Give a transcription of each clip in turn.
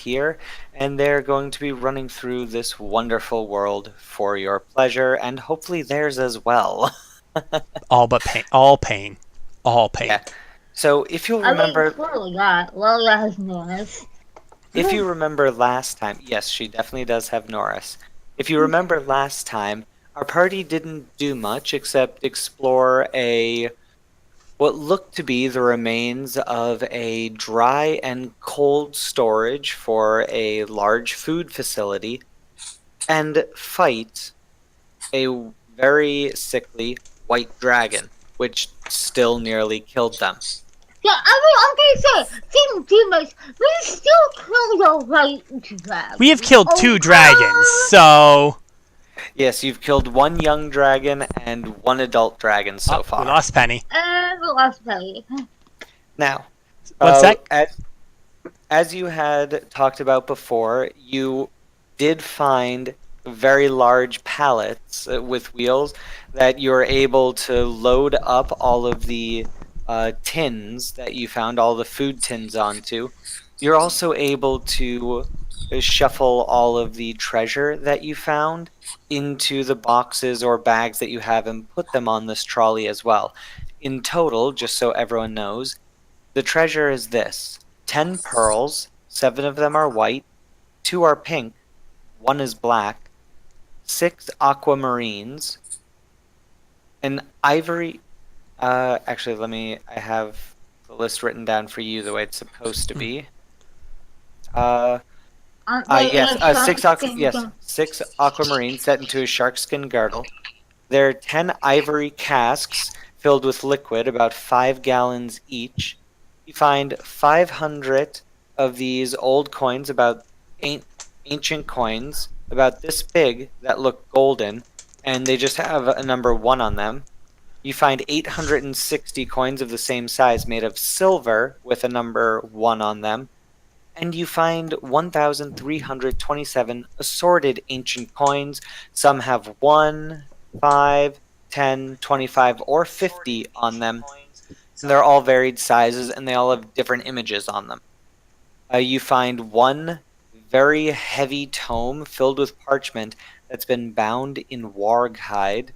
here, and they're going to be running through this wonderful world for your pleasure, and hopefully theirs as well. All but pain. All pain. All pain. Yeah. So if you'll I mean, remember, clearly not. Lillia has Norris. if you remember last time, yes, she definitely does have Norris. If you remember last time, our party didn't do much except explore a what looked to be the remains of a dry and cold storage for a large food facility and fight a very sickly white dragon, which still nearly killed them. Yeah, I'm gonna say, teammates, we still killed a white dragon. We have killed two dragons, Okay. so... Yes, you've killed one young dragon and one adult dragon so far. We lost Penny. And we lost Penny. Now, What's that? as you had talked about before, you did find very large pallets with wheels that you're able to load up all of the tins that you found, all the food tins onto. You're also able to shuffle all of the treasure that you found into the boxes or bags that you have and put them on this trolley as well. In total, just so everyone knows, the treasure is this: 10 pearls, 7 of them are white, 2 are pink, 1 is black, 6 aquamarines, an ivory. Actually, I have the list written down for you the way it's supposed to be. Six aquamarines set into a sharkskin girdle. There are 10 ivory casks filled with liquid, about 5 gallons each. You find 500 of these old coins, about ancient coins, about this big, that look golden, and they just have a number 1 on them. You find 860 coins of the same size made of silver with a number 1 on them. And you find 1,327 assorted ancient coins. Some have 1, 5, 10, 25, or 50 on them. And they're all varied sizes, and they all have different images on them. You find 1 very heavy tome filled with parchment that's been bound in warg hide.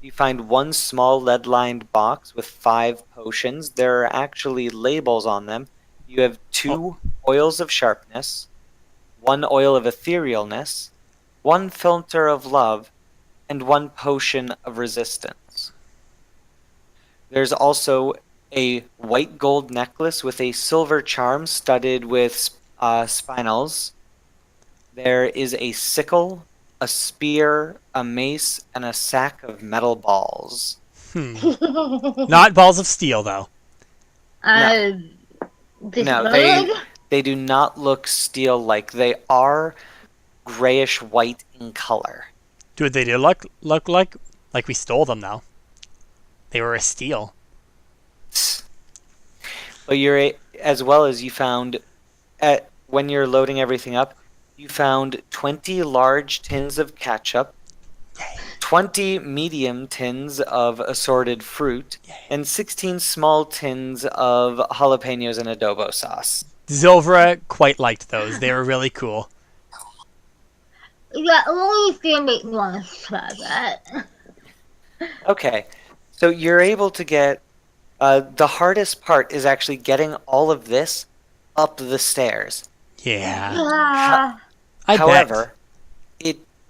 You find 1 small lead-lined box with 5 potions. There are actually labels on them. You have 2 oils of sharpness, 1 oil of etherealness, 1 filter of love, and 1 potion of resistance. There's also a white gold necklace with a silver charm studded with spinels. There is a sickle, a spear, a mace, and a sack of metal balls. Not balls of steel, though. No, they do not look steel-like. They are grayish-white in color. Dude, they do look like we stole them, though. They were a steal. But as well as you found, when you're loading everything up, you found 20 large tins of ketchup, 20 medium tins of assorted fruit, and 16 small tins of jalapenos and adobo sauce. Zilvra quite liked those. They were really cool. Yeah, only teammate wants to try that. Okay, so you're able to get... the hardest part is actually getting all of this up the stairs. Yeah. However,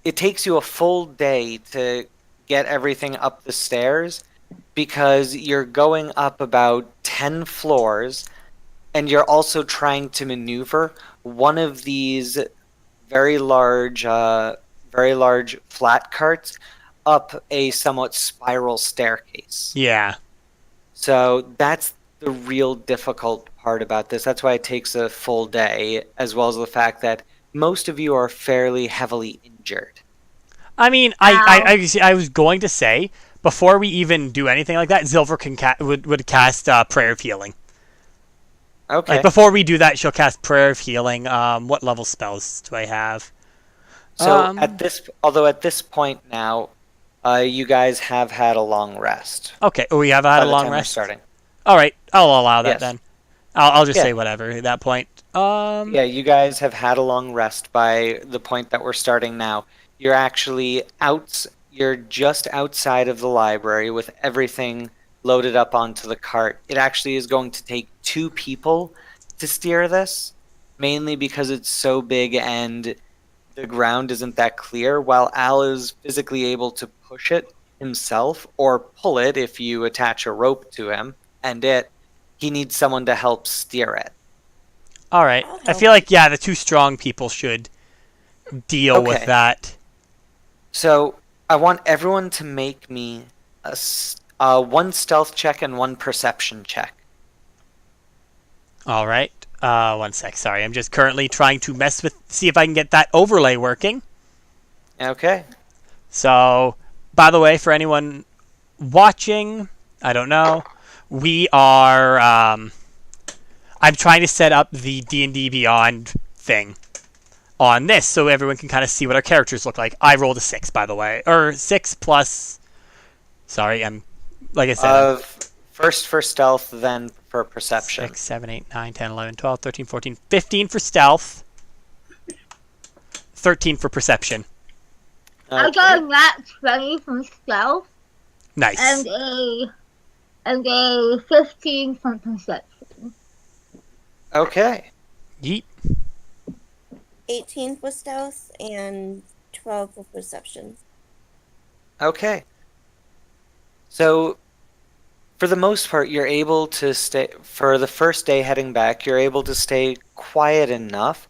it takes you a full day to get everything up the stairs because you're going up about 10 floors, and you're also trying to maneuver one of these very large flat carts up a somewhat spiral staircase. Yeah. So that's the real difficult part about this. That's why it takes a full day, as well as the fact that most of you are fairly heavily injured. I mean, I was going to say, before we even do anything like that, Zilver would cast Prayer of Healing. Okay. Like, before we do that, she'll cast Prayer of Healing. What level spells do I have? So at this point now, you guys have had a long rest. Okay, we have had a long rest. Starting. All right, I'll allow that Yes. then. I'll just Yeah. say whatever at that point. Yeah, you guys have had a long rest by the point that we're starting now. You're actually out, you're just outside of the library with everything loaded up onto the cart. It actually is going to take 2 people to steer this, mainly because it's so big and the ground isn't that clear, while Al is physically able to push it himself or pull it if you attach a rope to him, and he needs someone to help steer it. All right. I'll I help. feel like the 2 strong people should deal with Okay. that. So I want everyone to make me one stealth check and one perception check. All right. 1 sec. Sorry, I'm just currently trying to see if I can get that overlay working. Okay. So, by the way, for anyone watching, I don't know, we are. I'm trying to set up the D&D Beyond thing on this so everyone can kind of see what our characters look like. I rolled a 6, by the way, or 6 plus. Sorry, like I said. First for stealth, then for perception. 6, 7, 8, 9, 10, 11, 12, 13, 14, 15 for stealth. 13 for perception. I Okay. got a nat 20 from stealth Nice. and a 15 from perception. Okay. Yeet. 18 for stealth and 12 for perception. Okay. So, for the most part, you're able to stay, for the first day heading back, you're able to stay quiet enough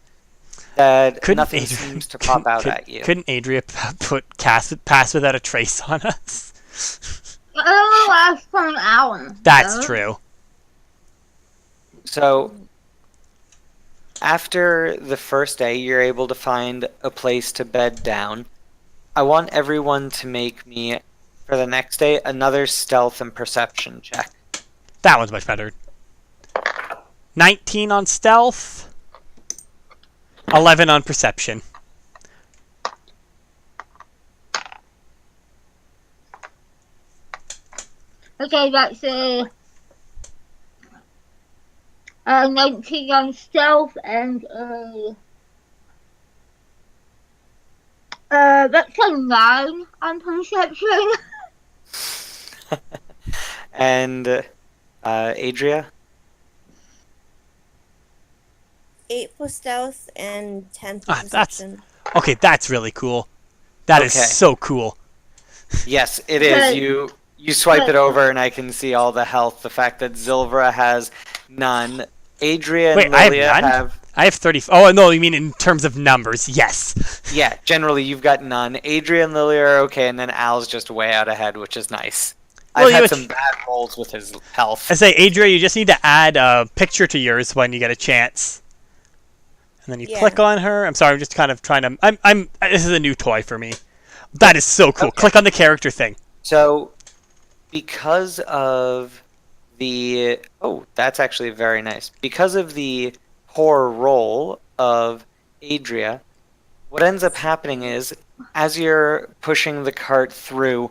that nothing seems to pop out at you. Couldn't Adria put pass without a trace on us? It only lasts for an hour. That's so. true. So, after the first day, you're able to find a place to bed down. I want everyone to make me, for the next day, another stealth and perception check. That one's much better. 19 on stealth. 11 on perception. Okay, that's a 19 on stealth and that's a 9 on perception. And Adria? 8 for stealth and 10 for That's perception. okay. That's really cool. That is Okay. so cool. Yes, it is. But- You swipe but- it over and I can see all the health. The fact that Zilvra has none. Adria and Wait, I have Lillia none? I have 30. Oh no, you mean in terms of numbers? Yes. Yeah, generally you've got none. Adria and Lillia are okay, and then Al's just way out ahead, which is nice. Well, I've you had some bad rolls with his health. I say, Adria, you just need to add a picture to yours when you get a chance. And then you Yeah. click on her. I'm sorry, I'm just kind of trying to. This is a new toy for me. That is so cool. Okay. Click on the character thing. So, because of the... Oh, that's actually very nice. Because of the poor roll of Adria, what ends up happening is, as you're pushing the cart through,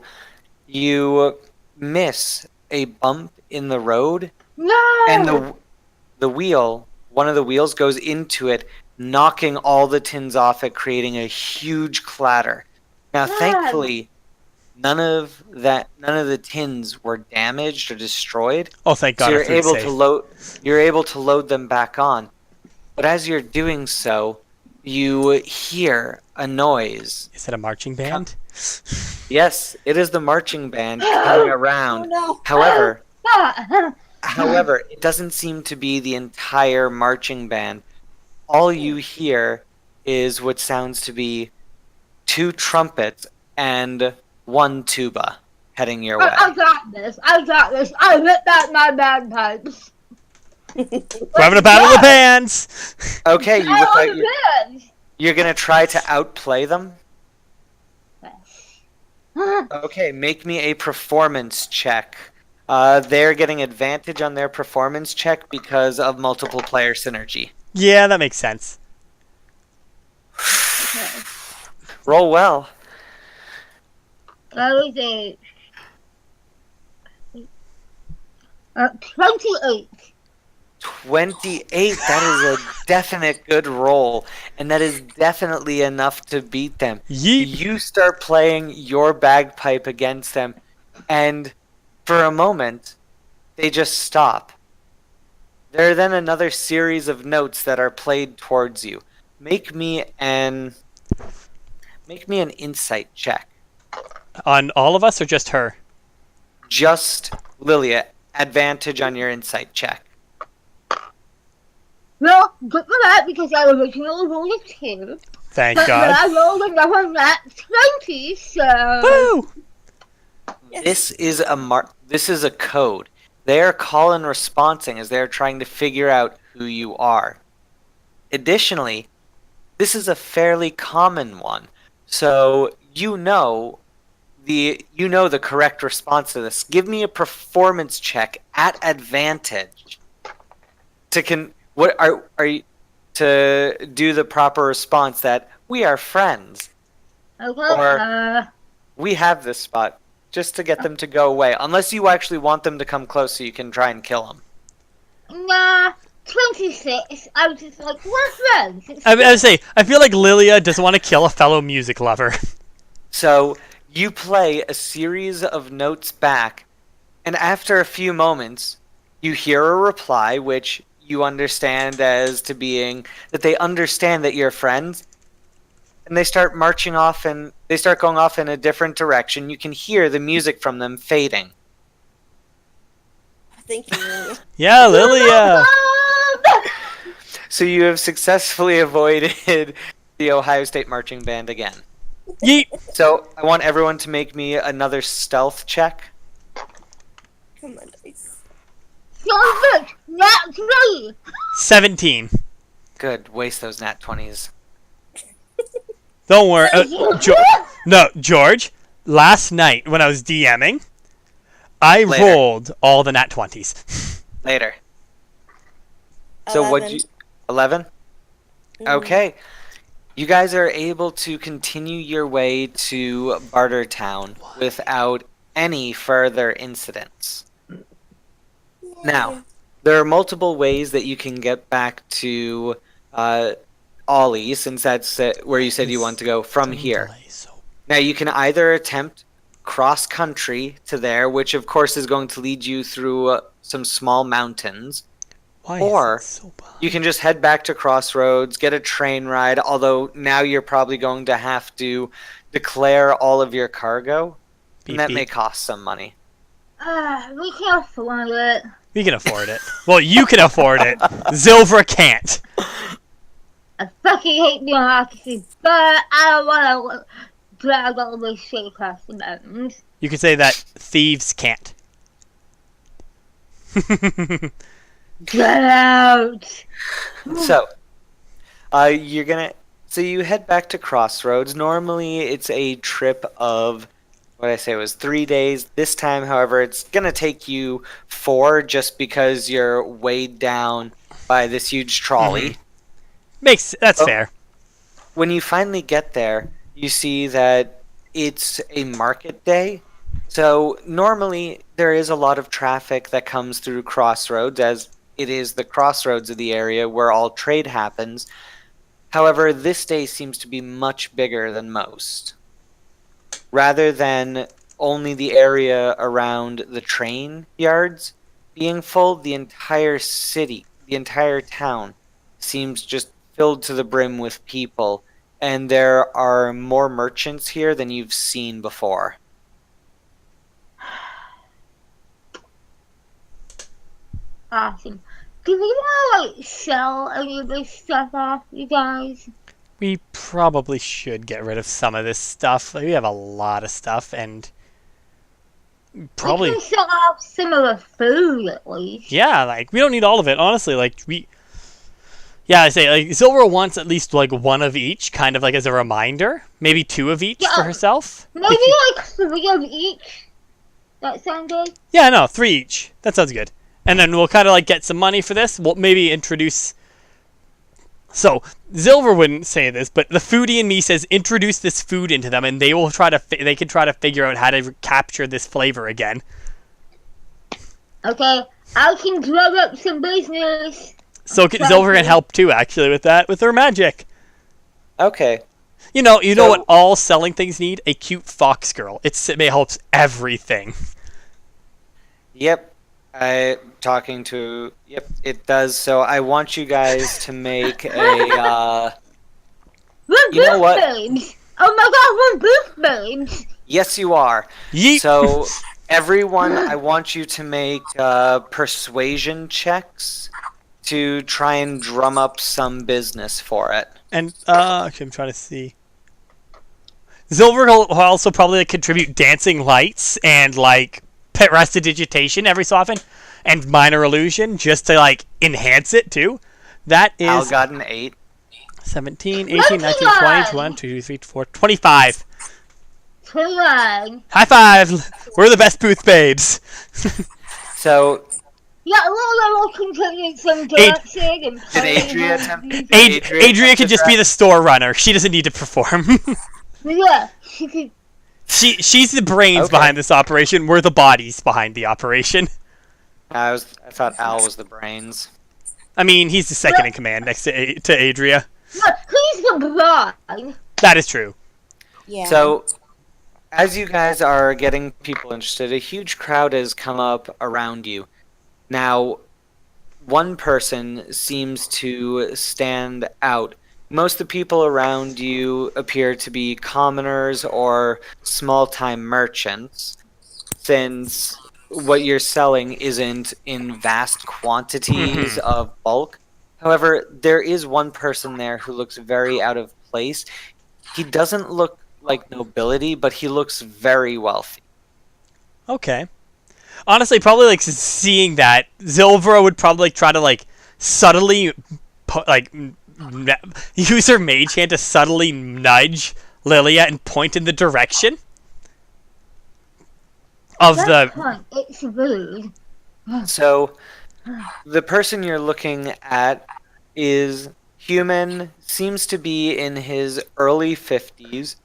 you miss a bump in the road, No! and one of the wheels goes into it, knocking all the tins off it, creating a huge clatter. Now, God. thankfully, none of the tins were damaged or destroyed, Oh, thank God. so our you're food's able safe. you're able to load them back on. But as you're doing so, you hear a noise. Is it a marching band? Yes, it is the marching band coming Oh around. no! However, Ah, However, it doesn't seem to be the entire marching band. All you hear is what sounds to be 2 trumpets and 1 tuba heading your way. I got this. I ripped out my bagpipes. We're having a battle of the bands. Okay, you I look like want the you're gonna try to outplay them. band. Okay, make me a performance check. They're getting advantage on their performance check because of multiple player synergy. Yeah, that makes sense. Okay. Roll well. That was a 28. 28. That is a definite good roll, and that is definitely enough to beat them. Yeet. You start playing your bagpipe against them, and for a moment, they just stop. There are then another series of notes that are played towards you. Make me an insight check. On all of us or just her? Just Lillia, advantage on your insight check. Well, good for that because I originally rolled a 2. Thank But then God. I rolled another nat 20, so... Woo! This is a code. They are call and responding as they are trying to figure out who you are. Additionally, this is a fairly common one. So you know the correct response to this. Give me a performance check at advantage to do the proper response that we are friends. Okay, Or- We have this spot just to get them to go away. Unless you actually want them to come close so you can try and kill them. nah, 26. I was just like, we're friends. I would say, I feel like Lillia doesn't want to kill a fellow music lover. So you play a series of notes back, and after a few moments, you hear a reply which you understand as to being that they understand that you're friends, and they start marching off and they start going off in a different direction. You can hear the music from them fading. Thank you. Yeah, Lillia. So you have successfully avoided the Ohio State Marching Band again. Yeet. So I want everyone to make me another stealth check. Come on, dice. So good, nat 3. 17. Good. Waste those nat 20s. Don't worry. George, last night when I was DMing, I Later. rolled all the nat 20s. Later. So what'd 11. you... 11? Okay. You guys are able to continue your way to Bartertown without any further incidents. Now, there are multiple ways that you can get back to Ollie, since that's where you said you want to go from here. Now, you can either attempt cross-country to there, which of course is going to lead you through some small mountains. Why Or is it so bad? you can just head back to Crossroads, get a train ride, although now you're probably going to have to declare all of your cargo, Beep, and that beep. may cost some money. We can't afford it. We can afford it. Well, you can afford it. Zilver can't. I fucking hate bureaucracy, but I don't want to drag all this shit across the mountains. You could say that thieves can't. Get out! So, you head back to Crossroads. Normally, it's a trip of, what did I say, it was 3 days. This time, however, it's gonna take you 4 just because you're weighed down by this huge trolley. That's Oh. fair. When you finally get there, you see that it's a market day. So normally there is a lot of traffic that comes through Crossroads, as it is the crossroads of the area where all trade happens. However, this day seems to be much bigger than most. Rather than only the area around the train yards being full, the entire city, the entire town, seems just filled to the brim with people, and there are more merchants here than you've seen before. Awesome. Do we want to, like, sell any of this stuff off, you guys? We probably should get rid of some of this stuff. Like, we have a lot of stuff, and probably... We can sell off some of the food, at least. Yeah, like, we don't need all of it, honestly. Like, Yeah, I say, like, Silver wants at least, like, one of each, kind of, like, as a reminder. Maybe 2 of each for Yeah. herself. Maybe, like, 3 of each. That sound good? Yeah, no, 3 each. That sounds good. And then we'll kind of, like, get some money for this. We'll maybe introduce... So, Silver wouldn't say this, but the foodie in me says introduce this food into them, and they will try to... They can try to figure out how to capture this flavor again. Okay, I can drum up some business. So Silver can help too, actually, with that, with her magic. Okay. You know So- what all selling things need? A cute fox girl. It helps everything. Yep. Yep, it does. So I want you guys to make a. We're You know what? babes. Oh my god, we're babes. Yes, you are. Yeet. So everyone, I want you to make persuasion checks to try and drum up some business for it. And actually, I'm trying to see. Silver will also probably like, contribute dancing lights and like prestidigitation every so often, and minor illusion just to like enhance it too. That Al is got an 8. 17, 18, 19, 20, 21, 22, 23, 24, 25. Come on. High five! We're the best booth babes. So Yeah, we'll continue some dancing and did playing. Adria attempt? Adria could just be the store runner. She doesn't need to perform. Yeah, she could. She's the brains Okay. behind this operation. We're the bodies behind the operation. I thought Al was the brains. I mean, he's the second in command next to Adria. But he's the bride. That is true. Yeah. So, as you guys are getting people interested, a huge crowd has come up around you. Now, one person seems to stand out. Most of the people around you appear to be commoners or small-time merchants, since what you're selling isn't in vast quantities of bulk. However, there is one person there who looks very out of place. He doesn't look like nobility, but he looks very wealthy. Okay. Honestly, probably like seeing that, Zilvera would probably like, try to like subtly use her mage hand to subtly nudge Lillia and point in the direction of That's the. fine. It's rude. So, the person you're looking at is human, seems to be in his early 50s,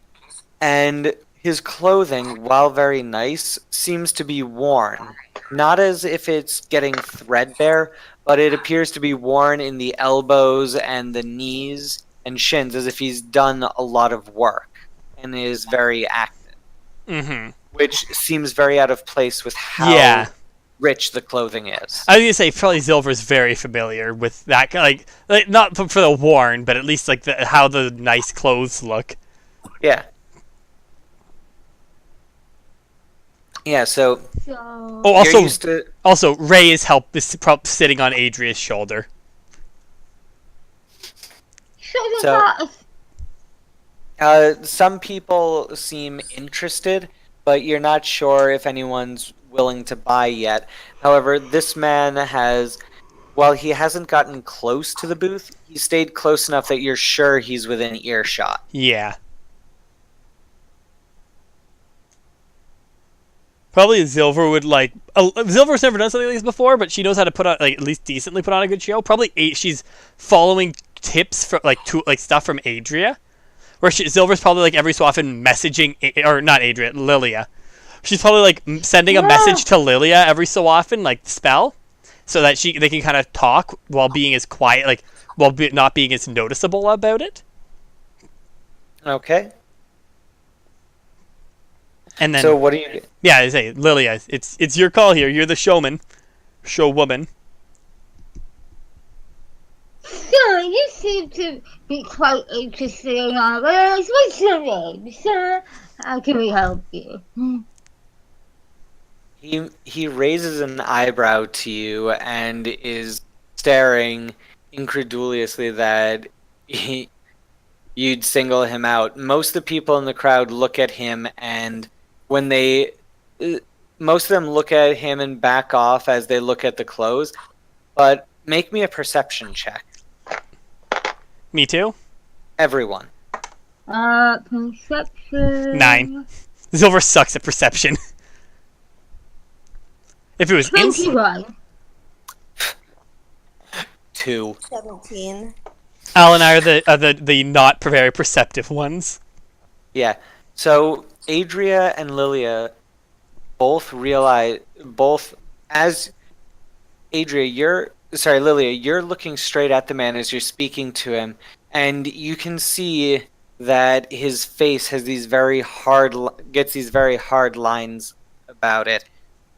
and his clothing, while very nice, seems to be worn. Not as if it's getting threadbare, but it appears to be worn in the elbows and the knees and shins, as if he's done a lot of work and is very active, Mm-hmm. which seems very out of place with how Yeah. rich the clothing is. I was gonna say probably Zilver's very familiar with that, like not for the worn, but at least like how the nice clothes look. Yeah. Yeah, so So. Oh, you're used to also Ray is sitting on Adria's shoulder. So, some people seem interested, but you're not sure if anyone's willing to buy yet. However, this man has, while he hasn't gotten close to the booth, he stayed close enough that you're sure he's within earshot. Yeah. Probably Zilver would like. Zilver's never done something like this before, but she knows how to put on, like, at least decently put on a good show. Probably she's following tips from stuff from Adria, where Zilver's probably like every so often messaging, or not Adria, Lillia. She's probably like sending a message to Lillia every so often, like spell, so that they can kind of talk while being as quiet, like while not being as noticeable about it. Okay. And then, So what do you? yeah, I say, Lillia, it's your call here. You're the showman, showwoman. so you seem to be quite interested in all this. What's your name, sir? How can we help you? He raises an eyebrow to you and is staring incredulously that you'd single him out. Most of the people in the crowd look at him, and when most of them look at him and back off as they look at the clothes. But make me a perception check, Me too. everyone. Perception. 9. Silver sucks at perception. If it was 21. 2. 17. Al and I are the not very perceptive ones. Yeah. So Adria and Lilia both realize, as Lilia, you're looking straight at the man as you're speaking to him, and you can see that his face has gets these very hard lines about it.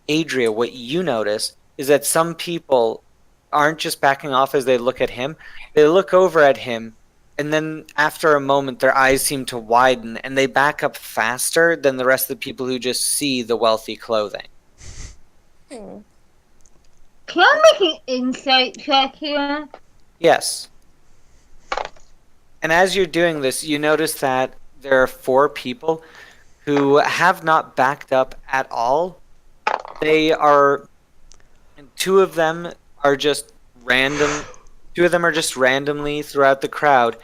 Adria, what you notice is that some people aren't just backing off as they look at him. They look over at him, and then after a moment, their eyes seem to widen, and they back up faster than the rest of the people who just see the wealthy clothing. Hmm. Can I make an insight check here? Yes. And as you're doing this, you notice that there are 4 people who have not backed up at all. They are, and 2 of them are just random. 2 of them are just randomly throughout the crowd.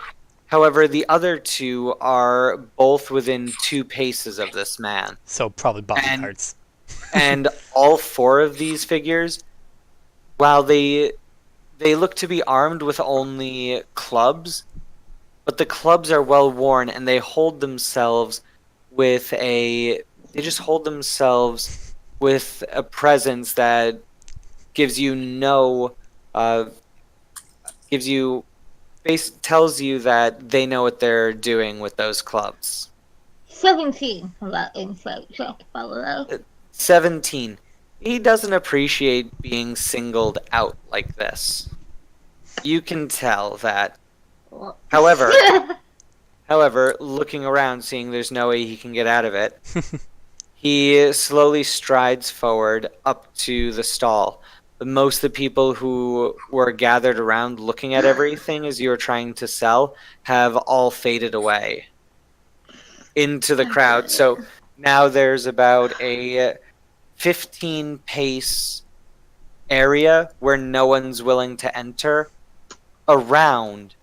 However, the other 2 are both within 2 paces of this man. So probably bodyguards. And all 4 of these figures, while they look to be armed with only clubs, but the clubs are well worn, and they hold themselves with a presence that gives you no tells you that they know what they're doing with those clubs. 17 for that insight check, fellow. 17. He doesn't appreciate being singled out like this. You can tell that. However, looking around, seeing there's no way he can get out of it, he slowly strides forward up to the stall. Most of the people who were gathered around looking at everything as you were trying to sell have all faded away into the crowd. So now there's about a 15-pace area where no one's willing to enter around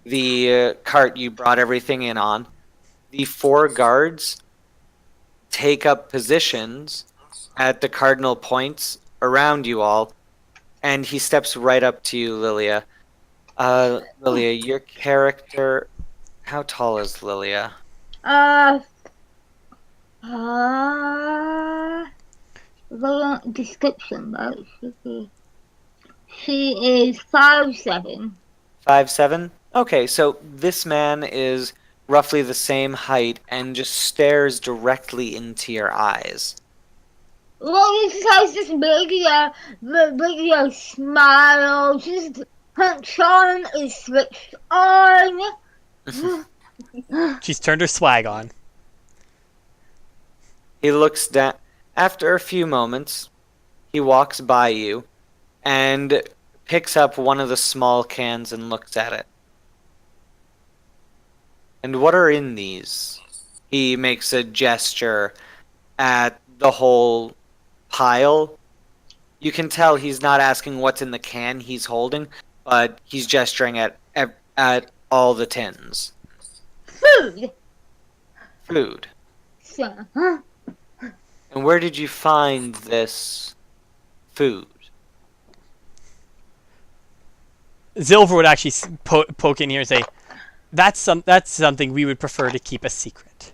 the cart you brought everything in on. The 4 guards take up positions at the cardinal points around you all, and he steps right up to you, Lilia. Lilia, your character... How tall is Lilia? The description, though, should be... She is 5'7". 5'7"? Okay, so this man is roughly the same height and just stares directly into your eyes. Well, this has this big smile, just her charm is switched on. She's turned her swag on. He looks down. After a few moments, he walks by you and picks up one of the small cans and looks at it. And what are in these? He makes a gesture at the whole pile. You can tell he's not asking what's in the can he's holding, but he's gesturing at all the tins. Food. So, And where did you find this food? Zilver would actually poke in here and say, that's something we would prefer to keep a secret.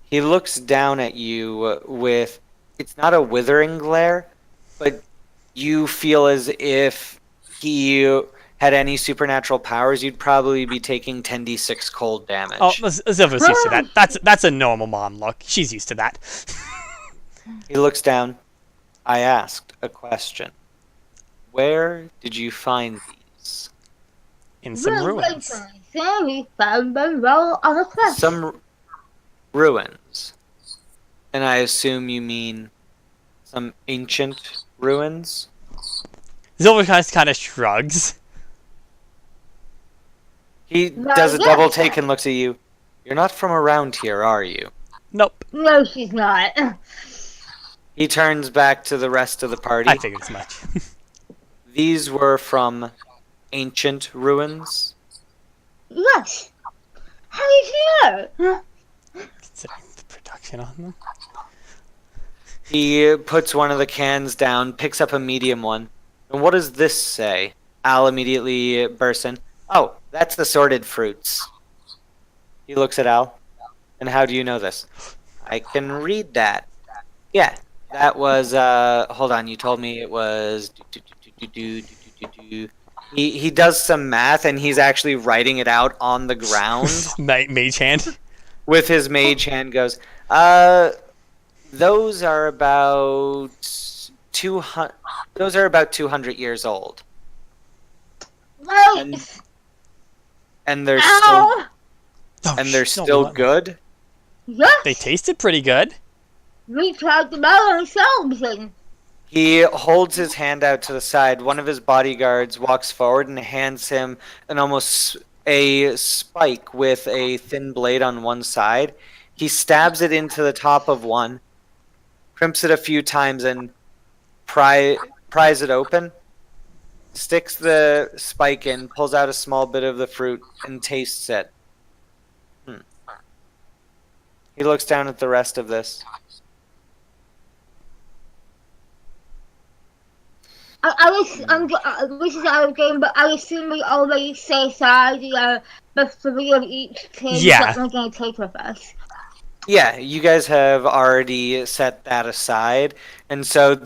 He looks down at you with, it's not a withering glare, but you feel as if he had any supernatural powers, you'd probably be taking 10d6 cold damage. Oh, Zilver's used to that. That's a normal mom look. She's used to that. He looks down. I asked a question. Where did you find these? In some ruins. we found them roll on a cliff. Some ruins. And I assume you mean some ancient ruins? Zilver kind of shrugs. He does a double take and looks at you. You're not from around here, are you? Nope. No, she's not. He turns back to the rest of the party. I figured as much. These were from ancient ruins? Yes. How did you know? Considering the production on them. He puts one of the cans down, picks up a medium one. And what does this say? Al immediately bursts in. Oh, that's assorted fruits. He looks at Al. And how do you know this? I can read that. Yeah, That was hold on, you told me it was he does some math and he's actually writing it out on the ground Mage hand. with his mage hand goes, those are about 200 those are about 200 years old. Right. And they're Ow. still good. Yes. They tasted pretty good. We tried them out ourselves and He holds his hand out to the side. One of his bodyguards walks forward and hands him a spike with a thin blade on one side. He stabs it into the top of one, crimps it a few times, and pries it open. Sticks the spike in, pulls out a small bit of the fruit, and tastes it. He looks down at the rest of this. this is our game, but I assume we already set aside the three of each team Yeah. that we're going to take with us. Yeah, you guys have already set that aside, and so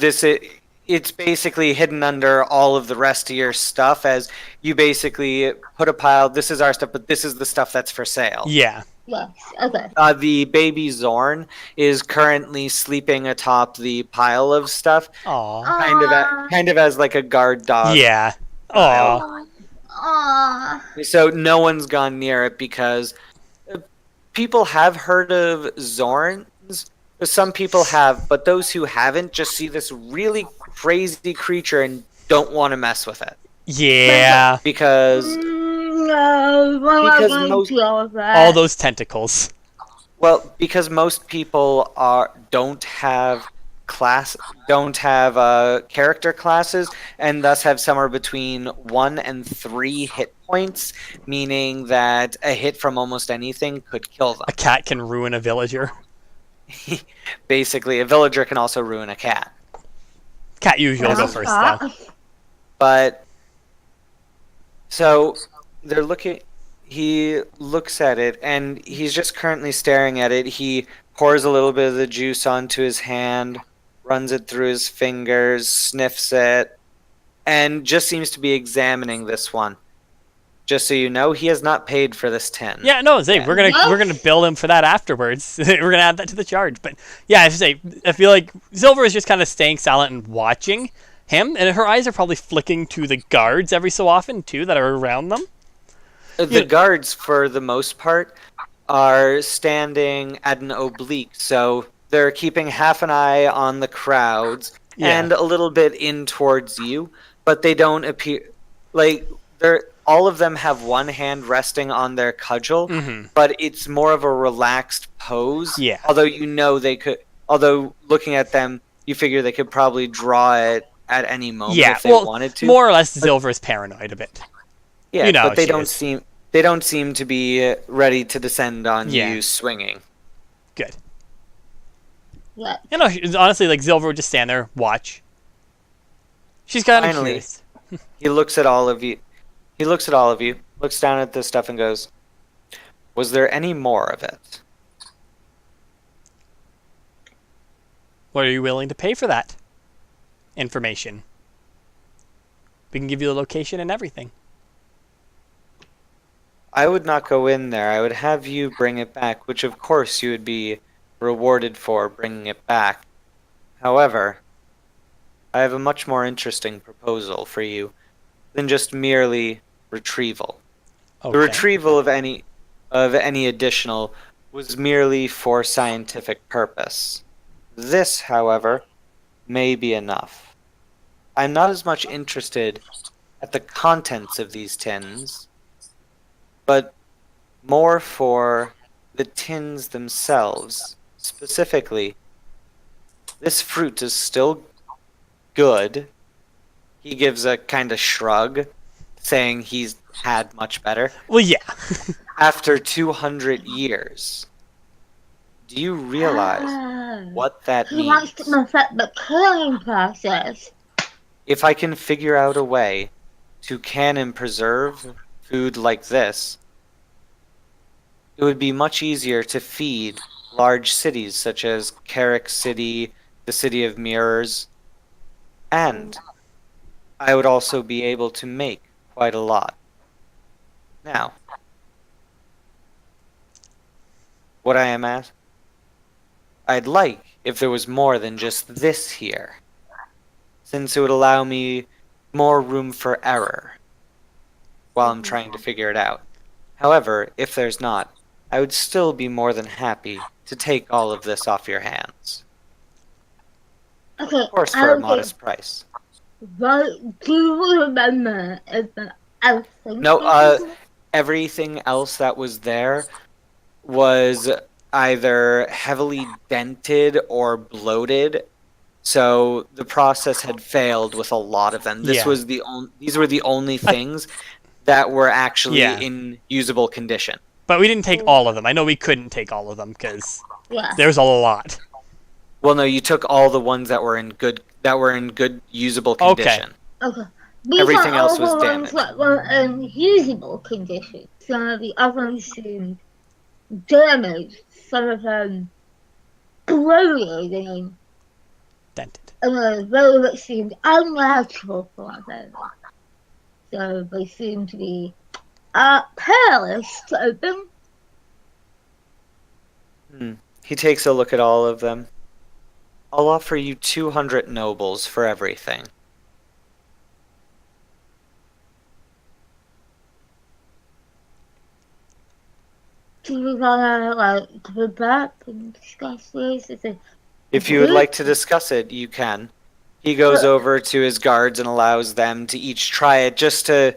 it's basically hidden under all of the rest of your stuff as you basically put a pile. This is our stuff, but this is the stuff that's for sale. Yeah. Yes, okay. The baby Zorn is currently sleeping atop the pile of stuff, Aw. kind of as like a guard dog. Yeah. Aw. Aww. So no one's gone near it because people have heard of Zorns. Some people have, but those who haven't just see this really crazy creature and don't want to mess with it. Yeah. Because No, we're not Because going most- to deal with that. All those tentacles. because most people don't have character classes, and thus have somewhere between 1 and 3 hit points, meaning that a hit from almost anything could kill them. A cat can ruin a villager. Basically, a villager can also ruin a cat. Cat usually will go first, though. But so they're looking. He looks at it, and he's just currently staring at it. He pours a little bit of the juice onto his hand, runs it through his fingers, sniffs it, and just seems to be examining this one. Just so you know, he has not paid for this tin. Yeah, no, Zay, Yeah. we're gonna bill him for that afterwards. We're gonna add that to the charge. But yeah, I should say, I feel like Silver is just kind of staying silent and watching him, and her eyes are probably flicking to the guards every so often too that are around them. The guards, for the most part, are standing at an oblique, so they're keeping half an eye on the crowds and a little bit in towards you, but they don't appear like all of them have one hand resting on their cudgel, but it's more of a relaxed pose. Yeah. Although looking at them, you figure they could probably draw it at any moment Yeah, if they well, wanted to. more or less, Silver is paranoid a bit. Yeah, you know but they she don't is. seem to be ready to descend on Yeah. you swinging. Good. Yeah. You know, honestly, like Silver would just stand there, watch. She's kind of Finally. curious. He looks at all of you. Looks down at this stuff and goes, "Was there any more of it?" What are you willing to pay for that information? We can give you the location and everything. I would not go in there. I would have you bring it back, which of course you would be rewarded for bringing it back. However, I have a much more interesting proposal for you than just merely retrieval. Okay. The retrieval of any additional was merely for scientific purpose. This, however, may be enough. I'm not as much interested at the contents of these tins, but more for the tins themselves. Specifically, this fruit is still good. He gives a kind of shrug, saying he's had much better. Well, yeah. After 200 years. Do you realize what that He wants means? to affect the killing process. If I can figure out a way to can and preserve food like this, it would be much easier to feed large cities such as Carrick City, the City of Mirrors, and I would also be able to make quite a lot. Now, what I am at, I'd like if there was more than just this here, since it would allow me more room for error while I'm trying to figure it out. However, if there's not, I would still be more than happy to take all of this off your hands. Okay, Of course, for a modest price. Right, do you remember if everything? No, everything else that was there was either heavily dented or bloated, so the process had failed with a lot of them. This Yeah. was these were the only things that were actually Yeah. in usable condition. But we didn't take all of them. I know we couldn't take all of them because Yeah. there's a lot. Well, no, you took all the ones that were in good usable condition. Okay. These Everything are else all was the ones damaged. that were in usable condition. Some of the others seemed damaged. Some of them corroded Dented. and those that seemed unnatural for them. So they seem to be perilous to open. He takes a look at all of them. I'll offer you 200 nobles for everything. Do we wanna go back and discuss this? If you would like to discuss it, you can. He goes over to his guards and allows them to each try it, just to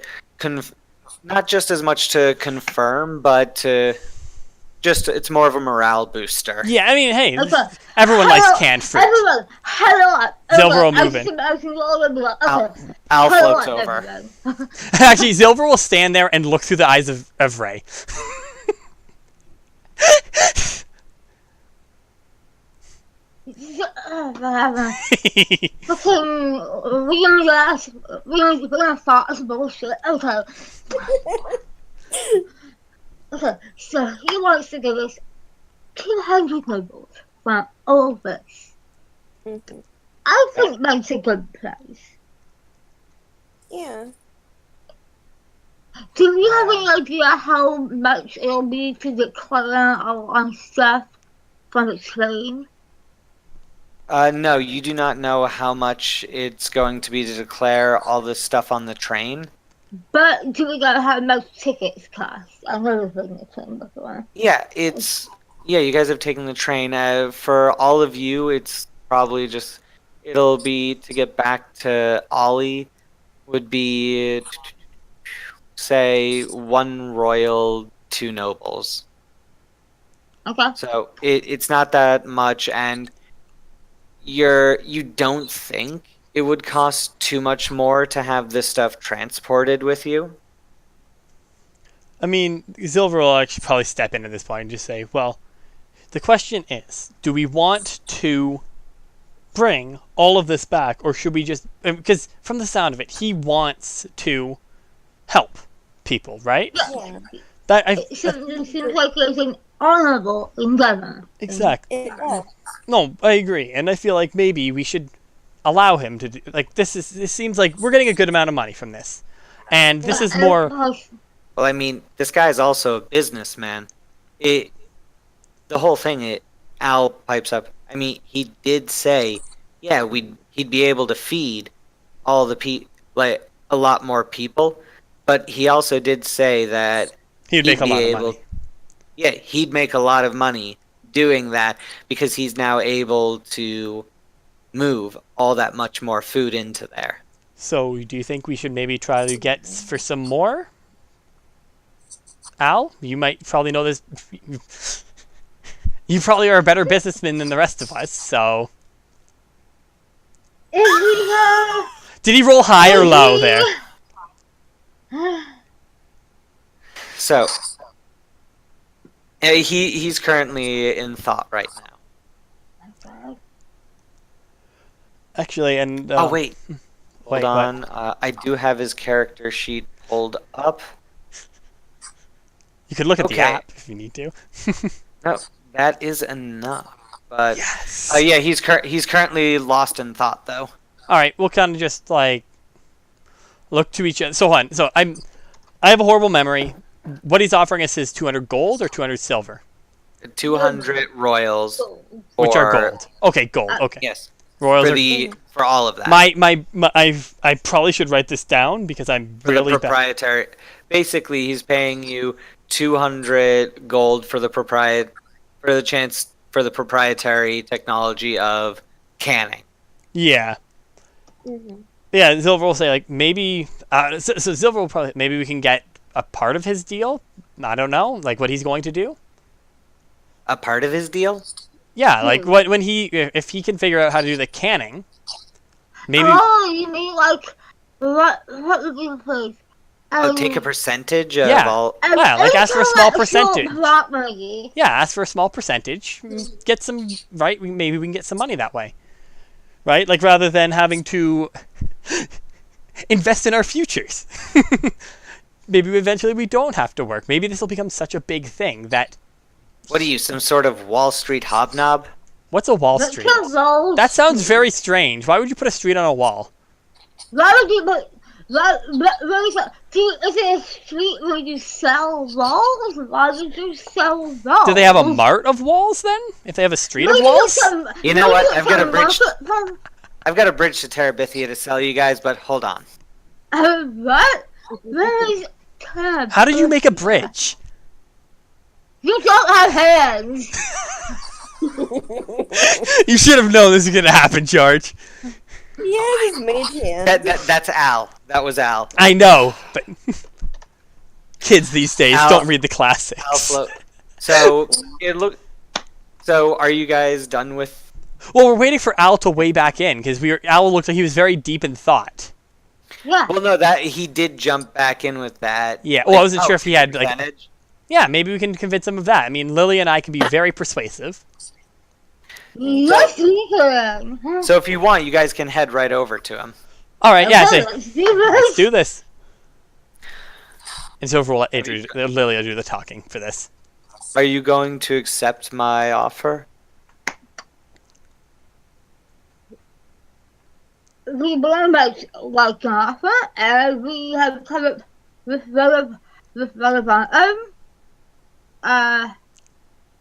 not just as much to confirm, but to it's more of a morale booster. Yeah, I mean, hey, Okay. everyone likes canned fruit. Everyone, hello up. Zilver will move in. Okay. Al Hello floats up, over. everyone. Actually, Zilver will stand there and look through the eyes of Ray. Fucking we're gonna start this bullshit. Okay. Okay, so he wants to give us 200 nobles from all of this. Mhm. I think that's a good price. Yeah. Do you have any idea how much it'll be to declare all our stuff from the train? No, you do not know how much it's going to be to declare all this stuff on the train. But do we know how much tickets cost? I've never been the train before. Yeah, you guys have taken the train. For all of you, it's probably just it'll be to get back to Ollie would be say 1 royal, 2 nobles. Okay. So it's not that much, and you don't think it would cost too much more to have this stuff transported with you? I mean, Zilver will actually probably step in at this point and just say, well, the question is, do we want to bring all of this back, or should we just... Because from the sound of it, he wants to help people, right? Yeah. It seems like it's an honorable endeavor. Exactly. It does. No, I agree, and I feel like maybe we should allow him to do... Like, this seems like we're getting a good amount of money from this. And this is more... Well, I mean, this guy's also a businessman. The whole thing, Al pipes up. I mean, he did say, yeah, he'd be able to feed all the a lot more people, but he also did say that He'd make a lot of money. Yeah, he'd make a lot of money doing that because he's now able to move all that much more food into there. So, do you think we should maybe try to get for some more? Al, you might probably know this. You probably are a better businessman than the rest of us, so... Did he roll high or low there? So, he's currently in thought right now. Actually, and... oh, wait. Wait, Hold on. I do have his character sheet pulled up. You could look at the Okay. app if you need to. No, that is enough. But Yes. yeah, he's currently lost in thought though. All right, we'll kind of just like look to each other. So hold on. So I have a horrible memory. What he's offering us is 200 gold or 200 silver, 200 royals, which are or- gold. Okay, gold. Okay, Yes, royals for all of that. I probably should write this down because I'm For really the bad. proprietary, basically, he's paying you 200 gold for the proprietary technology of canning. Yeah. Mhm. Yeah, Silver will say like maybe. So Silver will probably maybe we can get a part of his deal. I don't know, like what he's going to do. A part of his deal? Yeah, like when if he can figure out how to do the canning, maybe. Oh, you mean like what would you place? Oh, take a percentage of Yeah. all. Yeah, like ask for a small percentage. Property. Yeah, ask for a small percentage. Get some right. Maybe we can get some money that way. Right, like rather than having to invest in our futures. Maybe eventually we don't have to work. Maybe this will become such a big thing that. What are you, some sort of Wall Street hobnob? What's a Wall Street? That sounds very strange. Why would you put a street on a wall? Why would you put? Is it a street where you sell walls? Why would you sell walls? Do they have a mart of walls then? If they have a street of walls? You know what? I've got a bridge to Terabithia to sell you guys, but hold on. What? Where is Terabithia? How did you make a bridge? You don't have hands. You should have known this was gonna happen, George. Yeah, his mage hand. That's Al. That was Al. I know, but kids these days Al- don't read the classics. Al So So are you guys done with? Well, we're waiting for Al to weigh back in because Al looked like he was very deep in thought. Yeah. Well, no, that he did jump back in with that. Yeah. Well, I wasn't sure if he had like. percentage. Yeah, maybe we can convince him of that. I mean, Lily and I can be very persuasive. Yes, we can. So if you want, you guys can head right over to him. All right. Yeah. Okay, Say, let's do let's this. do this. And so we'll let Lily do the talking for this. Are you going to accept my offer? We learn about like an offer, and we have come up with relevant.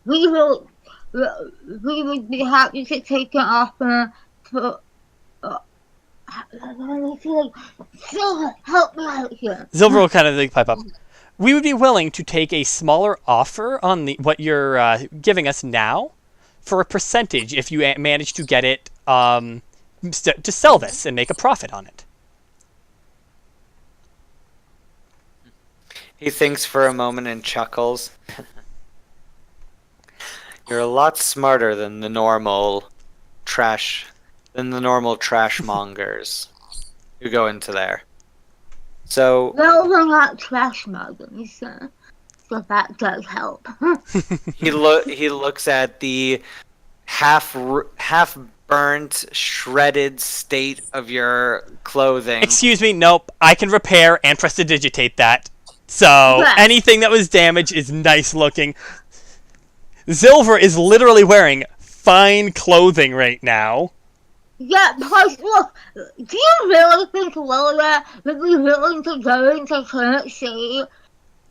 We would be happy to take an offer for. Let me see, Silver, help me out here. Silver will kind of like pipe up. We would be willing to take a smaller offer on what you're giving us now, for a percentage if you manage to get it to sell this and make a profit on it. He thinks for a moment and chuckles. You're a lot smarter than the normal trash mongers who go into there. So No, we're not trash muggers, so that does help. he looks at the half burnt, shredded state of your clothing. Excuse me, nope. I can repair and prestidigitate that. So Yeah. anything that was damaged is nice looking. Silver is literally wearing fine clothing right now. Yeah, because look, do you really think Lillia would be willing to go into Tennessee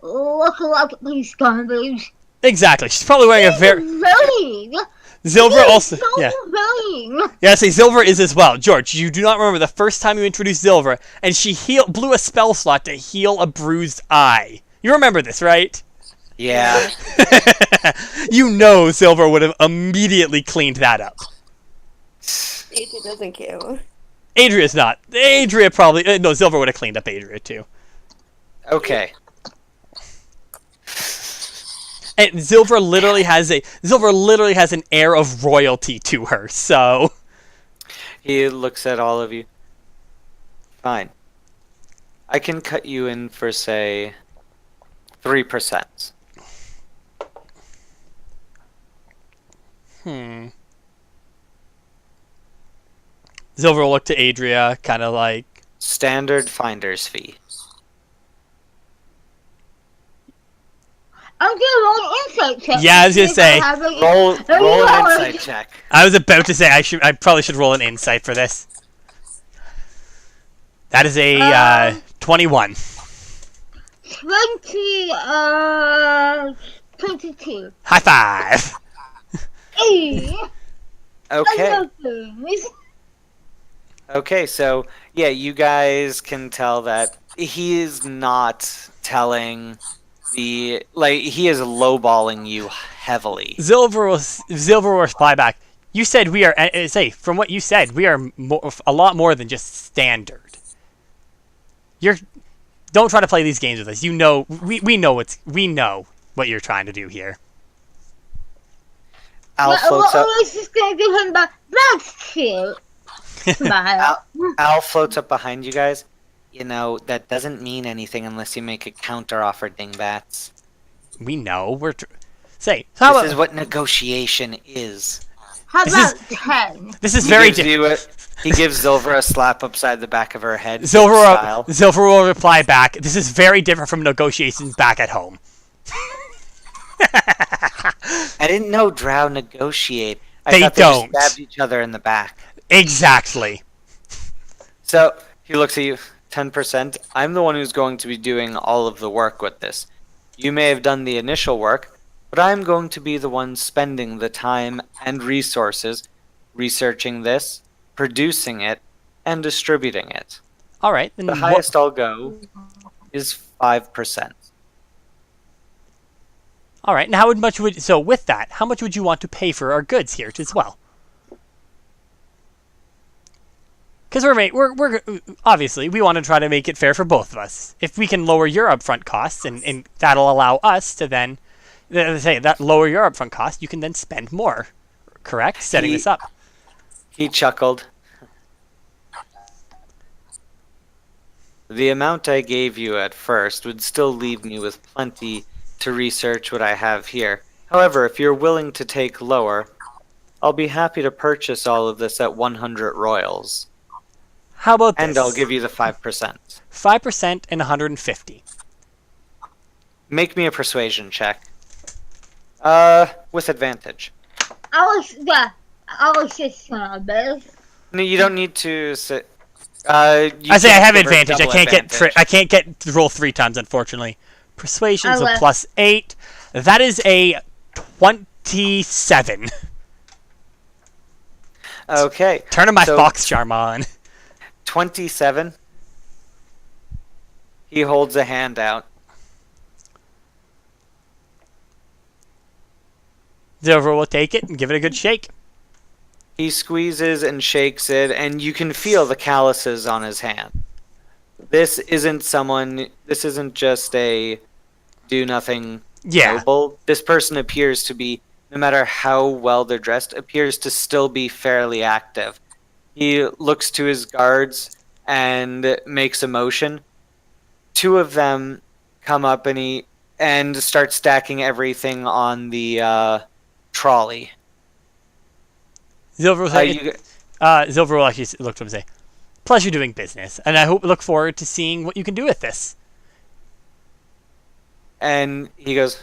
looking like these garbage? Exactly. She's probably wearing a very. Vain! Silver He's also. so Yeah. vain! Yeah, I say Silver is as well. George, you do not remember the first time you introduced Silver, and she blew a spell slot to heal a bruised eye. You remember this, right? Yeah. You know Silver would have immediately cleaned that up. Adrian doesn't care. Adria's not. Adria probably... no, Silver would have cleaned up Adria, too. Okay. And Silver literally has an air of royalty to her, so... He looks at all of you. Fine. I can cut you in for, say, 3%. Silver will look to Adria, kind of like... Standard finder's fee. I'm gonna roll an insight check. Yeah, I was gonna to see if say. have any- Roll an knowledge. insight check. I was about to say I probably should roll an insight for this. That is a 21. 22. High five. Hey, Okay. I love things. Okay, so yeah, you guys can tell that he is not telling he is lowballing you heavily. Silver will reply back. You said we are. Say from what you said, we are a lot more than just standard. Don't try to play these games with us. You know, we know what you're trying to do here. Al Well, floats up. I was just gonna give him the that's cute. Smile. Al floats up behind you guys. You know that doesn't mean anything unless you make a counter offer, dingbats. We know we're. Say how This about is what negotiation is. How This about is- 10? this is very. He gives Silver a slap upside the back of her head. Silver style. will reply back. This is very different from negotiations back at home. I didn't know drow negotiate. They thought don't. Just stabbed each other in the back. Exactly. So he looks at you. 10%. I'm the one who's going to be doing all of the work with this. You may have done the initial work, but I'm going to be the one spending the time and resources researching this, producing it, and distributing it. All right. Then The highest I'll go is 5%. All right. And how much would so with that? How much would you want to pay for our goods here as well? Because we're obviously we want to try to make it fair for both of us. If we can lower your upfront costs, and that'll allow us to then say that lower your upfront cost, you can then spend more. Correct? Setting this up. He chuckled. The amount I gave you at first would still leave me with plenty to research what I have here. However, if you're willing to take lower, I'll be happy to purchase all of this at 100 royals. How about this? And I'll give you the 5%. 5% and 150. Make me a persuasion check. With advantage. I was just this. No, you don't need to sit. I say I have advantage. I can't get roll 3 times, unfortunately. Persuasion is a +8. That is a 27. Okay. Turning my so fox charm on. 27. He holds a hand out. Silver will take it and give it a good shake. He squeezes and shakes it, and you can feel the calluses on his hand. This isn't just a do-nothing noble. This person appears to be, no matter how well they're dressed, appears to still be fairly active. He looks to his guards and makes a motion. 2 of them come up and start stacking everything on the trolley. Silver will actually look to him and say, "Pleasure doing business, and I look forward to seeing what you can do with this." And he goes,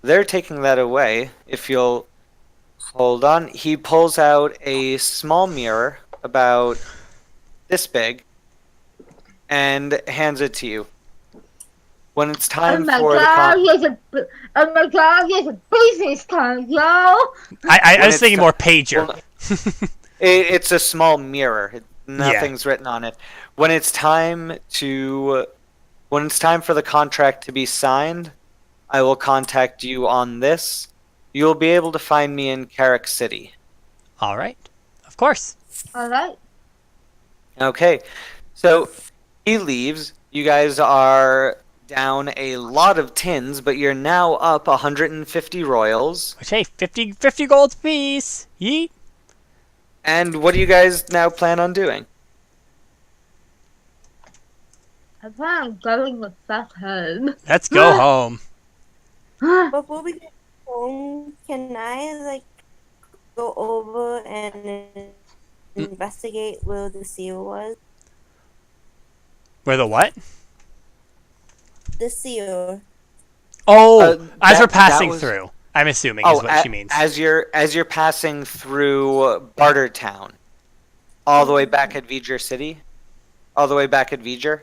"They're taking that away. If you'll hold on." He pulls out a small mirror about this big and hands it to you. When it's time for oh my god, he has a business card, yo! I was thinking more pager. Well, it's a small mirror. Nothing's written on it. When it's time for the contract to be signed, I will contact you on this. You'll be able to find me in Carrick City. All right. Of course. All right. Okay. So he leaves. You guys are down a lot of tins, but you're now up 150 royals. Which, hey, 50 gold piece. Yeet. And what do you guys now plan on doing? I plan on going back home. Let's go home. Before we get home, can I go over and investigate where the seal was? Where the what? The seal. Oh, as we're that passing was- through, I'm assuming Oh, is what she means. as you're passing through Bartertown, all the way back at V'ger City, all the way back at V'ger.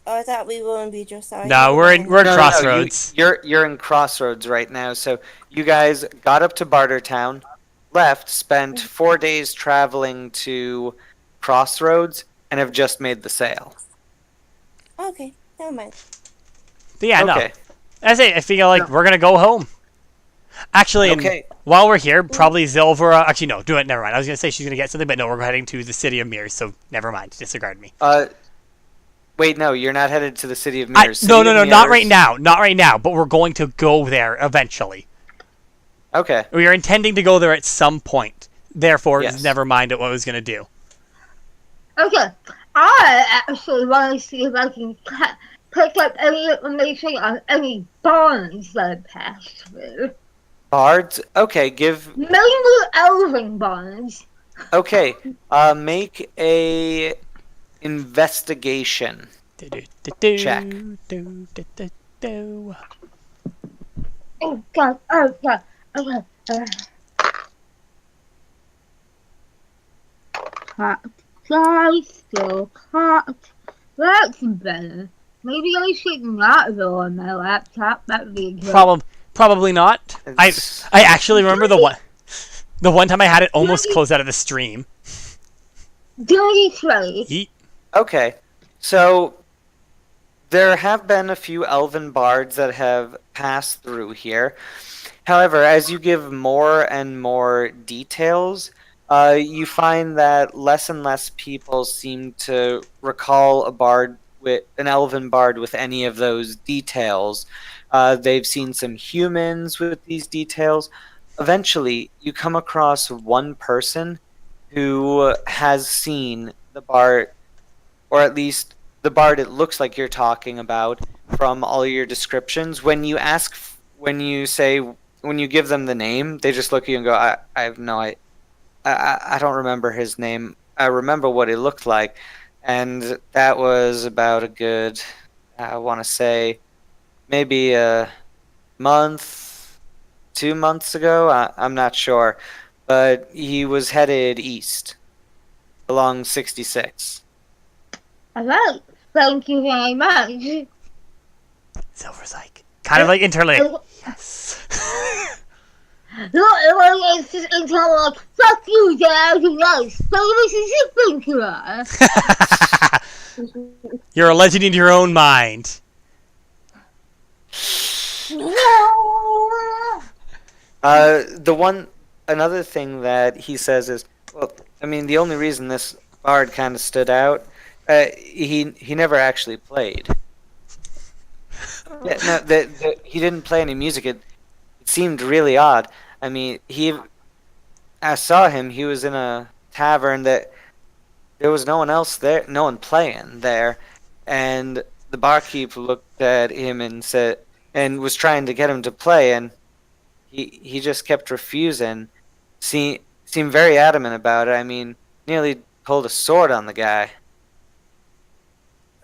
Oh, I thought we were in Beecher. Sorry. No, we're in No, Crossroads. you're in Crossroads right now. So you guys got up to Bartertown, left, spent 4 days traveling to Crossroads, and have just made the sale. Okay, never mind. But yeah, Okay. no. That's it. I feel like we're gonna go home. Actually, and Okay. while we're here, probably Zilvera. Actually, no, do it. Never mind. I was gonna say she's gonna get something, but no, we're heading to the City of Mirrors. So never mind. Disregard me. Wait, no, you're not headed to the City of Mirrors. No, City of not right Mirrors- now. Not right now. But we're going to go there eventually. Okay. We are intending to go there at some point. Therefore, Yes. never mind what I was gonna do. Okay, I actually want to see if I can pick up any information on any bonds that I passed through. Bards. Okay, Mainly elven bonds. Okay. Make a investigation. Check. Oh god, okay. Hot. Still hot. That's better. Maybe I should not go on my laptop. That'd be good. Probably not. I It's- actually remember the one time I had it almost closed out of the stream. Dirty trade. Yeet. Okay, so there have been a few elven bards that have passed through here. However, as you give more and more details, you find that less and less people seem to recall an elven bard with any of those details. They've seen some humans with these details. Eventually, you come across one person who has seen the bard, or at least the bard it looks like you're talking about from all your descriptions. When you give them the name, they just look at you and go, I have no idea. I don't remember his name. I remember what he looked like. And that was about a good, I want to say, maybe a month, 2 months ago. I'm not sure. But he was headed east along 66. Alright, thank you very much. Silver's like kind of like internally. Yes. It's just internal like, fuck you, Dad, you guys. So this is you think you are. You're a legend in your own mind. Another thing that he says is, well, I mean, the only reason this bard kind of stood out, he never actually played. Yeah, no, he didn't play any music. It seemed really odd. I mean, I saw him. He was in a tavern that there was no one else there, no one playing there, and the barkeep looked at him and said, and was trying to get him to play, and he just kept refusing. Seemed very adamant about it. I mean, nearly pulled a sword on the guy.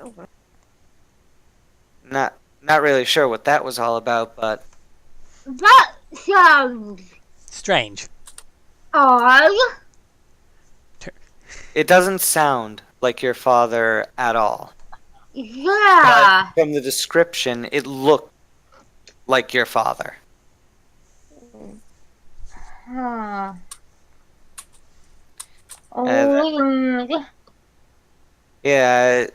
Okay. Not really sure what that was all about, but That sounds Strange. odd. it doesn't sound like your father at all. Yeah. But from the description, it looked like your father. Huh. Oh, Yeah,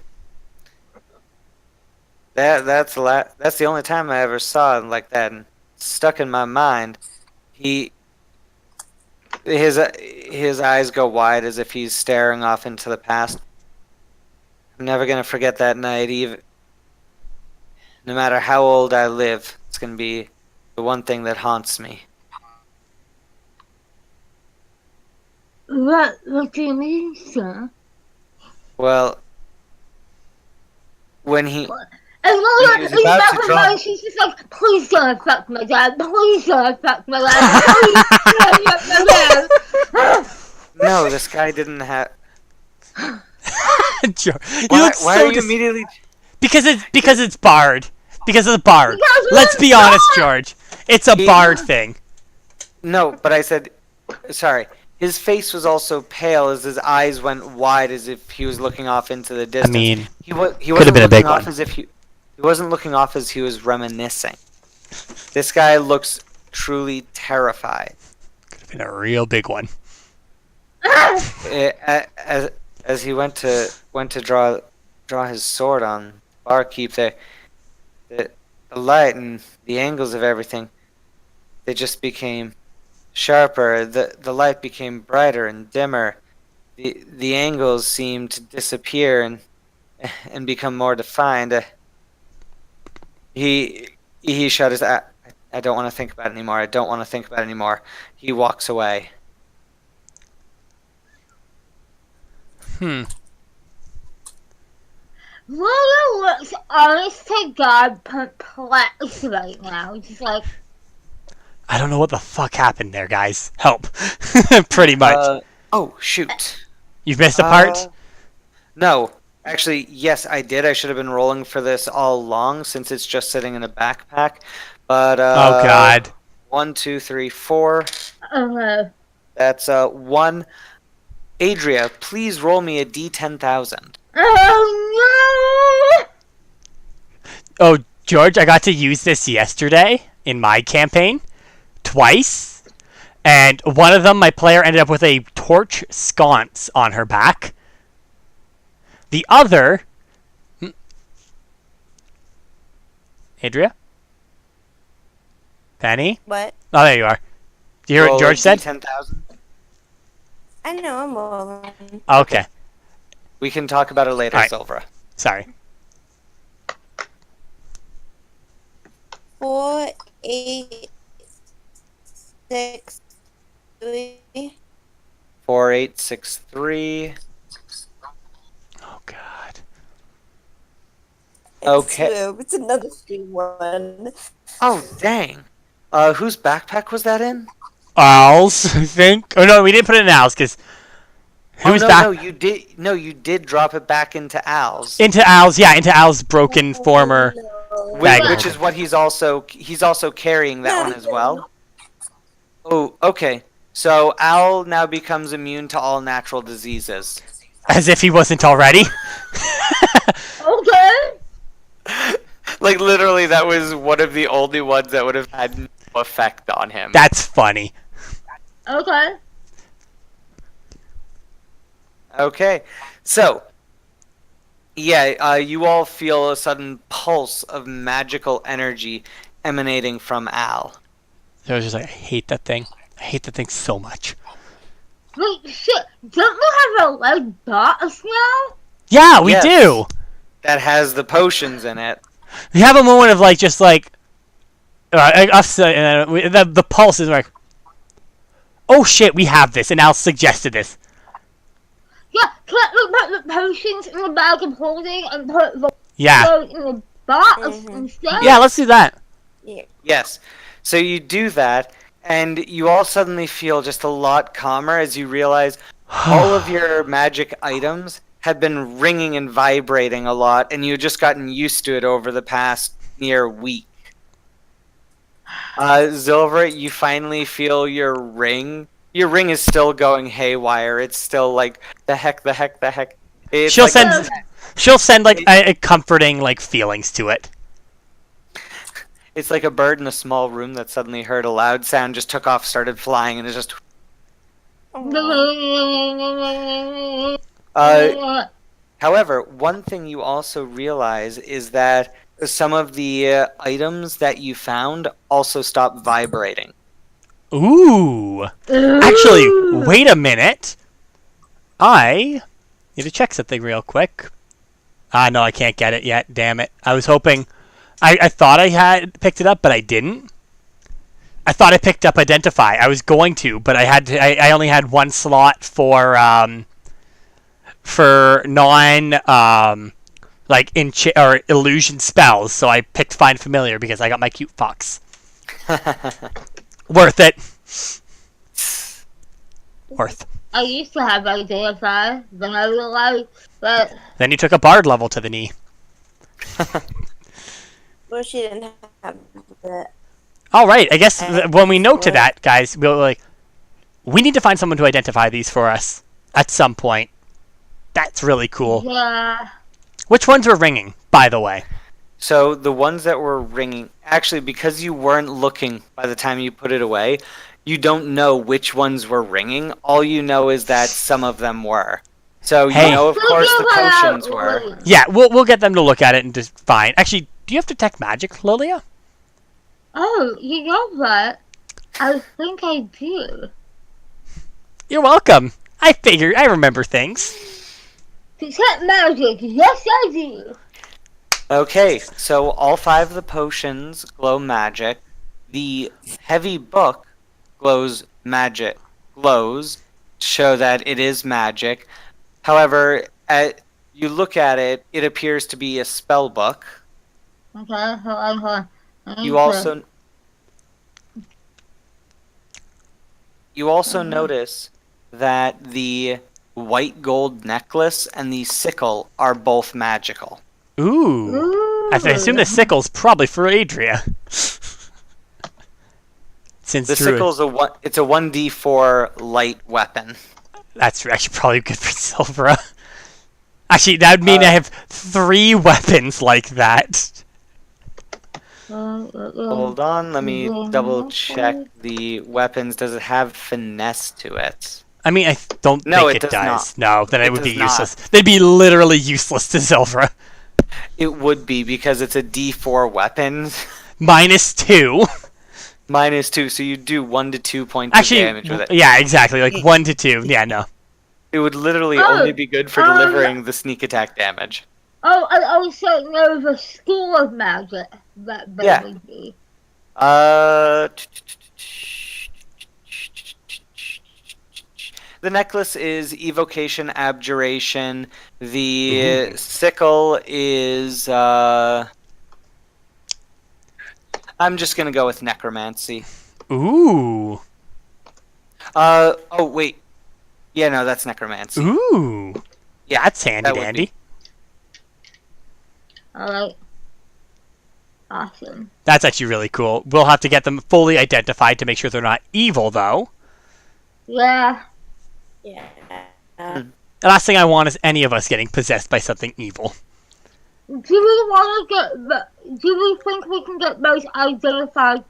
that's the only time I ever saw him like that, and stuck in my mind. His eyes go wide as if he's staring off into the past. I'm never gonna forget that night, even no matter how old I live. It's gonna be the one thing that haunts me. what do you mean, sir? Well, when he And Lola, He was in the about back to of her drop- mind, she's just like, please don't fuck my dad. Please don't fuck my dad. Please don't fuck my dad. no, this guy didn't have. You Why, look why so are you immediately? because it's Bard. Because of the bard. Because Let's we're be honest, not- George. It's a bard thing. No, but I said, sorry. His face was also pale as his eyes went wide, as if he was looking off into the distance. mean, he wasn't been a big looking off one. as if he wasn't looking off as he was reminiscing. This guy looks truly terrified. Could have been a real big one. As he went to draw his sword on Barkeep, the light and the angles of everything, they just became sharper. The light became brighter and dimmer. The angles seemed to disappear and become more defined. He shudders. I don't want to think about it anymore. I don't want to think about it anymore. He walks away. Lillia looks honest to God perplexed right now. Just like, I don't know what the fuck happened there, guys. Help. Pretty much. Oh, shoot. You've missed a part? No. Actually, yes, I did. I should have been rolling for this all along since it's just sitting in a backpack. But, Oh, God. 1, 2, 3, 4. okay. That's 1. Adria, please roll me a D10,000. Oh Oh, George, I got to use this yesterday in my campaign. Twice. And one of them, my player ended up with a torch sconce on her back. The other... Adria? Penny? What? Oh, there you are. Do you hear what George said? D10,000. I know, I'm rolling. Okay. We can talk about it later, All right. Silvera. Sorry. 4, 8, 6, 3. 4, 8, 6, 3. Oh, God. Okay. It's another 1. Oh, dang. Whose backpack was that in? Owls, I think. Oh, no, we didn't put it in Owls, because... Who's no, back? no, you did. No, you did drop it back into Al's, Into Owls, yeah, into Owls' broken former... bag which holder. is what he's also carrying that one as well. Oh, okay. So Al now becomes immune to all natural diseases. As if he wasn't already. Okay. Like literally, that was one of the only ones that would have had no effect on him. That's funny. Okay. Okay, so yeah, you all feel a sudden pulse of magical energy emanating from Al. So I was just like, I hate that thing. I hate that thing so much. Wait, shit. Don't we have a red box now? Yeah, we Yes. do. That has the potions in it. We have a moment of like, just like, the pulse is like, oh shit, we have this, and Al suggested this. Yeah, can we put the potions in the bag of holding and put the Yeah, code in the box Mhm. instead? yeah, let's do that. Yeah. Yes. So you do that, and you all suddenly feel just a lot calmer as you realize all of your magic items have been ringing and vibrating a lot, and you've just gotten used to it over the past near week. Zilver, you finally feel your ring. Your ring is still going haywire. It's still like, the heck. It's She'll like She'll send like a comforting like feelings to it. It's like a bird in a small room that suddenly heard a loud sound, just took off, started flying, and is just... However, one thing you also realize is that some of the items that you found also stopped vibrating. Ooh. Actually, wait a minute. I need to check something real quick. No, I can't get it yet. Damn it. I was hoping... I thought I had picked it up, but I didn't. I thought I picked up Identify. I was going to, but I only had one slot for non like or illusion spells, so I picked Find Familiar because I got my cute fox. Worth it. Worth. I used to have Identify, then I realized that... Then you took a bard level to the knee. Well, she didn't have the. All right, I guess when we note to that, guys, we need to find someone to identify these for us at some point. That's really cool. Yeah. Which ones were ringing, by the way? So the ones that were ringing, actually, because you weren't looking by the time you put it away, you don't know which ones were ringing. All you know is that some of them were. So Hey. you know, of course, the potions were. Yeah, we'll get them to look at it and just fine. Actually, do you have detect magic, Lilia? Oh, you know what? I think I do. You're welcome. I remember things. Detect magic. Yes, I do. Okay, so all 5 of the potions glow magic. The heavy book glows to show that it is magic. However, you look at it, it appears to be a spell book. Okay, hold on. You also notice that the white gold necklace and the sickle are both magical. Ooh. Ooh. I assume the sickle's probably for Adria. Since The sickle's it's a 1d4 light weapon. That's actually probably good for Silvera. Actually, that would mean I have 3 weapons like that. Hold on, let me double check the weapons. Does it have finesse to it? I mean, I don't No, think it it does does. not. No, then it would be does not. useless. They'd be literally useless to Silvera. It would be because it's a d4 weapon. -2. -2, so you do 1 to 2 points Actually, of damage with it. yeah, exactly. Like 1 to 2. Yeah, no. It would literally only be good for delivering the sneak attack damage. Oh, I also know the school of magic that they Yeah. would be. The necklace is evocation, abjuration. The sickle is I'm just gonna go with necromancy. Ooh. Oh wait. Yeah, no, that's necromancy. Ooh. Yeah, That's handy that would dandy. be. Alright. Awesome. That's actually really cool. We'll have to get them fully identified to make sure they're not evil, though. Yeah. Yeah. The last thing I want is any of us getting possessed by something evil. Do we want to do we think we can get those identified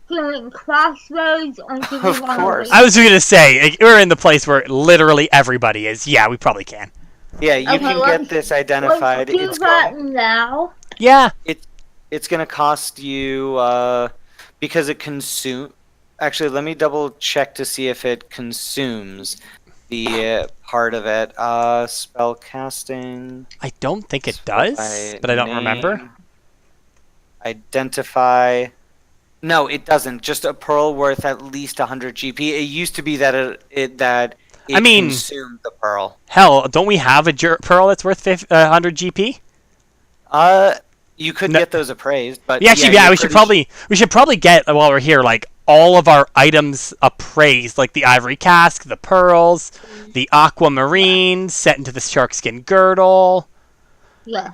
during crossroads, or do we Of want course. I was going to say, like, we're in the place where literally everybody is. Yeah, we probably can. Yeah, you can get this identified. Let's do It's that going, Yeah. now. it's going to cost you because it consume. Actually, let me double check to see if it consumes the part of it. Spell casting. I don't think it does, but I don't remember. Identify. No, it doesn't. Just a pearl worth at least 100 GP. It used to be that it consumed the pearl. Hell, don't we have a pearl that's worth 100 GP? You could get those appraised, but we should probably get, while we're here, like, all of our items appraised, like the ivory cask, the pearls, the aquamarine set into the sharkskin girdle. Yes,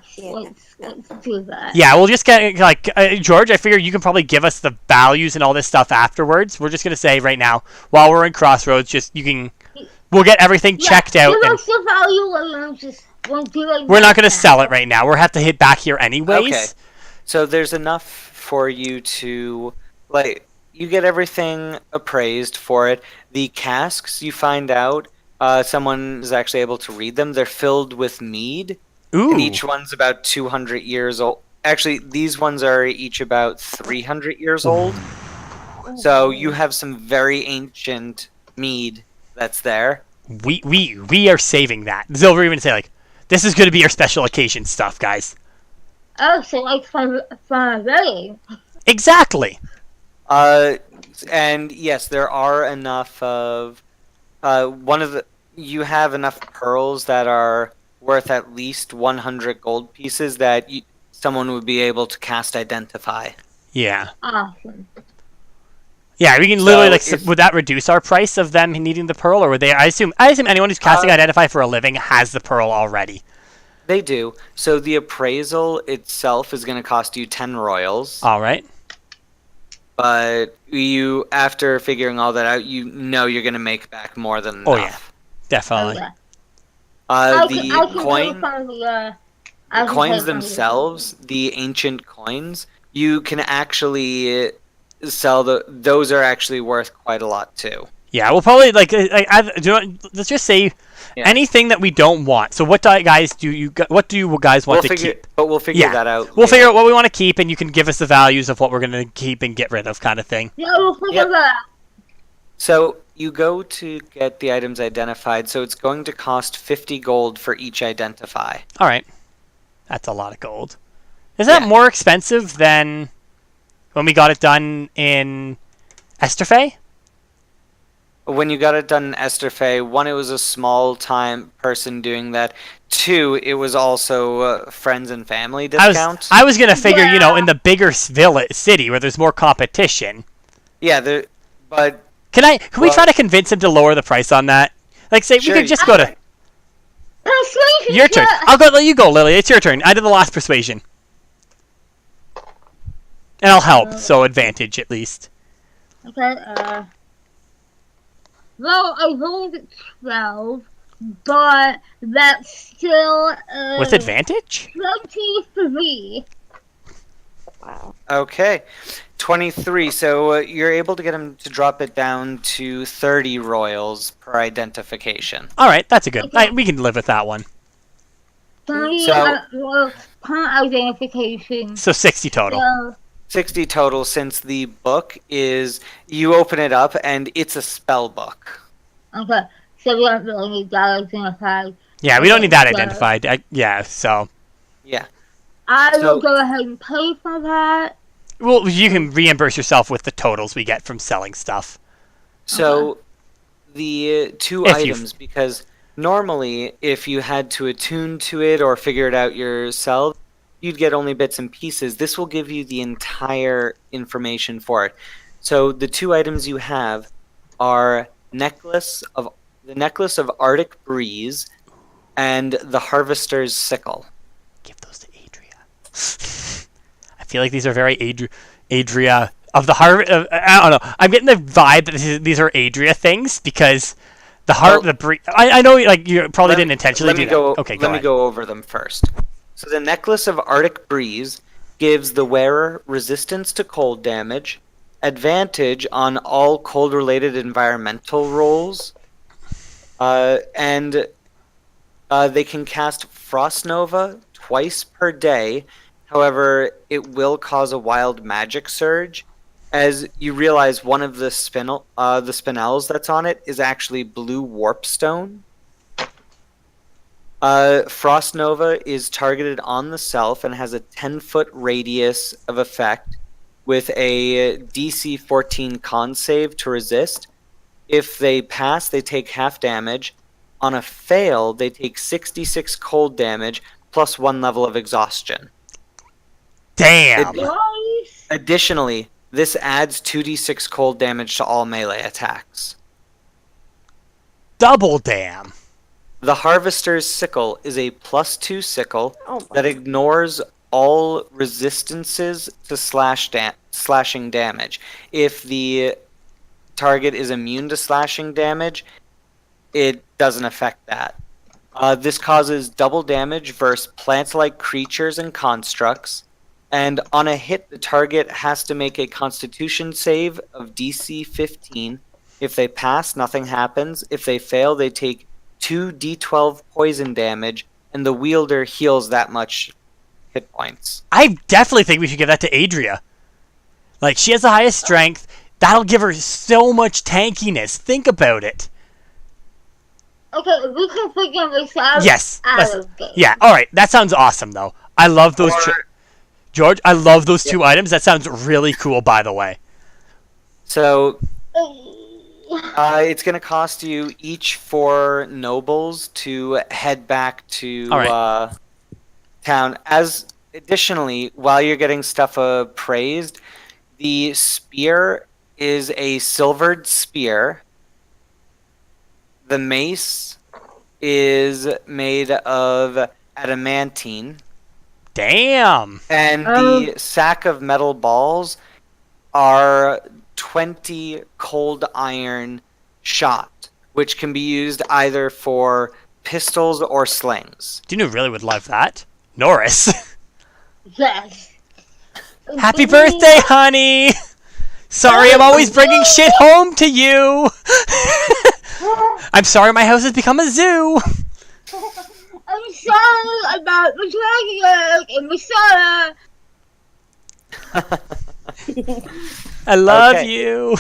let's do that. Yeah, we'll just get, like, George, I figure you can probably give us the values and all this stuff afterwards. We're just going to say right now, while we're in Crossroads, we'll get everything checked out. Give us the value and we're not going to sell it right now. We'll have to hit back here anyways. Okay. So there's enough for you to, like, you get everything appraised for it. The casks, you find out, someone is actually able to read them. They're filled with mead. Ooh. And each one's about 200 years old. Actually, these ones are each about 300 years old. So you have some very ancient mead that's there. We are saving that. Silver even say, like, this is going to be our special occasion stuff, guys. Oh, so like for a wedding. Exactly. And yes, there are enough of you have enough pearls that are worth at least 100 gold pieces that someone would be able to cast identify. Yeah. Awesome. Yeah, we can literally would that reduce our price of them needing the pearl, or would they? I assume anyone who's casting identify for a living has the pearl already. They do. So the appraisal itself is going to cost you 10 royals. All right. But you, after figuring all that out, you know you're going to make back more than enough. Oh, yeah. Definitely. Okay. I can pay Coin, for the coins themselves, the ancient coins, you can actually sell those are actually worth quite a lot too. Yeah, we'll probably let's just say anything that we don't want. So what guys do you guys want to keep? But we'll figure that out. We'll figure out what we want to keep, and you can give us the values of what we're going to keep and get rid of, kind of thing. Yeah, we'll figure that out. So you go to get the items identified. So it's going to cost 50 gold for each identify. All right, that's a lot of gold. Is that more expensive than when we got it done in Esterfey? When you got it done in Esterfey, one, it was a small-time person doing that. Two, it was also friends and family discount. I was gonna figure, in the bigger city where there's more competition. Yeah, but can we try to convince him to lower the price on that? Like, say sure, we could just go to Persuasion. your turn. I'll let you go, Lily. It's your turn. I did the last persuasion, and I'll help. So advantage at least. Okay. Well, I rolled 12, but that's still With advantage? 23. Wow. Okay, 23. So you're able to get him to drop it down to 30 royals per identification. All right, that's a good. Okay. We can live with that one. 30 per identification. So 60 total. So, 60 total, since the book is, you open it up and it's a spell book. okay, so we don't really need that identified. Yeah, we don't need that identified. So. Yeah. I will go ahead and pay for that. Well, you can reimburse yourself with the totals we get from selling stuff. So the two items, because normally if you had to attune to it or figure it out yourself, you'd get only bits and pieces. This will give you the entire information for it. So the two items you have are the necklace of Arctic Breeze and the Harvester's Sickle. Give those to Adria. I feel like these are very Adria of the Harvest. I don't know. I'm getting the vibe that these are Adria things because the breeze. I know, like, you probably didn't intentionally do that. Okay, let me go over them first. So the necklace of Arctic Breeze gives the wearer resistance to cold damage, advantage on all cold-related environmental rolls, and they can cast Frost Nova twice per day. However, it will cause a wild magic surge, as you realize one of the spinels that's on it is actually blue warpstone. Frost Nova is targeted on the self and has a 10-foot radius of effect with a DC 14 con save to resist. If they pass, they take half damage. On a fail, they take 66 cold damage plus 1 level of exhaustion. Damn! Additionally, this adds 2d6 cold damage to all melee attacks. Double damn! The Harvester's Sickle is a +2 sickle that ignores all resistances to slashing damage. If the target is immune to slashing damage, it doesn't affect that. This causes double damage versus plant-like creatures and constructs, and on a hit, the target has to make a Constitution save of DC 15. If they pass, nothing happens. If they fail, they take 2d12 poison damage, and the wielder heals that much hit points. I definitely think we should give that to Adria. Like, she has the highest strength. That'll give her so much tankiness. Think about it. Okay, we can figure this out. Yes. Of game. Yeah, alright. That sounds awesome, though. I love those... George, I love those two items. That sounds really cool, by the way. So... it's going to cost you each 4 nobles to head back to town. Additionally, while you're getting stuff appraised, the spear is a silvered spear. The mace is made of adamantine, Damn. and the sack of metal balls are 20 cold iron shot, which can be used either for pistols or slings. Do you know who really would love that? Norris. Yes. Happy birthday, honey! Sorry, I'm always bringing shit home to you. I'm sorry my house has become a zoo. I'm sorry about the dragon and the sun. I love Okay. you.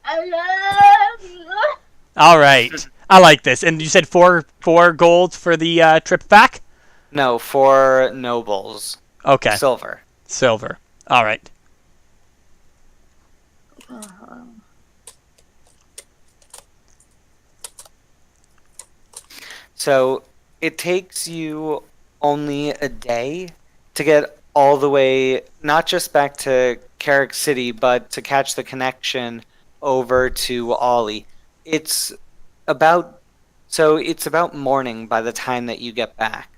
I love you. All right. I like this. And you said four gold for the trip back? No, for nobles. Okay. Silver. Silver. All right. So it takes you only a day to get all the way, not just back to Carrick City, but to catch the connection over to Ollie. It's about morning by the time that you get back.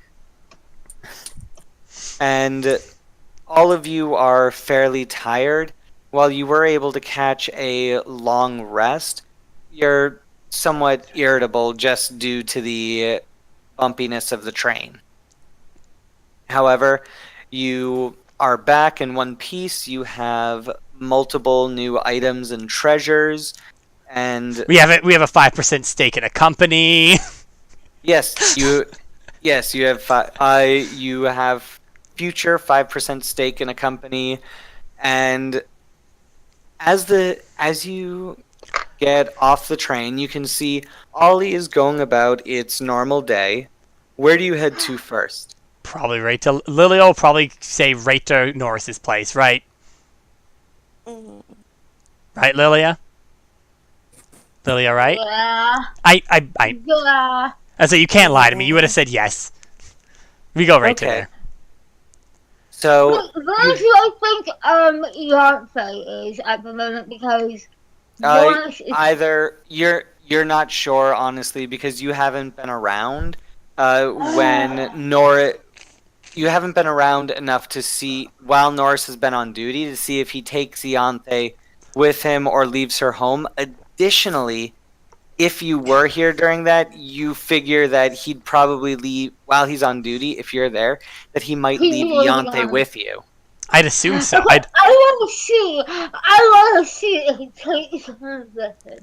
And all of you are fairly tired. While you were able to catch a long rest, you're somewhat irritable just due to the bumpiness of the train. However, you are back in one piece. You have multiple new items and treasures, and We have a 5% stake in a company. yes, you have future 5% stake in a company, and as you get off the train, you can see Ollie is going about its normal day. Where do you head to first? Probably right to Lillia will probably say right to Norris's place, right? Mhm. Right, Lillia? Lillia, right? Yeah. I so you can't lie to me. You would have said yes. We go right to Okay. there. So Where do I think Beyonce is at the moment? Because Norris is either you're not sure, honestly, because you haven't been around when Nora. You haven't been around enough to see, while Norris has been on duty, to see if he takes Ianthe with him or leaves her home. Additionally, if you were here during that, you figure that he'd probably leave, while he's on duty, if you're there, that he might leave Ianthe with you. I'd assume so. I want to see if he takes her with him.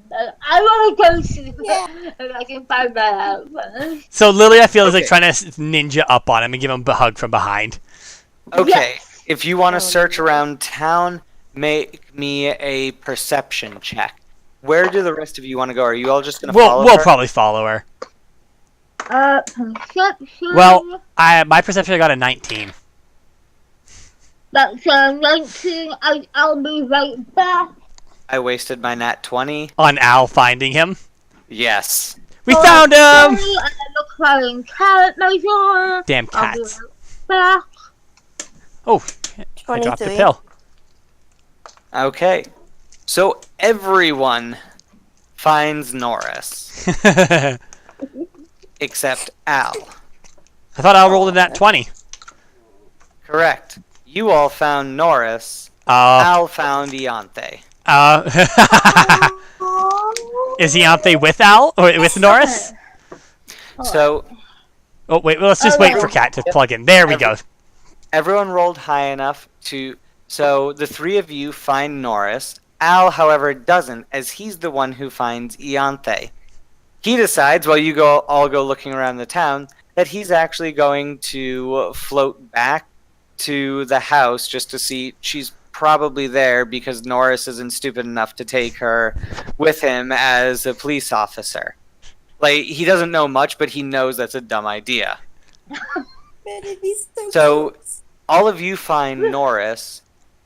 I want to go see if I can find that out first. So Lillia feels like Okay. trying to ninja up on him and give him a hug from behind. Okay, Yes. if you want to Oh, search no. around town, make me a perception check. Where do the rest of you want to go? Are you all just going to follow We'll her? probably follow her. Perception. Well, my perception I got a 19. That's 19. I'll be right back. I wasted my nat 20. On Al finding him. Yes. We found him! I'm a crying cat, my door. Damn I'll be cats. right back. Oh, I dropped a 23. pill. Okay. So everyone finds Norris, I except Al. thought Al rolled in that 20. Correct. You all found Norris. Uh, Al found Ianthe. Is Ianthe with Al? Or with Norris? So Oh, wait, well, let's just wait for Kat to plug in. There we go. everyone rolled high enough to... So the three of you find Norris. Al, however, doesn't, as he's the one who finds Ianthe. He decides, while you all go looking around the town, that he's actually going to float back to the house just to see. She's probably there because Norris isn't stupid enough to take her with him as a police officer. Like, he doesn't know much, but he knows that's a dumb idea. But it'd be So- close. All of you find Norris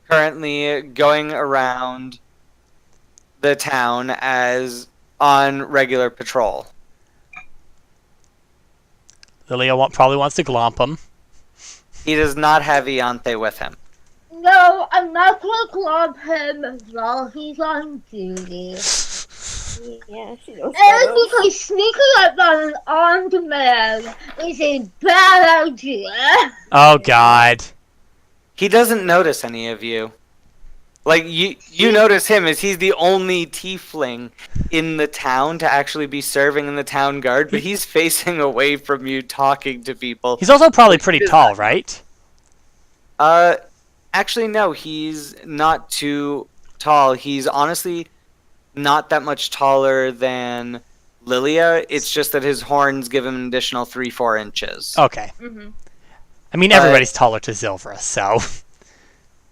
currently going around the town as on regular patrol. Lillia probably wants to glomp him. He does not have Ianthe with him. No, I'm not gonna club him while he's on duty. Yeah, she knows And that. because sneaking up on an armed man is a bad idea. Oh God. He doesn't notice any of you. Like, you notice him as he's the only tiefling in the town to actually be serving in the town guard, but he's facing away from you talking to people. He's also probably pretty tall, right? Actually, no, he's not too tall. He's honestly not that much taller than Lillia. It's just that his horns give him an additional 3-4 inches. Okay. Mm-hmm. I mean, everybody's taller to Zilvra, so.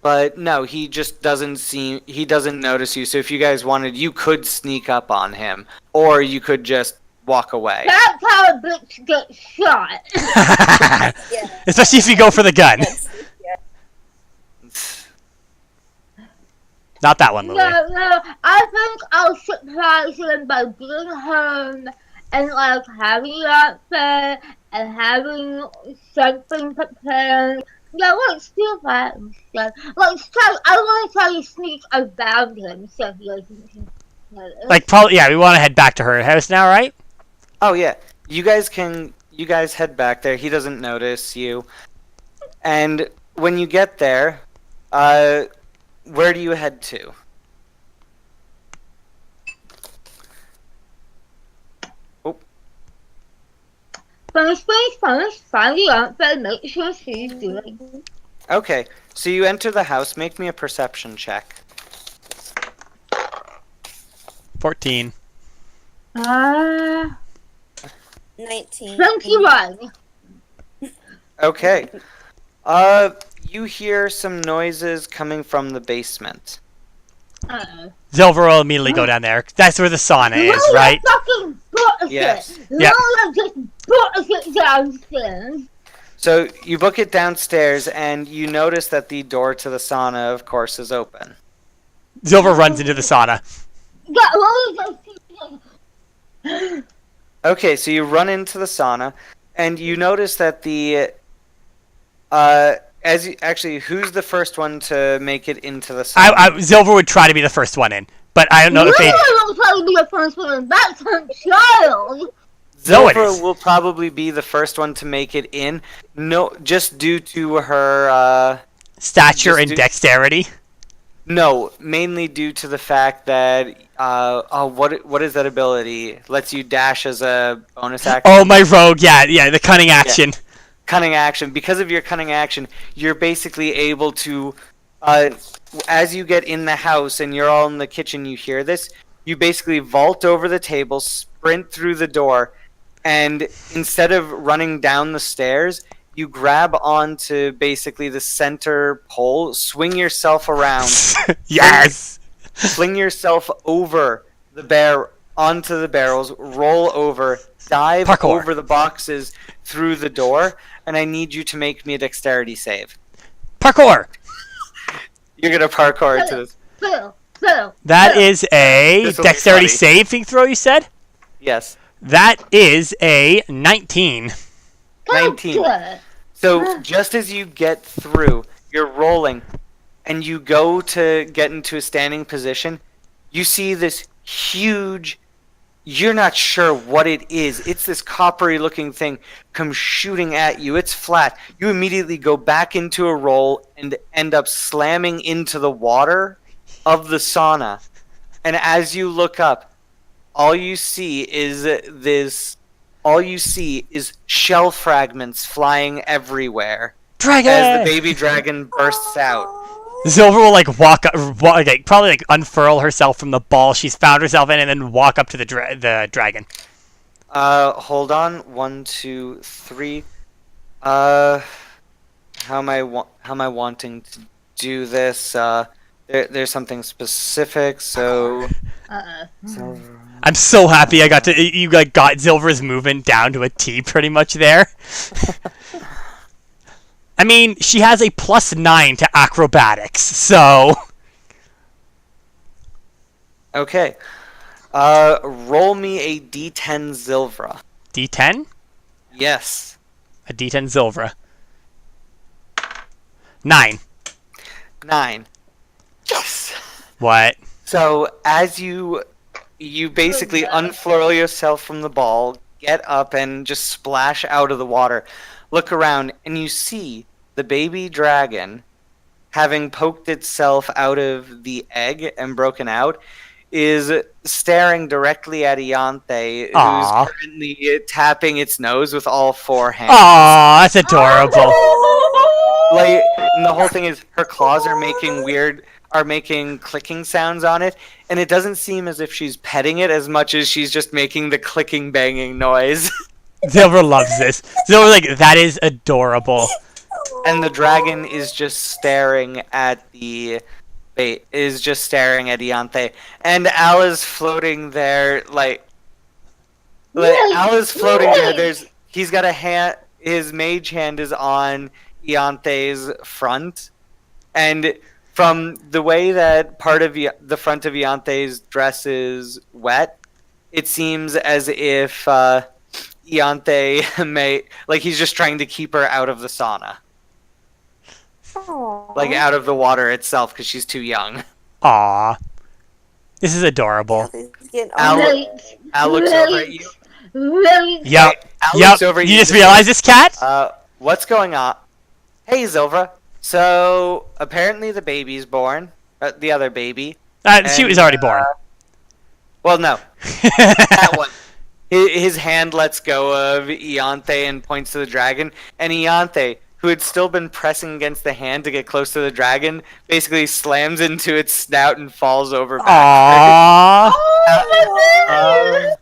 But no, he just he doesn't notice you. So if you guys wanted, you could sneak up on him, or you could just walk away. That's how a bitch gets shot. Yeah. Especially if you go for the gun. Not that one, Lily. No, I think I'll surprise him by being home and like having an outfit and having something prepared. Yeah, let's do that instead. I want to try to sneak around him so he doesn't notice. Like, probably, yeah, we want to head back to her house now, right? Oh yeah, you guys head back there. He doesn't notice you. And when you get there, where do you head to? First, find the outfit and make sure she's doing. Okay, so you enter the house. Make me a perception check. 14. 19. 21. Okay. You hear some noises coming from the basement. Zilver will immediately go down there. That's where the sauna is, Lola right? fucking books Yes. it. Yep. Lola just books it downstairs. So you book it downstairs, and you notice that the door to the sauna, of course, is open. Zilver runs into the sauna. Yeah, Lola just... Okay, so you run into the sauna, and you notice that who's the first one to make it into the sauna? Zilver would try to be the first one in, but I don't know if they. Lola will probably be the first one. That's her child. No, it Zilver is. will probably be the first one to make it in. No, just due to her. Stature and dexterity. No, mainly due to the fact that what is that ability? Lets you dash as a bonus action. Oh, my rogue, yeah, the cunning action. Yeah. Cunning action. Because of your cunning action, you're basically able to, as you get in the house and you're all in the kitchen, you hear this. You basically vault over the table, sprint through the door, and instead of running down the stairs, you grab onto basically the center pole, swing yourself around. Yes! Fling yourself over onto the barrels, roll over, dive Parkour. over the boxes through the door, and I need you to make me a dexterity save. Parkour! You're gonna parkour into this. Phil. That is a This'll be dexterity funny. saving throw, you said? Yes. That is a 19. 19. Good. So just as you get through, you're rolling, and you go to get into a standing position, you see this huge, you're not sure what it is. It's this coppery looking thing come shooting at you. It's flat. You immediately go back into a roll and end up slamming into the water of the sauna. And as you look up, all you see is shell fragments flying everywhere Dragon! as the baby dragon bursts out. Zilver will probably unfurl herself from the ball she's found herself in, and then walk up to the dragon. Hold on. 1, 2, 3. How am I wanting to do this? There's something specific. So. I'm so happy you got Zilver's movement down to a T pretty much there. I mean, she has a +9 to acrobatics, so. Okay. Roll me a D10 Zilvra. D10? Yes. A D10 Zilvra. 9. 9. Yes. What? So as you you basically unfurl yourself from the ball, get up, and just splash out of the water. Look around, and you see the baby dragon, having poked itself out of the egg and broken out, is staring directly at Iante, Aw. who's currently tapping its nose with all four hands. Aw, that's adorable. Like, and the whole thing is her claws are making clicking sounds on it, and it doesn't seem as if she's petting it as much as she's just making the clicking banging noise. Silver loves this. Silver's like, that is adorable. And the dragon is just staring at Iante, and Al is floating there Al is floating there. He's got a hand. His mage hand is on Iante's front, and from the way that part of the front of Iante's dress is wet, it seems as if Iante he's just trying to keep her out of the sauna. Like, out of the water itself, because she's too young. Aw. This is adorable. Al looks over at you. Yep. Al Yep. looks over at You just and realized this, cat? what's going on? Hey, Zilvra. So, apparently the baby's born. The other baby. She was already born. Well, no. That one. His hand lets go of Iante and points to the dragon. And Iante, who had still been pressing against the hand to get close to the dragon, basically slams into its snout and falls over backwards. Aww.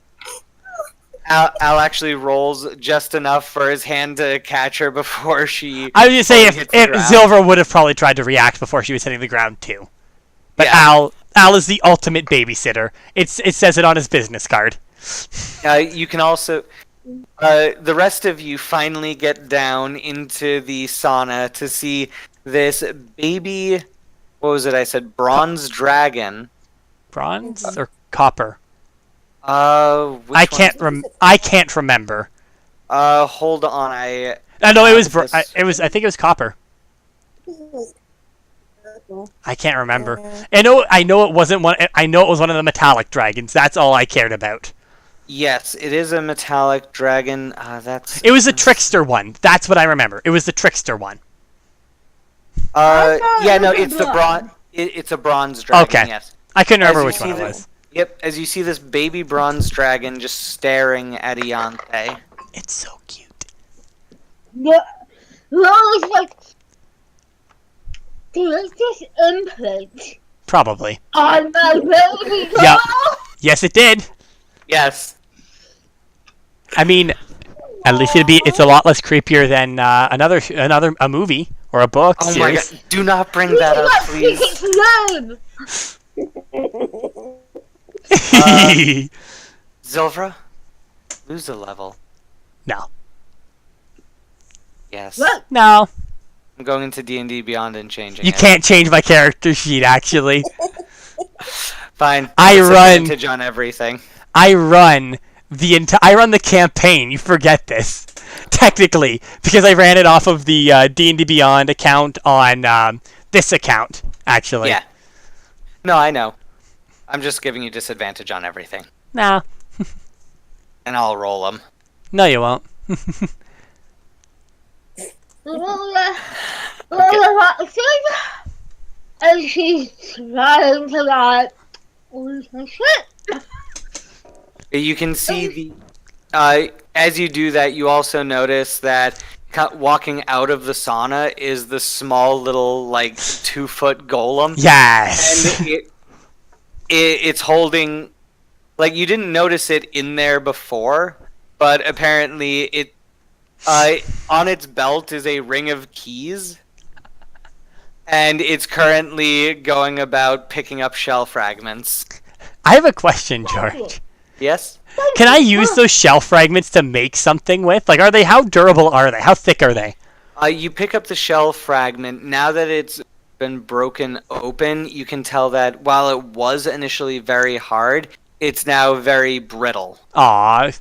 Al actually rolls just enough for his hand to catch her before she... I was just saying, hits the if ground. Silver would have probably tried to react before she was hitting the ground, too. But Yeah. Al is the ultimate babysitter. It says it on his business card. You can also... the rest of you finally get down into the sauna to see this baby... What was it I said? Bronze dragon. Bronze or copper? Which I can't remember. Hold on. No, it was. this- I think it was copper. I can't remember. I know it wasn't one. I know it was one of the metallic dragons. That's all I cared about. Yes, it is a metallic dragon. It was the trickster one. That's what I remember. It was the trickster one. Yeah, no, it's the bronze. It's a bronze dragon. Okay. Yes. I couldn't remember As you which one see it the- was. Yep. As you see this baby bronze dragon just staring at Iante. It's so cute. Yeah. Rose like, did this implant Probably. on my baby doll? Yep. Yes, it did. Yes. I mean, at least it's a lot less creepier than a movie or a book Oh my series. god! Do not bring that up, Let's please. speak its name. Zilvra, lose a level. No. Yes. What? No. I'm going into D&D Beyond and changing You it. can't change my character sheet, actually. Fine. I run- Disadvantage on everything. I run the campaign. You forget this. Technically, because I ran it off of the D&D Beyond account on this account, actually. Yeah. No, I know. I'm just giving you disadvantage on everything. Nah. And I'll roll them. No, you won't. And she's trying to like, lose my shit. You can see as you do that, you also notice that walking out of the sauna is the small little 2-foot golem. Yes. And it's holding, you didn't notice it in there before, but apparently it on its belt is a ring of keys, and it's currently going about picking up shell fragments. I have a question, George. Yes? Can I use those shell fragments to make something with? How durable are they? How thick are they? You pick up the shell fragment. Now that it's been broken open, you can tell that while it was initially very hard, it's now very brittle. Aw.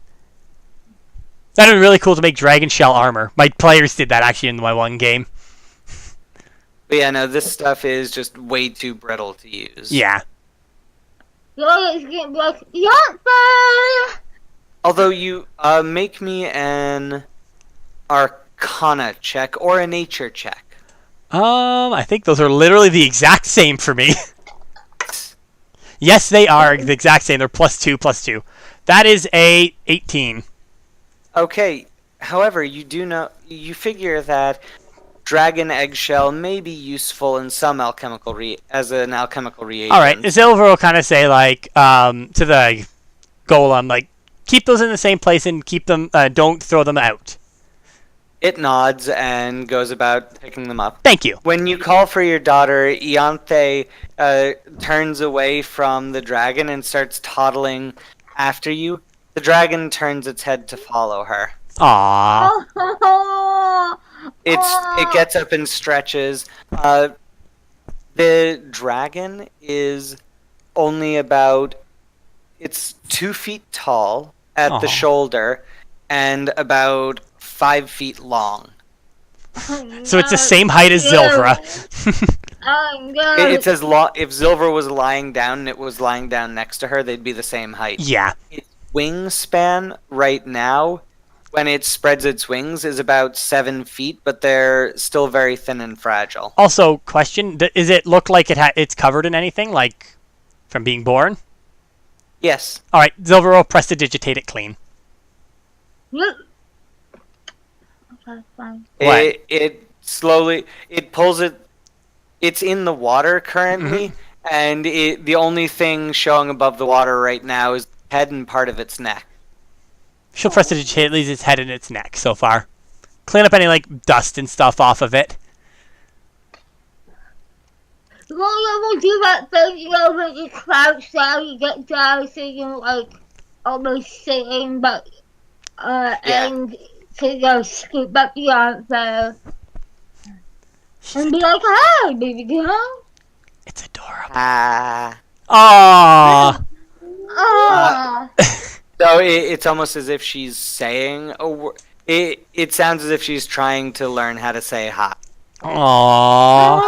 That would be really cool to make dragon shell armor. My players did that actually in my one game. But yeah, no, this stuff is just way too brittle to use. Yeah. So it's gonna be like, Yonfer! Although you make me an Arcana check or a Nature check. I think those are literally the exact same for me. Yes, they are the exact same. They're +2/+2. That is a 18. Okay. However, you figure that dragon eggshell may be useful in some as an alchemical reagent. All right, Silver will kind of say like to the golem, like, keep those in the same place and keep them. Don't throw them out. It nods and goes about picking them up. Thank you. When you call for your daughter, Ianthe turns away from the dragon and starts toddling after you. The dragon turns its head to follow her. Aww. It gets up and stretches. The dragon is only it's 2 feet tall at the Aw. shoulder and about 5 feet long. So it's the same height as Zilvra. It's as long. If Zilver was lying down and it was lying down next to her, they'd be the same height. Yeah. Its wingspan right now, when it spreads its wings, is about 7 feet, but they're still very thin and fragile. Also, question: does it look like it's covered in anything, like from being born? Yes. All right, Zilver will prestidigitate it clean. Okay, fine. What? It slowly pulls it. It's in the water currently, and the only thing showing above the water right now is the head and part of its neck. She'll prestidigitate at least its head and its neck so far. Clean up any like dust and stuff off of it. Well, we'll do that thing, you know, when you crouch down, you get down, so you're like almost sitting, but and to scoop up the answer and be like, "Hi, baby girl." It's adorable. Ah. Aww. So it's almost as if she's saying a word. It sounds as if she's trying to learn how to say hi. Aww.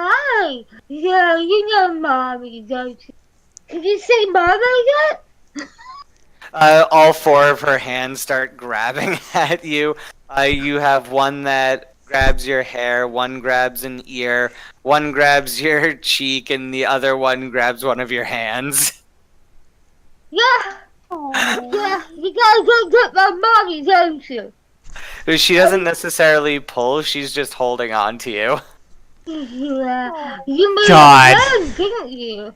Hi. Yeah, you know mommy, don't you? Can you say mommy yet? All 4 of her hands start grabbing at you. You have one that grabs your hair, one grabs an ear, one grabs your cheek, and the other one grabs one of your hands. Yeah. Yeah, you gotta go get my mommy, don't you? She doesn't necessarily pull, she's just holding on to you. Yeah. You made God. a friend, didn't you?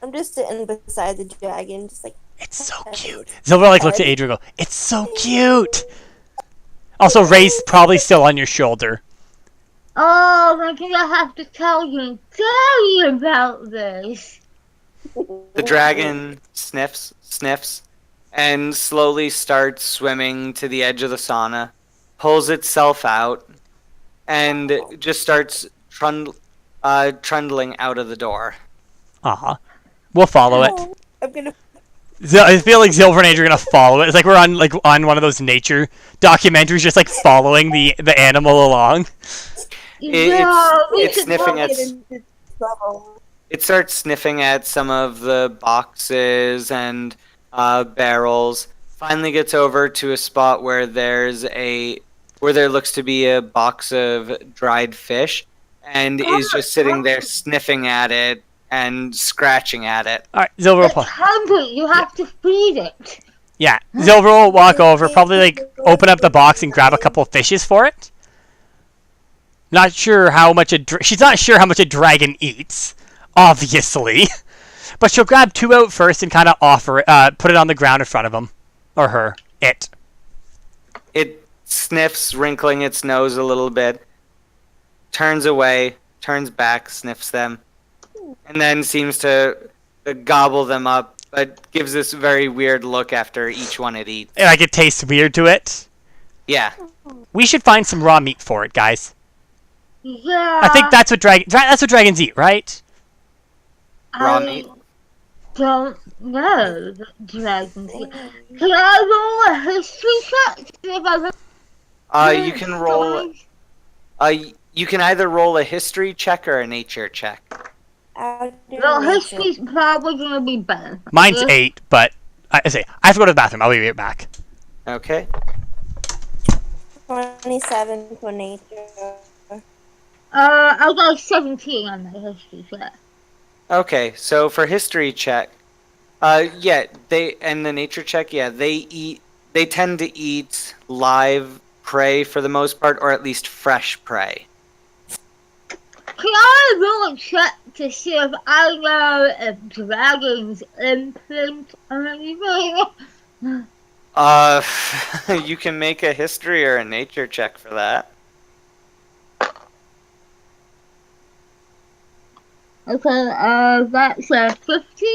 I'm just sitting beside the dragon, just like. It's so cute. Zilver like looks at Adrian and go, "It's so cute." Also, Ray's probably still on your shoulder. Oh, I'm gonna have to tell you about this. The dragon sniffs, and slowly starts swimming to the edge of the sauna, pulls itself out, and just starts trundling out of the door. We'll follow it. I'm gonna. I feel like Zilver and Adrian are gonna follow it. It's like we're on one of those nature documentaries, just like following the animal along. It's sniffing at. Into trouble. It starts sniffing at some of the boxes and barrels. Finally gets over to a spot where there looks to be a box of dried fish, and is just sitting there sniffing at it and scratching at it. All right, Zilver will It's hungry. You have to feed it. Yeah, Zilver will walk over, probably like open up the box and grab a couple of fishes for it. Not sure how much she's not sure how much a dragon eats, obviously, but she'll grab 2 out first and kind of offer it, put it on the ground in front of him or her. It sniffs, wrinkling its nose a little bit, turns away, turns back, sniffs them, and then seems to gobble them up, but gives this very weird look after each one it eats. Like it tastes weird to it. Yeah. We should find some raw meat for it, guys. Yeah. I think that's what dragons eat, right? Raw meat. Don't know the dragons. Can I roll a history check? See if I You can roll. You can either roll a history check or a nature check. I'll do Well, nature. history's probably gonna be better. Mine's 8, but I have to go to the bathroom. I'll be right back. Okay. 27 for nature. I got 17 on my history check. Okay, so for history check, yeah, and the nature check, yeah, they tend to eat live prey for the most part, or at least fresh prey. Can I roll a check to see if I know if dragons imprint on anything? You can make a history or a nature check for that. Okay, that's a 15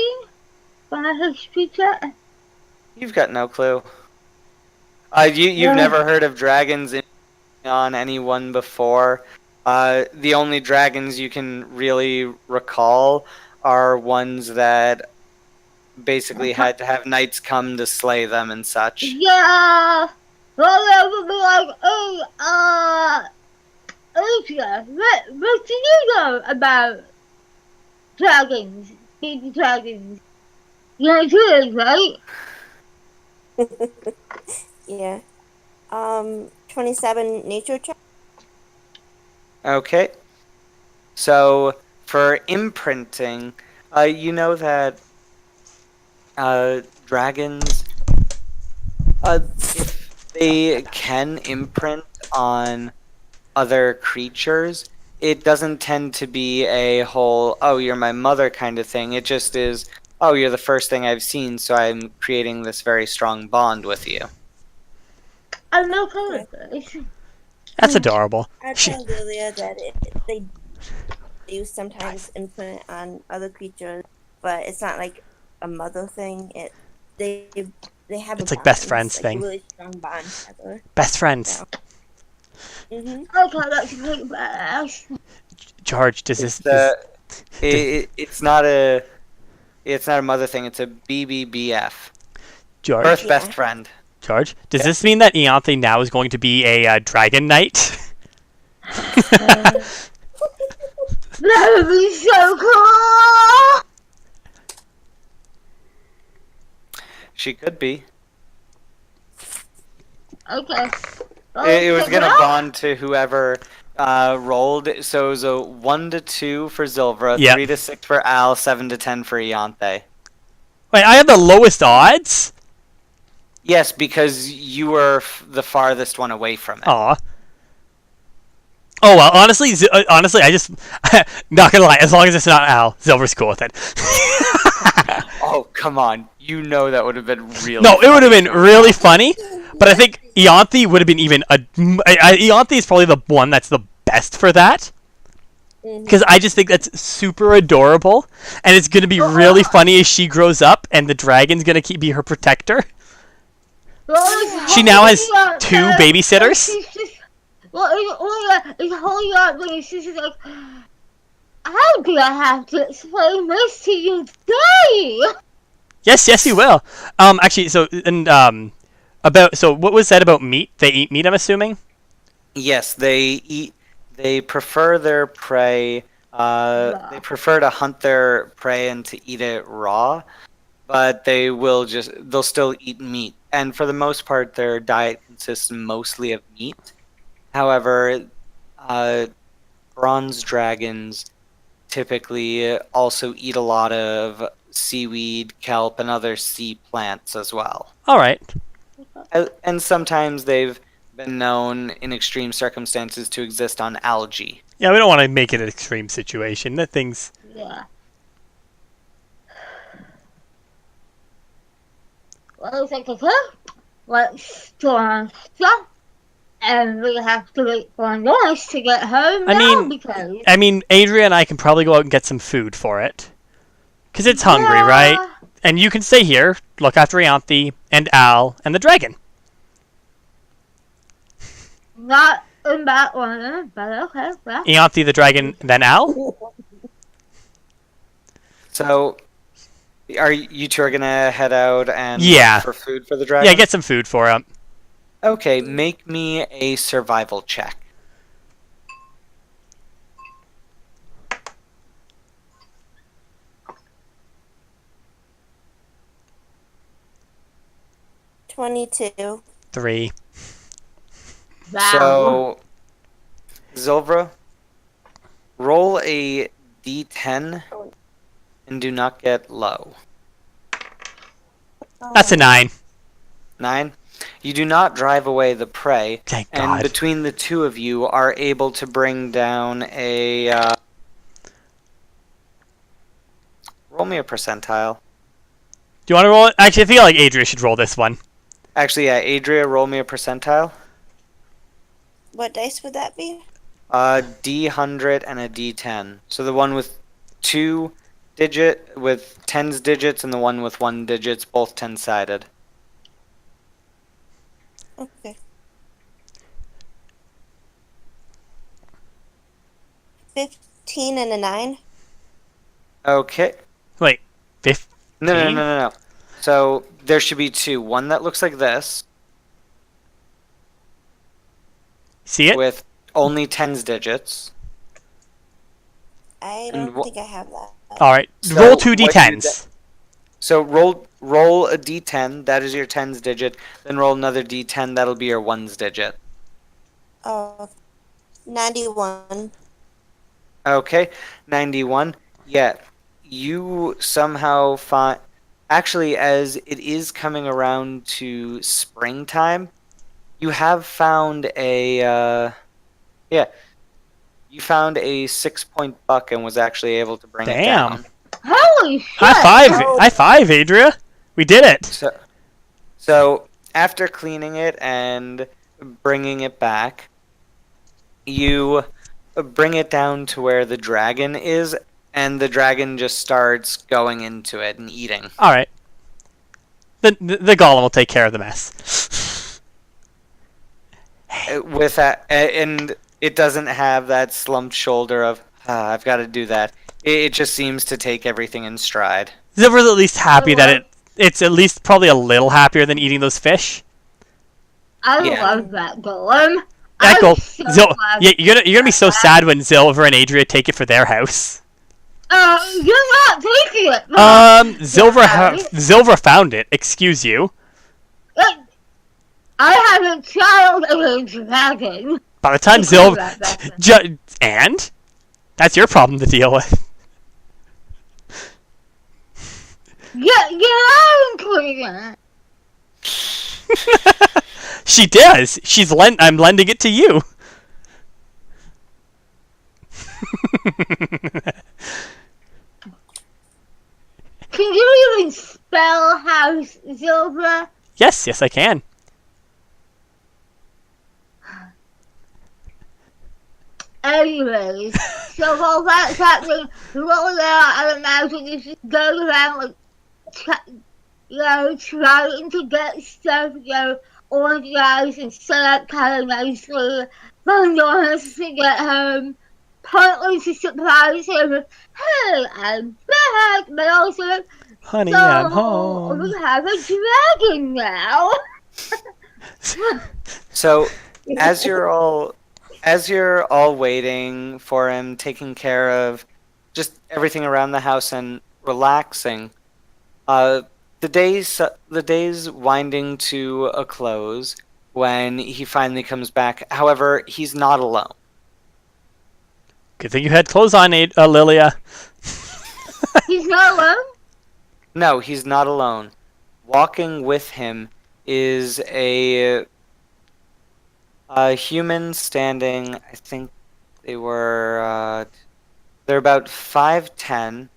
on a history check. You've got no clue. You've never heard of dragons on anyone before. The only dragons you can really recall are ones that basically had to have knights come to slay them and such. Yeah! Well, they would be like, hey, Asia, what do you know about dragons? Baby dragons? You know dragons, right? Yeah. 27 nature check. Okay. So for imprinting, you know that dragons, if they can imprint on other creatures, it doesn't tend to be a whole, oh, you're my mother kind of thing. It just is, oh, you're the first thing I've seen, so I'm creating this very strong bond with you. I'm okay with this. That's adorable. I tell Lilia that they do sometimes imprint on other creatures, but it's not like a mother thing. They have. It's a like bond. best friends It's like thing. a really strong bond together. Best friends. Mhm. Okay, that's a big badass. George, does this... It's not a mother thing. It's a BBBF. George, Birth Yeah. best friend. George, does this mean that Ianthe now is going to be a dragon knight? That would be so cool! She could be. Okay. It was check gonna out. bond to whoever rolled. So it was a 1 to 2 for Zilvra, Yep. 3 to 6 for Al, 7 to 10 for Ianthe. Wait, I have the lowest odds? Yes, because you were the farthest one away from it. Aw. Oh well, honestly, I just not gonna lie. As long as it's not Al, Zilver's cool with it. Oh, come on. You know that would have been really No, it would have been funny. really funny, but I think Ianthe would have been even Ianthe is probably the one that's the best for that. Because I just think that's super adorable, and it's gonna be really funny as she grows up, and the dragon's gonna be her protector. She now has 2 babysitters. It's holding up and she's just like, how do I have to explain this to you today? Yes, you will. Actually, so what was said about meat? They eat meat, I'm assuming. Yes, they prefer their prey. They prefer to hunt their prey and to eat it raw, but they'll still eat meat. And for the most part, their diet consists mostly of meat. However, bronze dragons typically also eat a lot of seaweed, kelp, and other sea plants as well. All right. And sometimes they've been known in extreme circumstances to exist on algae. Yeah, we don't want to make it an extreme situation. That thing's... Yeah. Well, it's like, okay, let's store our stuff, and we have to wait for Norris to get home because... I mean, Adria and I can probably go out and get some food for it. Because it's hungry, right? And you can stay here, look after Ianthe, and Al, and the dragon. Not in that one, but okay, well. Ianthe, the dragon, then Al? So, are you two gonna head out and Yeah. look for food for the dragon? Yeah, get some food for him. Okay, make me a survival check. 22. 3. Wow. So, Zilvra, roll a d10 and do not get low. That's a 9. 9. You do not drive away the prey, Thank and God. between the two of you are able to bring down a... roll me a percentile. Do you want to roll it? Actually, I feel like Adria should roll this one. Actually, yeah, Adria, roll me a percentile. What dice would that be? A D100 and a D10. So the one with 10's digits and the one with 1 digits, both 10-sided. Okay. 15 and a 9. Okay. Wait, 15? No. So there should be 2. One that looks like this See it? with only 10's digits. I And don't think I have that. Alright, So roll 2 what you d10s. So roll a D10, that is your 10's digit. Then roll another D10, that'll be your 1's digit. Oh, 91. Okay, 91. Yeah, you somehow find... Actually, as it is coming around to springtime, you have found a... you found a 6-point buck and was actually able to bring it Damn. down. Holy shit! High five, Adria. We did it. So after cleaning it and bringing it back, you bring it down to where the dragon is, and the dragon just starts going into it and eating. Alright. The golem will take care of the mess. With that, and it doesn't have that slumped shoulder of, I've got to do that. It just seems to take everything in stride. Zilver's at least happy that it's at least probably a little happier than eating those fish. I Yeah. love that golem. That I'm go- so Zil- glad yeah, you're gonna be so that. sad when Zilver and Adria take it for their house. You're not taking it. Zilver found it. Excuse you. I have a child and a dragon. By the time You Zilver, call that better. and that's your problem to deal with. You're including it. She does. I'm lending it to you. Can you even spell House Zilver? Yes, I can. Anyways, so while that's happening, roll out, I imagine you should go around like, trying to get stuff, organized and set up kind of nicely for Norris to get home. Partly to surprise him with, hey, I'm back, but also, Honey, so I'm home. we have a dragon now. So as you're all waiting for him, taking care of just everything around the house and relaxing, the day's winding to a close when he finally comes back. However, he's not alone. Good thing you had clothes on, Lilia. He's not alone? No, he's not alone. Walking with him is a human standing. I think they're about 5'10",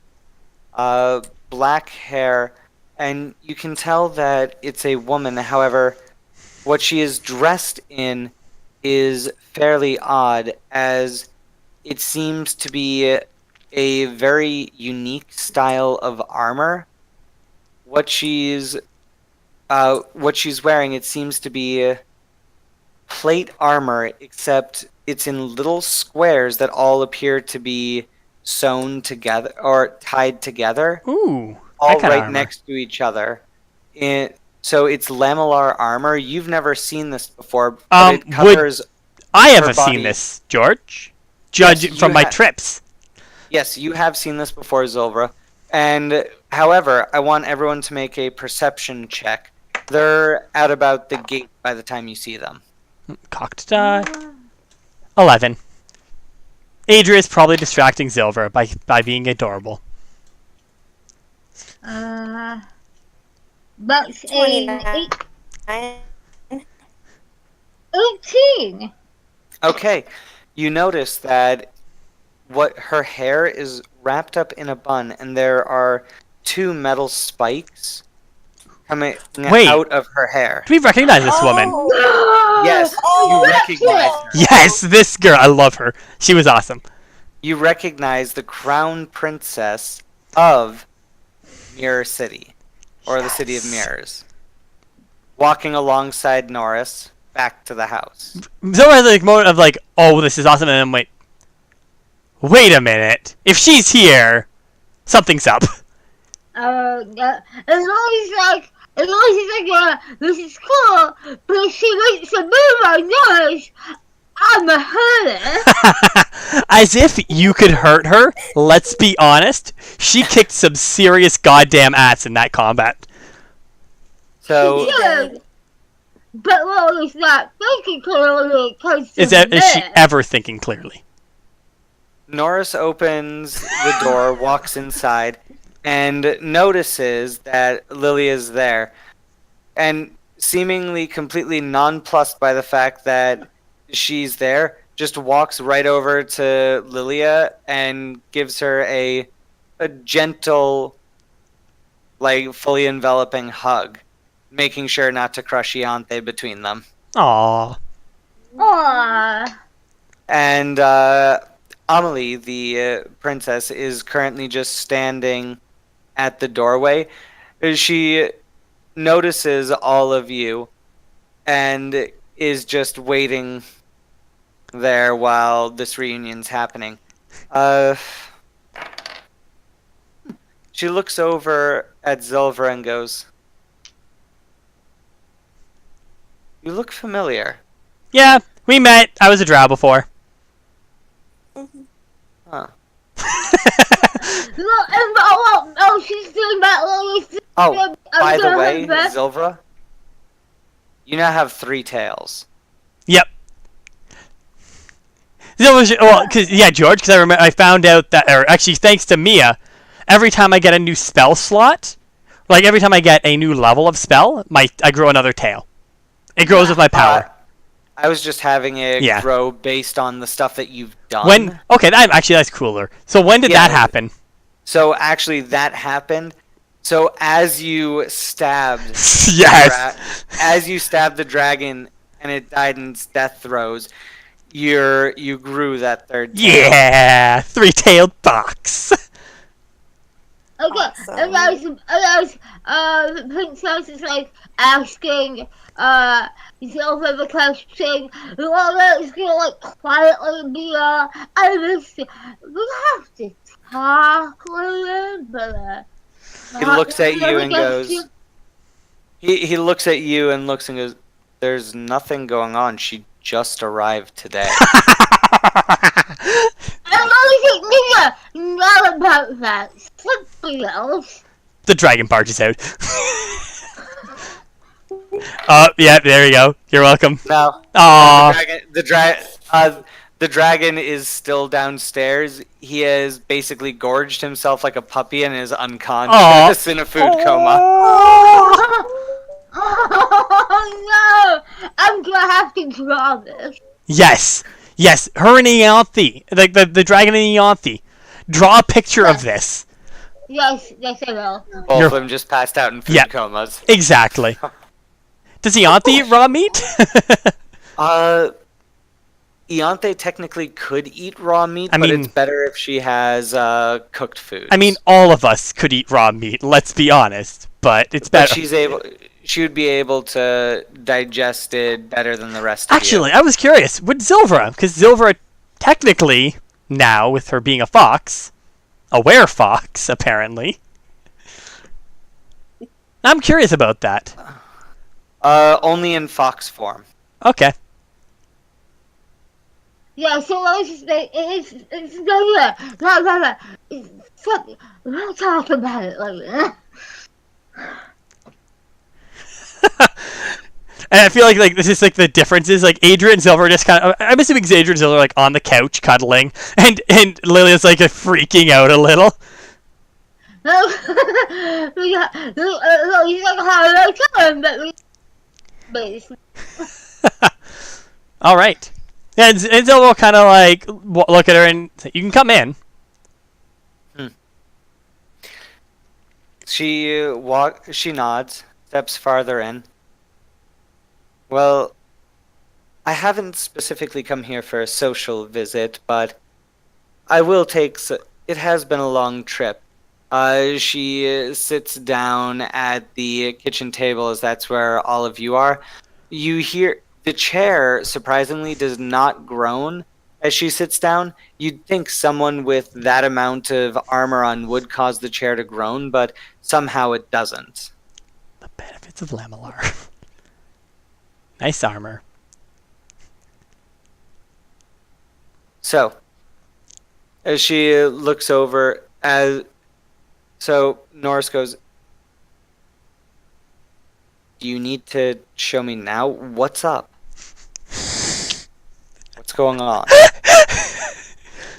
black hair, and you can tell that it's a woman. However, what she is dressed in is fairly odd, as it seems to be a very unique style of armor. What she's wearing, it seems to be plate armor, except it's in little squares that all appear to be sewn together or tied together, Ooh, all that kind of right armor. next to each other. So it's lamellar armor. You've never seen this before, but it covers. I her haven't body. seen this, George. Judge Yes, from you my ha- trips. Yes, you have seen this before, Zilvra. And however, I want everyone to make a perception check They're at about the gate by the time you see them. Cocked die. 11. Adria's probably distracting Zilver by being adorable. That's a 29. 18. Okay, you notice that her hair is wrapped up in a bun, and there are 2 metal spikes coming out of her hair. Do we recognize this woman? Yes, Oh, you recognize her. Yes, this girl. I love her. She was awesome. You recognize the crown princess of Mirror City, or the City of Mirrors, walking alongside Norris back to the house. Zilver has a moment of like, oh, this is awesome, and then wait a minute. If she's here, something's up. Yeah. As long as he's like, this is cool, but if she makes a move on Norris, I'm a hurter. As if you could hurt her. Let's be honest. She kicked some serious goddamn ass in that combat. So, Yeah. But Lili's not thinking clearly because Is she ever thinking clearly? Norris opens the door, walks inside, and notices that Lily is there, and seemingly completely nonplussed by the fact that she's there, just walks right over to Lillia and gives her a gentle, like, fully enveloping hug, making sure not to crush Iante between them. Aww. Aww. And Amelie, the princess, is currently just standing at the doorway. She notices all of you and is just waiting there while this reunion's happening. She looks over at Zilver and goes, "You look familiar." Yeah, we met. I was a drow before. Huh. Oh, she's doing that Lily's. Oh, by the way, her best. Zilvra, you now have 3 tails. Yep. Well, George, because I found out that, or actually, thanks to Mia, every time I get a new spell slot, like every time I get a new level of spell, I grow another tail. It grows with my power. I was just having it Yeah. grow based on the stuff that you've done. That's cooler. So when did that happen? So actually, that happened. So as you stabbed, Yes. as you stabbed the dragon and it died in its death throes, you grew that 3rd tail. Yeah, 3-tailed fox. Okay, Awesome. and the princess is like asking Zilver the question. Lola is gonna like quietly be I miss you. We have to talk later, but He looks at you and goes. He looks at you and looks and goes, "There's nothing going on. She just arrived today." I'm always like, not about that. Something else. The dragon barges out. Oh, yeah, there you go. You're welcome. No. Aww. The dragon is still downstairs. He has basically gorged himself like a puppy and is unconscious in a food coma. Oh no! I'm gonna have to draw this. Yes. Her and Ianthe, the dragon and Ianthe. Draw a picture of this. Yes, I will. Both of them just passed out in food comas. Exactly. Does Ianthe eat raw meat? Ianthe technically could eat raw meat, but it's better if she has cooked food. I mean, all of us could eat raw meat. Let's be honest, but it's better. She would be able to digest it better than the rest of you. Actually, I was curious. Would Zilvra, because Zilvra technically now, with her being a fox, a werefox apparently. I'm curious about that. Only in fox form. Okay. Yeah, so it's no, we'll talk about it later. And I feel like this is like the difference is like Adrian and Silver are just kind of. I'm assuming Adrian and Silver are like on the couch cuddling, and Lilia's like freaking out a little. All right. And Silver will kind of like look at her and say, "You can come in." She nods, steps farther in. Well, I haven't specifically come here for a social visit, but I will take. It has been a long trip. She sits down at the kitchen table, as that's where all of you are. You hear the chair, surprisingly, does not groan as she sits down. You'd think someone with that amount of armor on would cause the chair to groan, but somehow it doesn't. The benefits of Lamellar. Nice armor. So, as she looks over, Norris goes, "Do you need to show me now? What's up? What's going on?"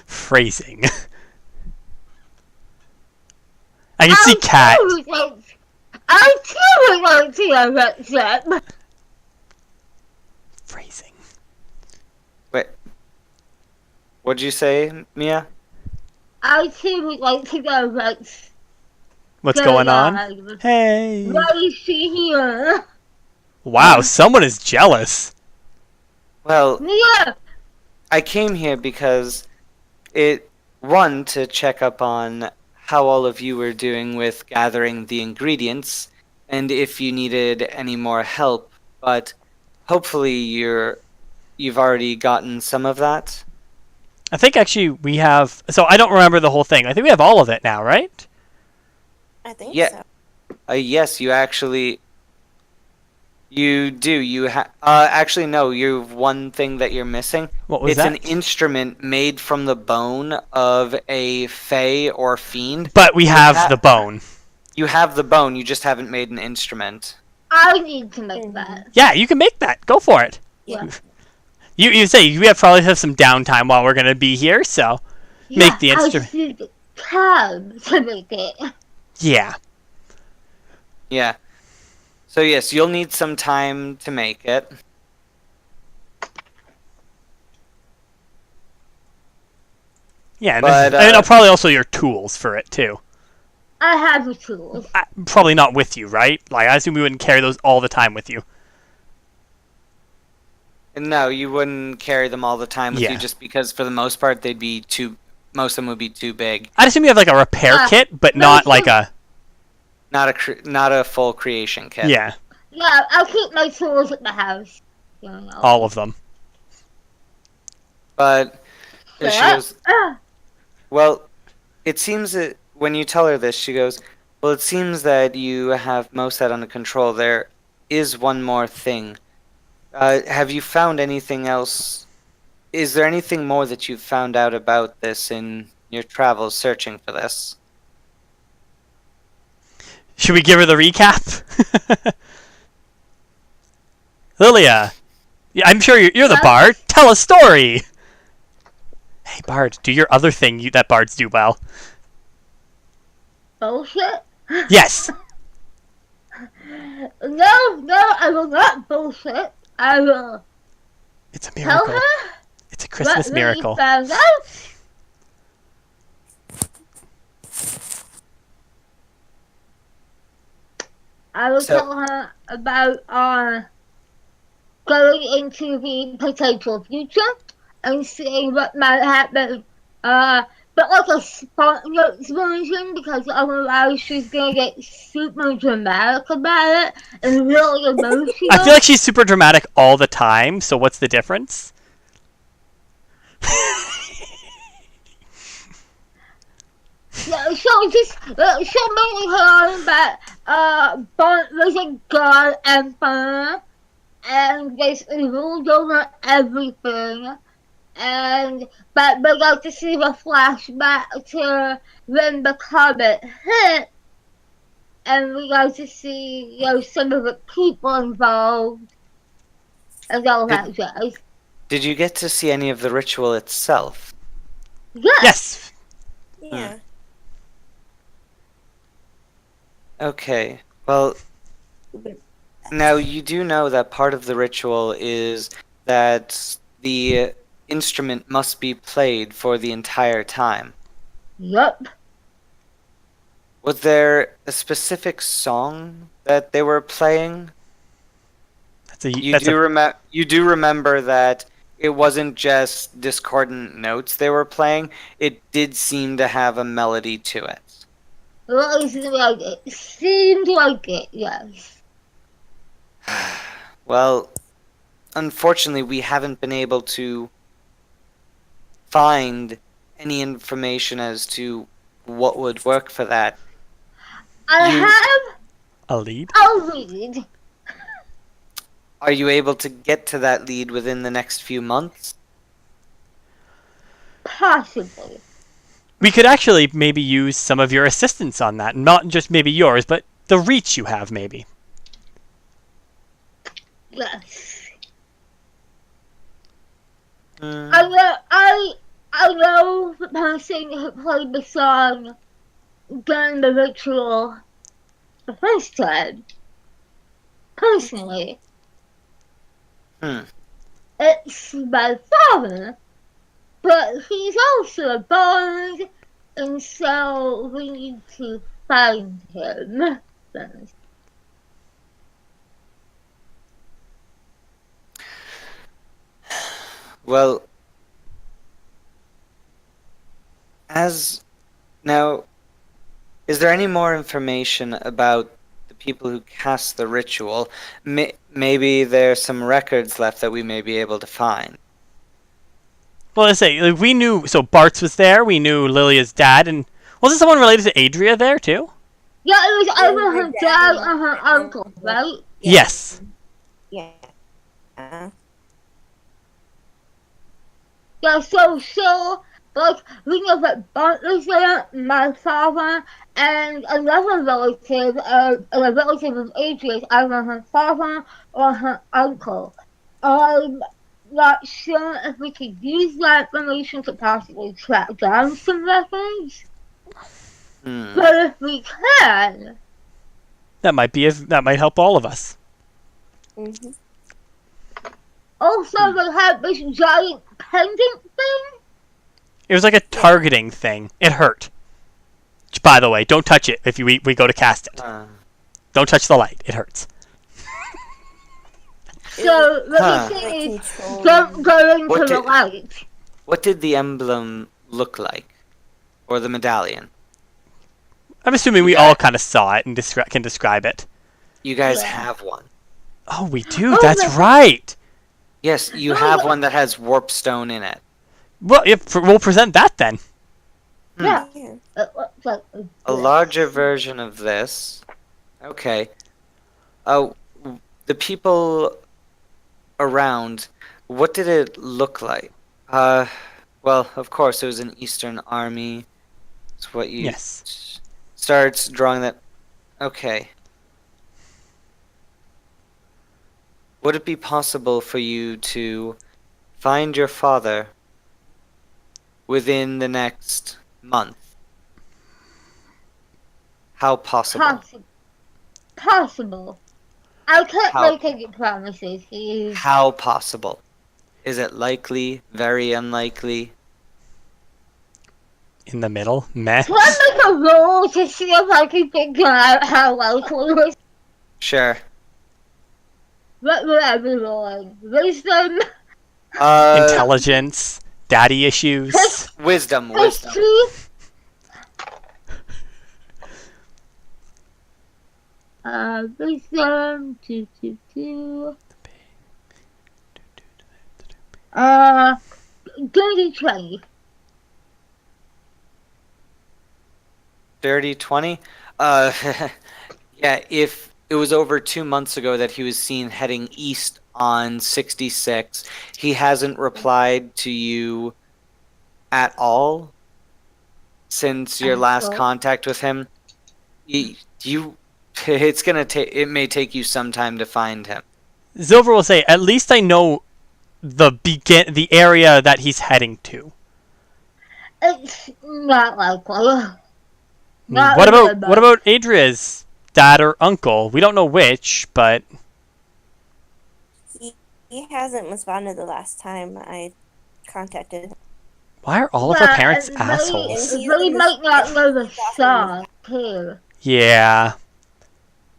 Phrasing. I can see Cat. I too would like to know what's up. Phrasing. Wait. What'd you say, Mia? I too would like to know What's going on? Hey. Why is she here? Wow, someone is jealous. Well, Yeah. I came here because to check up on how all of you were doing with gathering the ingredients, and if you needed any more help, but hopefully you've already gotten some of that. I think actually we have. So I don't remember the whole thing. I think we have all of it now, right? I think Yeah. so. Yes, you actually. You do. Actually, no. You've one thing that you're missing. What was It's that? an instrument made from the bone of a fae or fiend. But we have the bone. You have the bone. You just haven't made an instrument. I need to make that. Yeah, you can make that. Go for it. Yeah. You say we probably have some downtime while we're gonna be here, so make the instrument. I need time to make it. Yeah. Yeah. So yes, you'll need some time to make it. Yeah, But, and probably also your tools for it too. I have the tools. Probably not with you, right? Like I assume we wouldn't carry those all the time with you. No, you wouldn't carry them all the time with Yeah. you, just because for the most part most of them would be too big. I'd assume you have like a repair kit, but not like a. Not a full creation kit. Yeah, Yeah, I'll keep my tools at the house. You know. all of them. But she Yeah. goes, well, it seems that when you tell her this, she goes, well, it seems that you have most of that under control. There is one more thing. Have you found anything else? Is there anything more that you've found out about this in your travels searching for this? Should we give her the recap? Lilia, yeah, I'm sure you're the bard. Tell a story. Hey, bard, do your other thing that bards do well. Bullshit? Yes. No, I will not bullshit. I will It's a tell miracle. her It's a Christmas what miracle. we found out. I will So- tell her about going into the potential future and seeing what might happen. But like a spontaneous version, because otherwise she's gonna get super dramatic about it and really emotional. I feel like she's super dramatic all the time, so what's the difference? Yeah, she'll mainly hear about there's a god emperor and basically ruled over everything. But we got to see the flashback to when the comet hit, and we got to see, some of the people involved, and all that jazz. Did you get to see any of the ritual itself? Yes. Yes. Yeah. Okay. Well, But now you do know that part of the ritual is that the instrument must be played for the entire time. Yep. Was there a specific song that they were playing? You do remember that it wasn't just discordant notes they were playing. It did seem to have a melody to it. Well, it seemed like it, yes. Well, unfortunately, we haven't been able to find any information as to what would work for that. I You- have a lead. a lead. Are you able to get to that lead within the next few months? Possibly. We could actually maybe use some of your assistance on that, not just maybe yours, but the reach you have maybe. Yes. Hmm. I know the person who played the song during the ritual the first time. Personally. Hmm. It's my father, but he's also a bard, and so we need to find him first. Well, now, is there any more information about the people who cast the ritual? Maybe there's some records left that we may be able to find. Well, let's say we knew. So Bart's was there. We knew Lilia's dad, and wasn't someone related to Adria there too? Yeah, it was Yeah, over her her dad dad and and her her uncle, uncle. right? Yes. yeah. Yeah, like, we know that Bart was there, my father, and another relative, a relative of Adria's, either her father or her uncle. I'm not sure if we could use that information to possibly track down some records, Hmm. but if we can, That might help all of us. Mm-hmm. also they have this giant pendant thing. It was like a targeting thing. It hurt. By the way, don't touch it if we go to cast it. Don't touch the light. It hurts. So the Huh. thing is, don't go into What the did- light. What did the emblem look like? Or the medallion? I'm assuming we all kind of saw it and can describe it. You guys Yeah. have one. Oh, we do. Oh, That's the- right. Yes, you Oh, have the- one that has warp stone in it. Well, we'll present that then. Yeah. Yeah. It looks like A larger version of this. Okay. Oh, the people around, what did it look like? Well, of course, it was an Eastern army. It's what you Yes. starts drawing that. Okay. Would it be possible for you to find your father within the next month? How possible? possible. I can't How- make any promises. How possible? Is it likely? Very unlikely? In the middle. Meh. Can I make a roll to see if I can figure out how likely it is? Sure. What would I be rolling? Wisdom? Intelligence. Daddy issues. Wisdom. History? Wisdom. 2. Dirty 20. Dirty 20? Yeah, if it was over 2 months ago that he was seen heading east on 66, he hasn't replied to you at all since your last Well. contact with him. You it's gonna take. It may take you some time to find him. Zilver will say, at least I know the area that he's heading to. It's not likely. What about Adria's dad or uncle? We don't know which, but He hasn't responded the last time I contacted him. why are all of our parents assholes? They might not know the song, too. Yeah.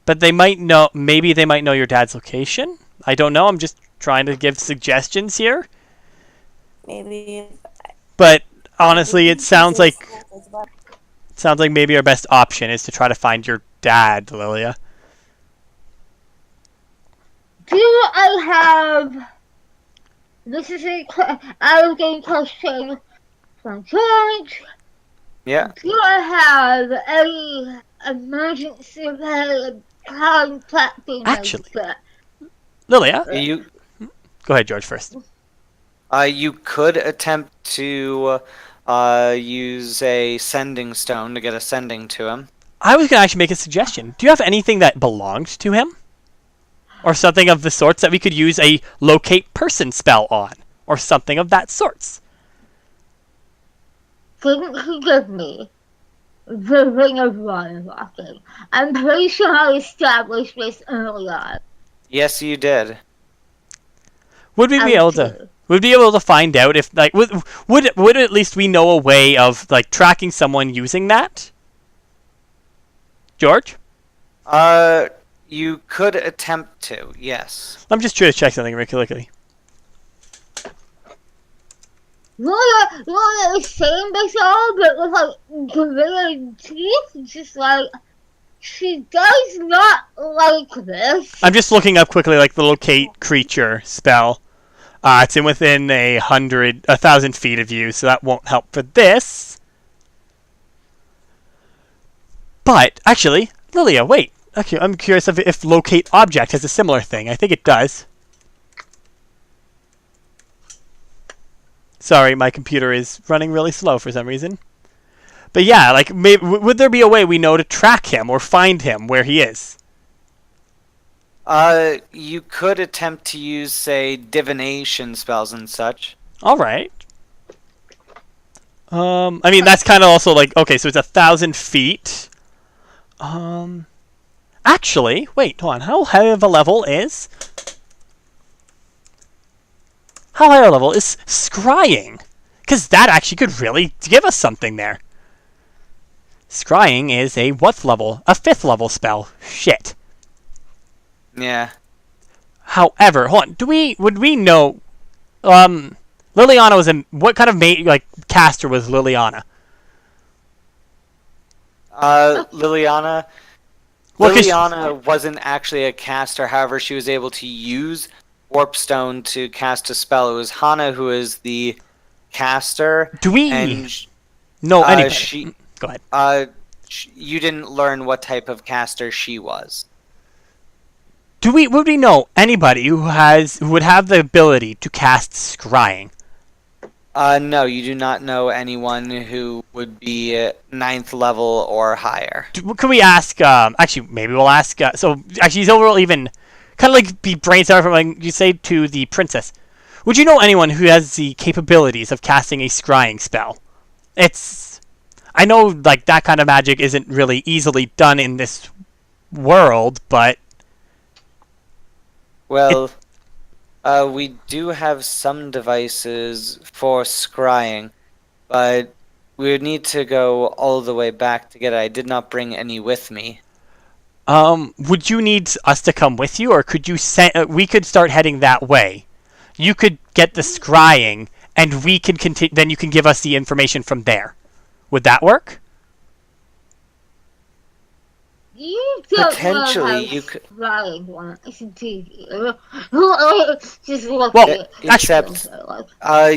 But they might know, maybe they might know your dad's location? I don't know, I'm just trying to give suggestions here. Maybe. But honestly, it sounds like maybe our best option is to try to find your dad, Lillia. Do I have... This is I was getting question from George. Yeah. Do I have any emergency contacting Actually. number? Lillia? You Go ahead, George, first. you could attempt to use a sending stone to get a sending to him. I was going to actually make a suggestion. Do you have anything that belonged to him? Or something of the sorts that we could use a locate person spell on? Or something of that sorts? Didn't he give me the ring of water walking? I'm pretty sure I established this early on. Yes, you did. Would we be able to? Would we be able to find out if like would at least we know a way of like tracking someone using that? George? You could attempt to, yes. I'm just trying to check something really quickly. Laura is saying this all, but with like gorilla teeth, just like she does not like this. I'm just looking up quickly like the locate creature spell. It's within 1,000 feet of you, so that won't help for this. But actually, Lillia, wait. Okay, I'm curious if locate object has a similar thing. I think it does. Sorry, my computer is running really slow for some reason. But yeah, like, maybe, would there be a way we know to track him or find him where he is? You could attempt to use, say, divination spells and such. All right. I mean, that's kind of also like, okay, so it's 1,000 feet. Actually, wait, hold on. How high of a level is... How high a level is scrying? Because that actually could really give us something there. Scrying is a what level? A 5th level spell. Shit. Yeah. However, hold on. Would we know? Liliana was in what kind of caster was Liliana? Liliana. Well, Liliana wasn't actually a caster. However, she was able to use Warpstone to cast a spell. It was Hana who is the caster. Do we know anybody? Go ahead. You didn't learn what type of caster she was. Would we know anybody who would have the ability to cast scrying? No, you do not know anyone who would be 9th level or higher. Can we ask? Actually, maybe we'll ask. So actually, Zilver will even kind of like be brainstorming from like you say to the princess. Would you know anyone who has the capabilities of casting a scrying spell? I know like that kind of magic isn't really easily done in this world, but well, we do have some devices for scrying, but we would need to go all the way back to get it. I did not bring any with me. Would you need us to come with you, or could you we could start heading that way? You could get the scrying, and we can continue. Then you can give us the information from there. Would that work? You don't Potentially, know you could. Just look Well, at it. Except,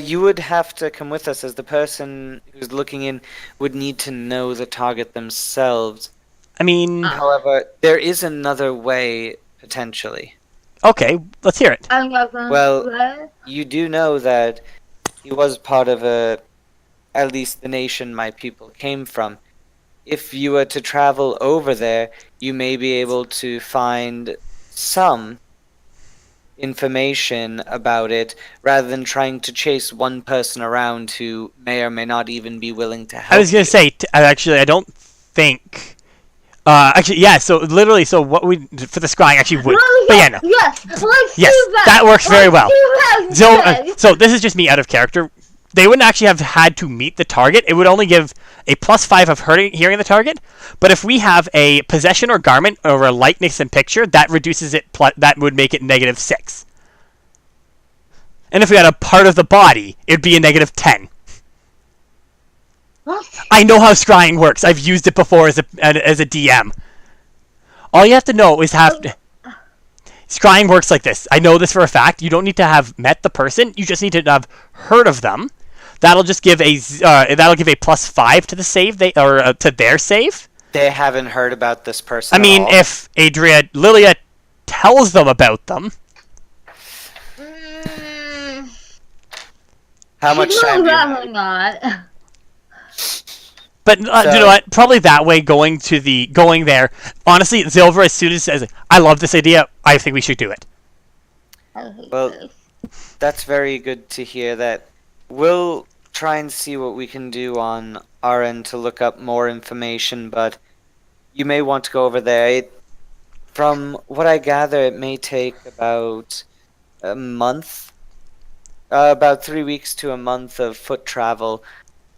you would have to come with us, as the person who's looking in would need to know the target themselves. I mean, however, there is another way potentially. Okay, let's hear it. Well, you do know that he was part of at least the nation my people came from. if you were to travel over there, you may be able to find some information about it rather than trying to chase one person around who may or may not even be willing to help I was gonna you. say, actually, I don't think. Actually, yeah. So literally, so what we for the scrying actually would, but yeah, no. Yes, let's Yes, do that. that works very well. Let's do that instead. So this is just me out of character. They wouldn't actually have had to meet the target. It would only give a +5 of hearing the target. But if we have a possession or garment or a likeness in picture, that reduces it. That would make it -6. And if we had a part of the body, it'd be a -10. What? I know how scrying works. I've used it before as a DM. All you have to know is scrying works like this. I know this for a fact. You don't need to have met the person. You just need to have heard of them. That'll just give a +5 to the save to their save. They haven't heard about this person. I mean, at all. if Lillia tells them about them, How much Should time we do you go have? or not? but you know what? Probably that way. Going there. Honestly, Silver, as soon as says, "I love this idea. I think we should do it." I hate Well, this. That's very good to hear. That we'll try and see what we can do on our end to look up more information, but you may want to go over there. From what I gather, it may take about a month, about 3 weeks to a month of foot travel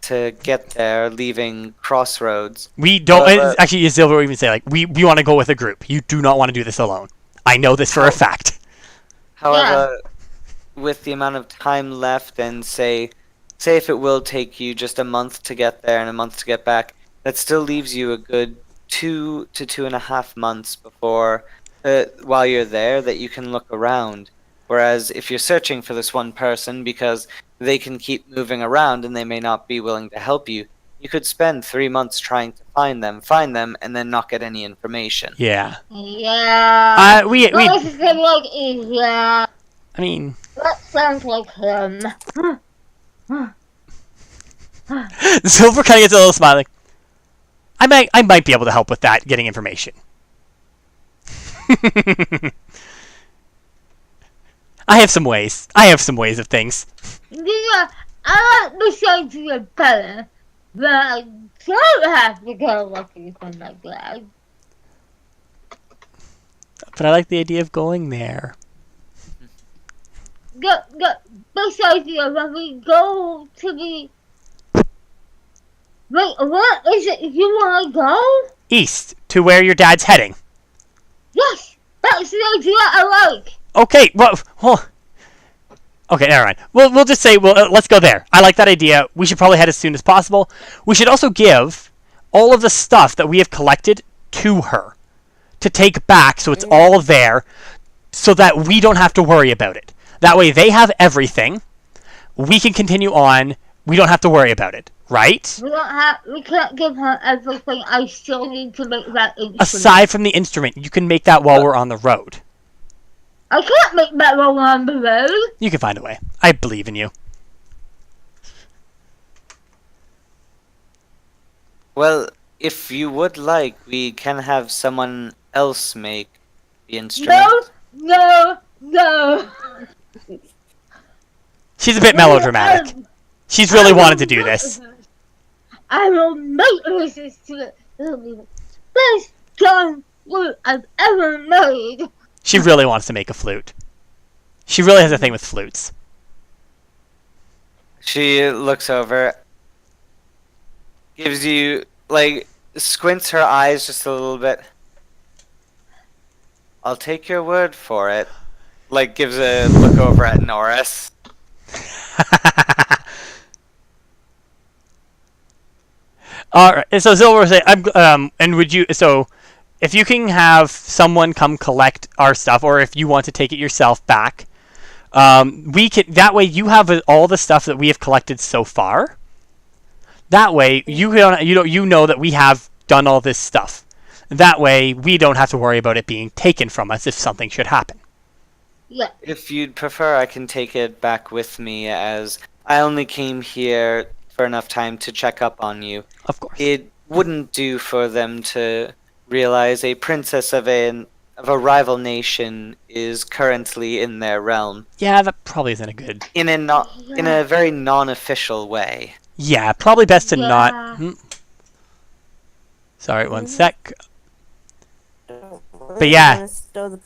to get there, leaving Crossroads. We don't However- actually. Silver will even say we want to go with a group. You do not want to do this alone. I know this for a fact. However, with the amount of time left, and say if it will take you just a month to get there and a month to get back, that still leaves you a good 2 to 2.5 months before, while you're there, that you can look around. Whereas if you're searching for this one person because they can keep moving around and they may not be willing to help you, you could spend 3 months trying to find them, and then not get any information. Yeah. Yeah. We. What is it like? Yeah. I mean, That sounds like him. Silver kind of gets a little smiley. I might be able to help with that, getting information. I have some ways. Of things. Yeah, I like the idea better, but I don't have to go looking for my dad. But I like the idea of going there. This idea when we go to the... Wait, what is it you want to go? East, to where your dad's heading. Yes, that's the idea I like. Okay, well, okay, never mind. We'll just say, let's go there. I like that idea. We should probably head as soon as possible. We should also give all of the stuff that we have collected to her to take back, so it's all there, so that we don't have to worry about it. That way, they have everything. We can continue on. We don't have to worry about it, right? We can't give her everything. I still need to make that instrument. Aside from the instrument, you can make that while we're on the road. I can't make that while we're on the road. You can find a way. I believe in you. Well, if you would like, we can have someone else make the instrument. No. She's a bit melodramatic. She's really wanted to do this. I will make this instrument. It'll be the best drum flute I've ever made. She really wants to make a flute. She really has a thing with flutes. She looks over, gives you, like, squints her eyes just a little bit. I'll take your word for it. Like, gives a look over at Norris. Alright, so Silver was saying, and would you, so, if you can have someone come collect our stuff, or if you want to take it yourself back, we can, that way you have all the stuff that we have collected so far. That way, you know that we have done all this stuff. That way, we don't have to worry about it being taken from us if something should happen. Yeah. If you'd prefer, I can take it back with me, as I only came here for enough time to check up on you. Of course. It wouldn't do for them to realize a princess of a rival nation is currently in their realm Yeah, that probably isn't a good. in a very non-official way. Yeah, probably best to not. Yeah. Sorry, one sec. Don't worry, But yeah. I'm gonna stow the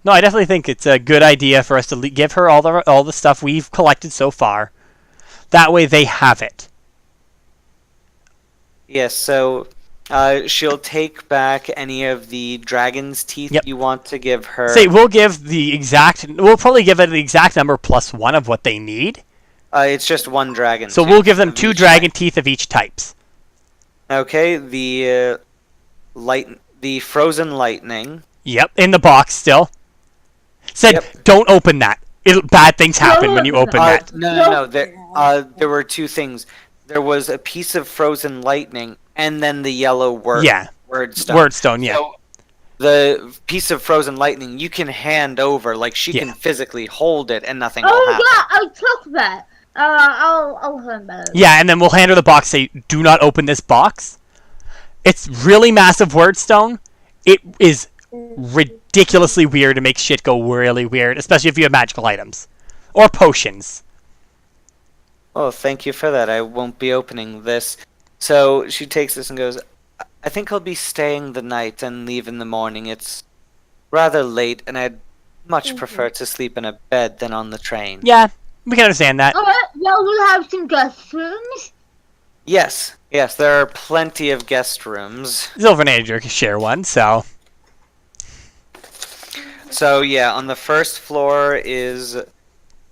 No, I definitely think it's a good idea for us to give her all the stuff we've collected so far. That way they have it. Yes, so she'll take back any of the dragon's teeth Yep. you want to give her. Say we'll give the exact. We'll probably give it the exact number plus one of what they need. It's just one dragon. So tooth we'll give them of 2 each dragon teeth of each types. type. Okay, the frozen lightning. Yep, in the box still. Said Yep. don't open that. Bad things happen when you open that. No. There were 2 things. There was a piece of frozen lightning, and then the yellow word stone. Wordstone, yeah. So the piece of frozen lightning you can hand over, like she Yeah. can physically hold it, and nothing will Oh happen. yeah, I took that. I'll remember. Yeah, and then we'll hand her the box. Say, do not open this box. It's really massive wordstone. It is ridiculously weird to make shit go really weird, especially if you have magical items or potions. Oh, thank you for that. I won't be opening this. So she takes this and goes, I think I'll be staying the night and leave in the morning. It's rather late, and I'd much prefer to sleep in a bed than on the train. Yeah, we can understand that. Alright, well, we have some guest rooms. Yes, there are plenty of guest rooms. Silver and Andrew can share one, so So yeah, on the first floor is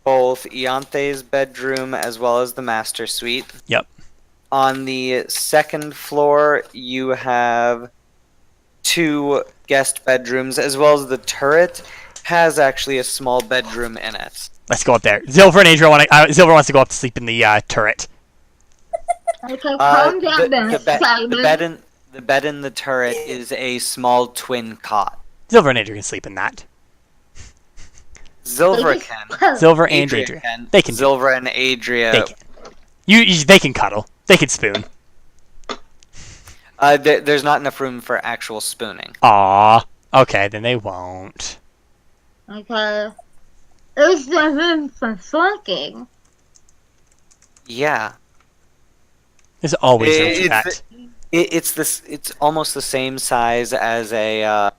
both Ianthe's bedroom as well as the master suite. Yep. On the second floor, you have 2 guest bedrooms, as well as the turret has actually a small bedroom in it. let's go up there. Silver and Andrew Silver wants to go up to sleep in the turret. Okay, calm down The then, Simon. bed in the turret is a small twin cot. Silver and Andrew can sleep in that. Zilver can. Silver and Adria Adria. can. They can do Zilver and Adria. They can. They can cuddle. They can spoon. There's not enough room for actual spooning. Aw. Okay, then they won't. Okay. Is there room for flunking? Yeah. There's always room for It's- that. It's almost the same size as a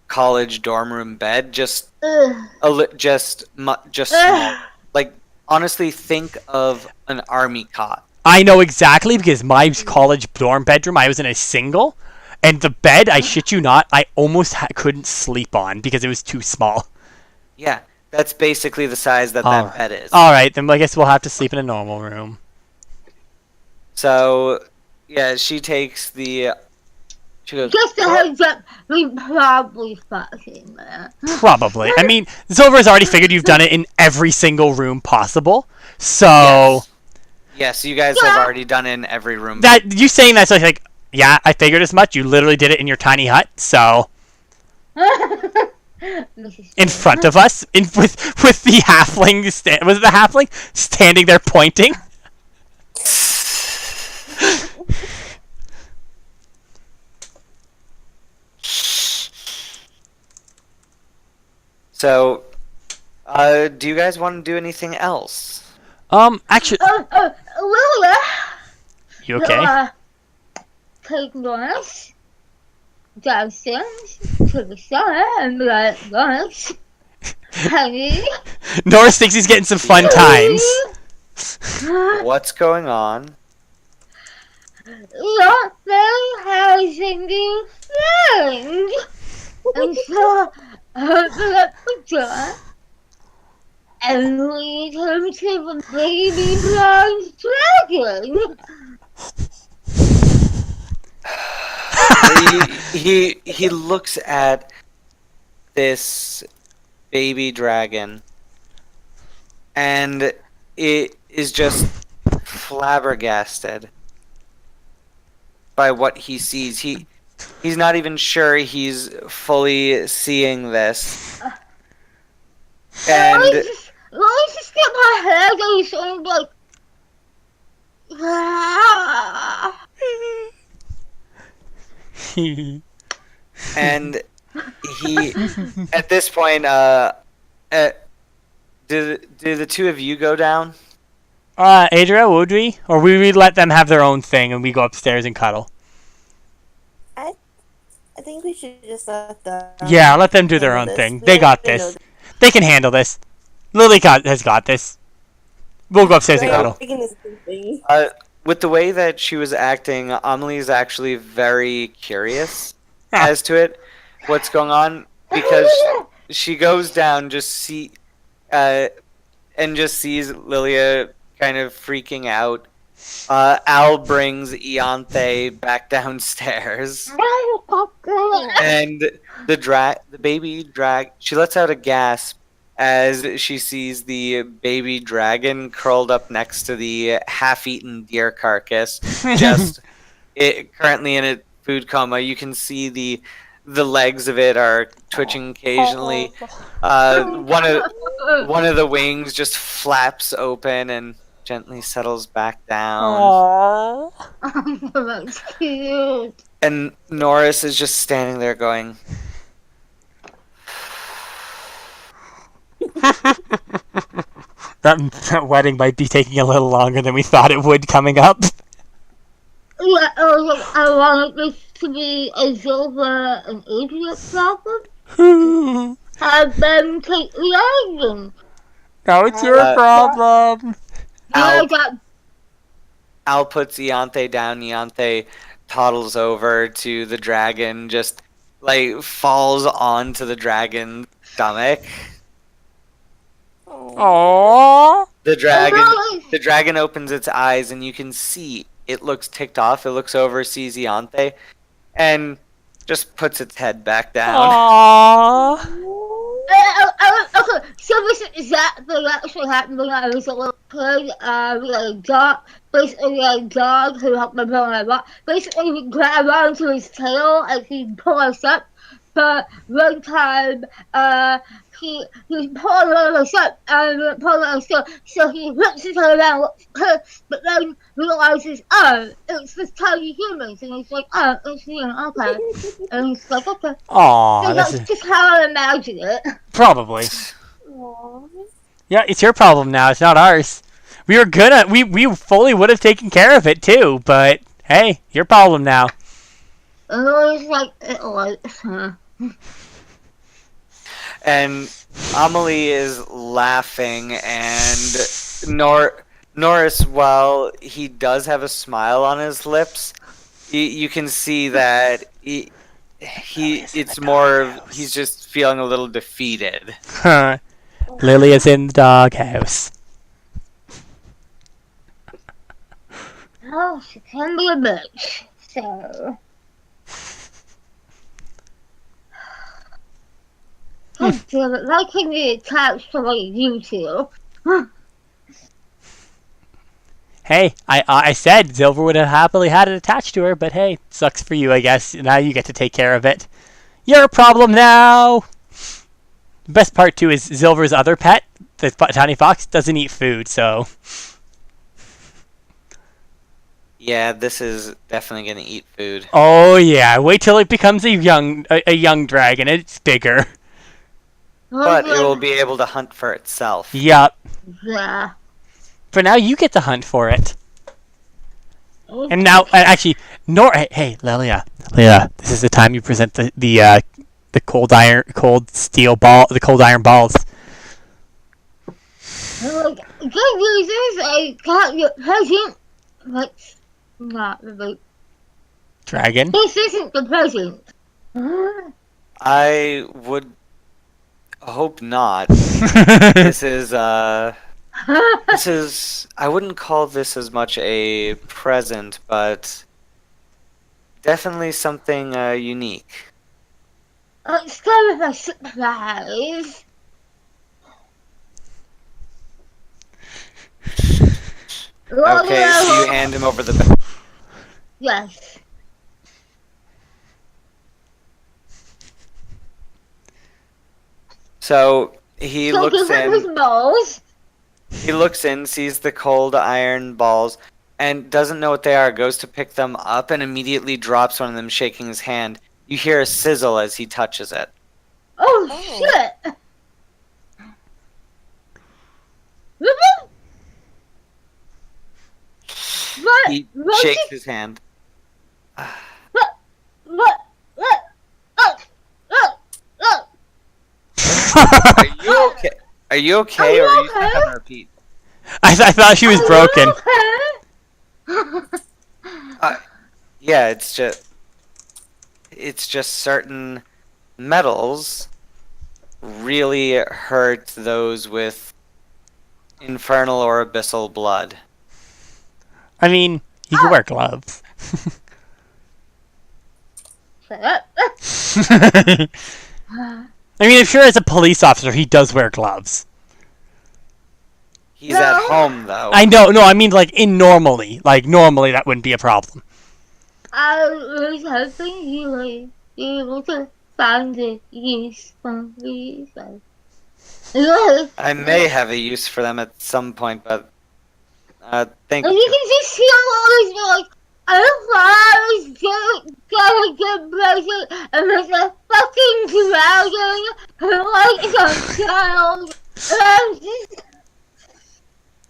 college dorm room bed, just Ugh. just small. Like honestly, think of an army cot. I know exactly because my college dorm bedroom, I was in a single, and the bed, I shit you not, I almost couldn't sleep on because it was too small. Yeah, that's basically the size that Alright. bed is. Alright, then I guess we'll have to sleep in a normal room. So, yeah, she takes the. She goes. Just a heads up, we probably fucking there. Probably. I mean, Silver's already figured you've done it in every single room possible, so Yes, you guys have already done it in every room. that you saying that's like, yeah, I figured as much. You literally did it in your tiny hut, so in front of us, with the halfling. Was it the halfling standing there pointing? So, do you guys want to do anything else? Actually, Lillia, you okay? take Norris downstairs to the cellar and be like, Norris, honey, Norris thinks he's getting some fun times. What's going on? Your thing has a new friend. And so, open up the door and lead him to the baby blonde dragon. he looks at this baby dragon and it is just flabbergasted by what he sees. He's not even sure he's fully seeing this. And Let me just get my head and like, And he, at this point, do the two of you go down? Adria, would we? Or would we let them have their own thing and we go upstairs and cuddle? I think we should just let them. Yeah, let them do their own handle thing. this. They We got already this. know They can handle this. Lily has got this. We'll go upstairs and Right, cuddle. Megan is sleeping. With the way that she was acting, Amelie is actually very curious Ah. as to it, what's going on, because she goes down and just sees Lilia kind of freaking out. Al brings Ianthe back downstairs, and the baby drag. She lets out a gasp as she sees the baby dragon curled up next to the half-eaten deer carcass, just currently in a food coma. You can see the legs of it are twitching occasionally. One of the wings just flaps open and gently settles back down. Aww. That's cute. And Norris is just standing there going, That wedding might be taking a little longer than we thought it would coming up. Yeah, I wanted this to be a Zilva and Adria problem. No, Have them take the island. it's your problem. I Al, got Al puts Ianthe down. Ianthe toddles over to the dragon, just like falls onto the dragon's stomach. Aww. The dragon opens its eyes, and you can see it looks ticked off. It looks over, sees Ianthe, and just puts its head back down. Aww. okay, so this is exactly what actually happened when I was a little kid. We had a dog, basically we had a dog who helped my brother and I walk. Basically we grabbed onto his tail and he'd pull us up. But one time, he was pulling us up and pulling us up, so he whips his head around, but then realizes, oh, it's this tiny human, and he's like, oh, it's you, okay. And he's like, okay. Aww. So This that's is just how I imagine it. probably. Aw. Yeah, it's your problem now. It's not ours. We were gonna. We fully would have taken care of it too, but hey, your problem now. And I was like, it was, And Amelie is laughing, and Norris, while he does have a smile on his lips, you can see that it's more of he's just feeling a little defeated. Lily is in the doghouse. oh, she can be a bitch, so. God damn it, why can't be attached to like you two? Hey, I said Silver would have happily had it attached to her, but hey, sucks for you, I guess. Now you get to take care of it. Your problem now. The best part too is Silver's other pet, the tiny fox, doesn't eat food, so. Yeah, this is definitely gonna eat food. Oh yeah, wait till it becomes a young dragon. It's bigger. But it will be able to hunt for itself. Yup. Yeah. For now, you get to hunt for it. And now, actually, hey, Lilia, this is the time you present the cold iron balls. Like, good news is I got your present, but not really. Dragon. This isn't the present. I would hope not. This is I wouldn't call this as much a present, but definitely something unique. It's kind of a surprise. Okay, so you hand him over the Yes. So he So looks give him his in. balls. He looks in, sees the cold iron balls, and doesn't know what they are, goes to pick them up and immediately drops one of them, shaking his hand. You hear a sizzle as he touches it. Oh, Oh. shit! What? He What? shakes his hand. What? What? Look! Look! Are you okay? Are you okay, Are you or are you stuck okay? on repeat? I thought she was broken. Yeah, it's just certain metals really hurt those with infernal or abyssal blood. I mean, you can wear gloves. Shut up. I mean, I'm sure as a police officer, he does wear gloves. He's at home, though. I know, no, I mean, like, normally that wouldn't be a problem. I was hoping you would be able to find a use for these. I may have a use for them at some point, but thank And you. you can just see all these like, I thought I was gonna get present, and there's a fucking dragon who likes a child, and I'm just,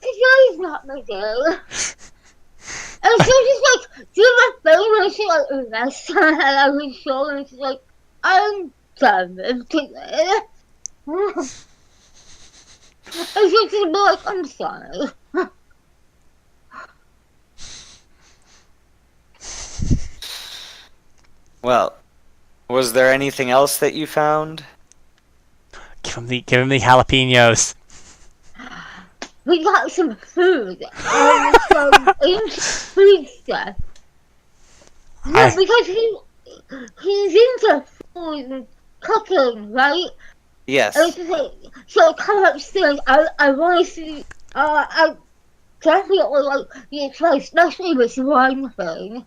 this guy's not my dad. And so just like, do my phone, and she like, rests her head on his shoulder, and she's like, I'm done with today. And she's just be like, I'm sorry. Well, was there anything else that you found? Give him the jalapenos. We got some food and some food stuff. Yeah, because he's into food and cooking, right? Yes. And it's just like, so come upstairs. I want to see. I definitely like you try, especially this wine thing.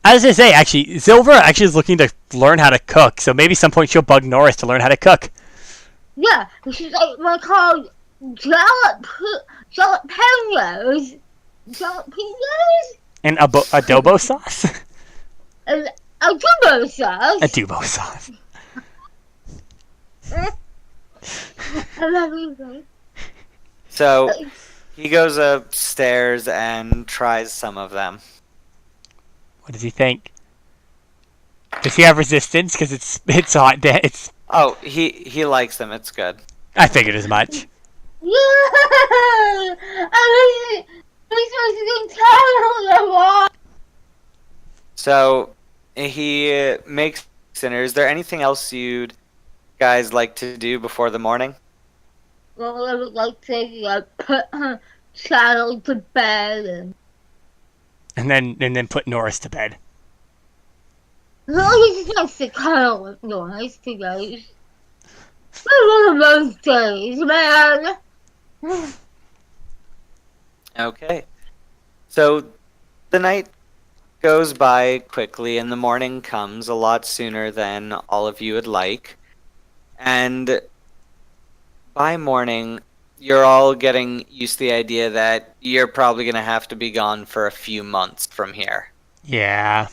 As I say, actually, Silver actually is looking to learn how to cook, so maybe some point she'll bug Norris to learn how to cook. Yeah, she's like, my called jalapenos. Jalapenos? And adobo sauce? And adobo sauce. Adobo sauce. I love you guys. So he goes upstairs and tries some of them. What does he think? Does he have resistance? Because it's hot. It's. Oh, he likes them. It's good. I figured as much. Yeah! I was supposed to tell them. So he makes dinner. Is there anything else you'd guys like to do before the morning? Well, I would like to put her child to bed. And then put Norris to bed. Well, he just likes to cuddle with Norris today. It's one of those days, man. Okay. So the night goes by quickly and the morning comes a lot sooner than all of you would like. And by morning, you're all getting used to the idea that you're probably going to have to be gone for a few months from here. Yeah.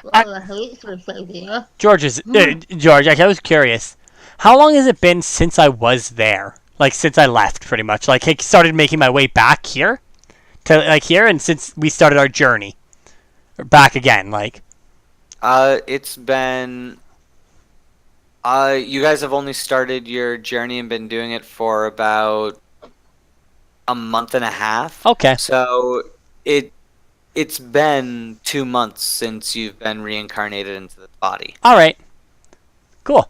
Well, I hate this idea. George, I was curious. How long has it been since I was there? Like, since I left, pretty much. Like, I started making my way back here? Here, and since we started our journey. Or back again, like. It's been... you guys have only started your journey and been doing it for about a month and a half. Okay. So it's been 2 months since you've been reincarnated into the body. Alright. Cool.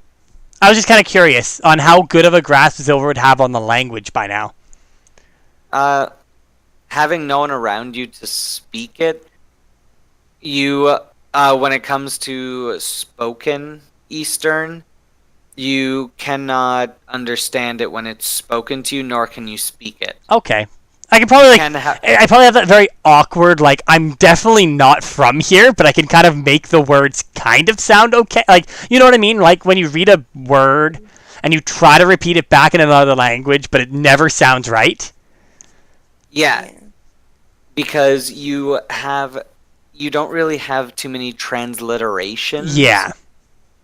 I was just kind of curious on how good of a grasp Silver would have on the language by now. Having no one around you to speak it, you, when it comes to spoken Eastern, you cannot understand it when it's spoken to you, nor can you speak it. Okay. I can probably I probably have that very awkward, like, I'm definitely not from here, but I can kind of make the words kind of sound okay. Like, you know what I mean? Like, when you read a word and you try to repeat it back in another language, but it never sounds right. Yeah. because you don't really have too many transliterations. Yeah.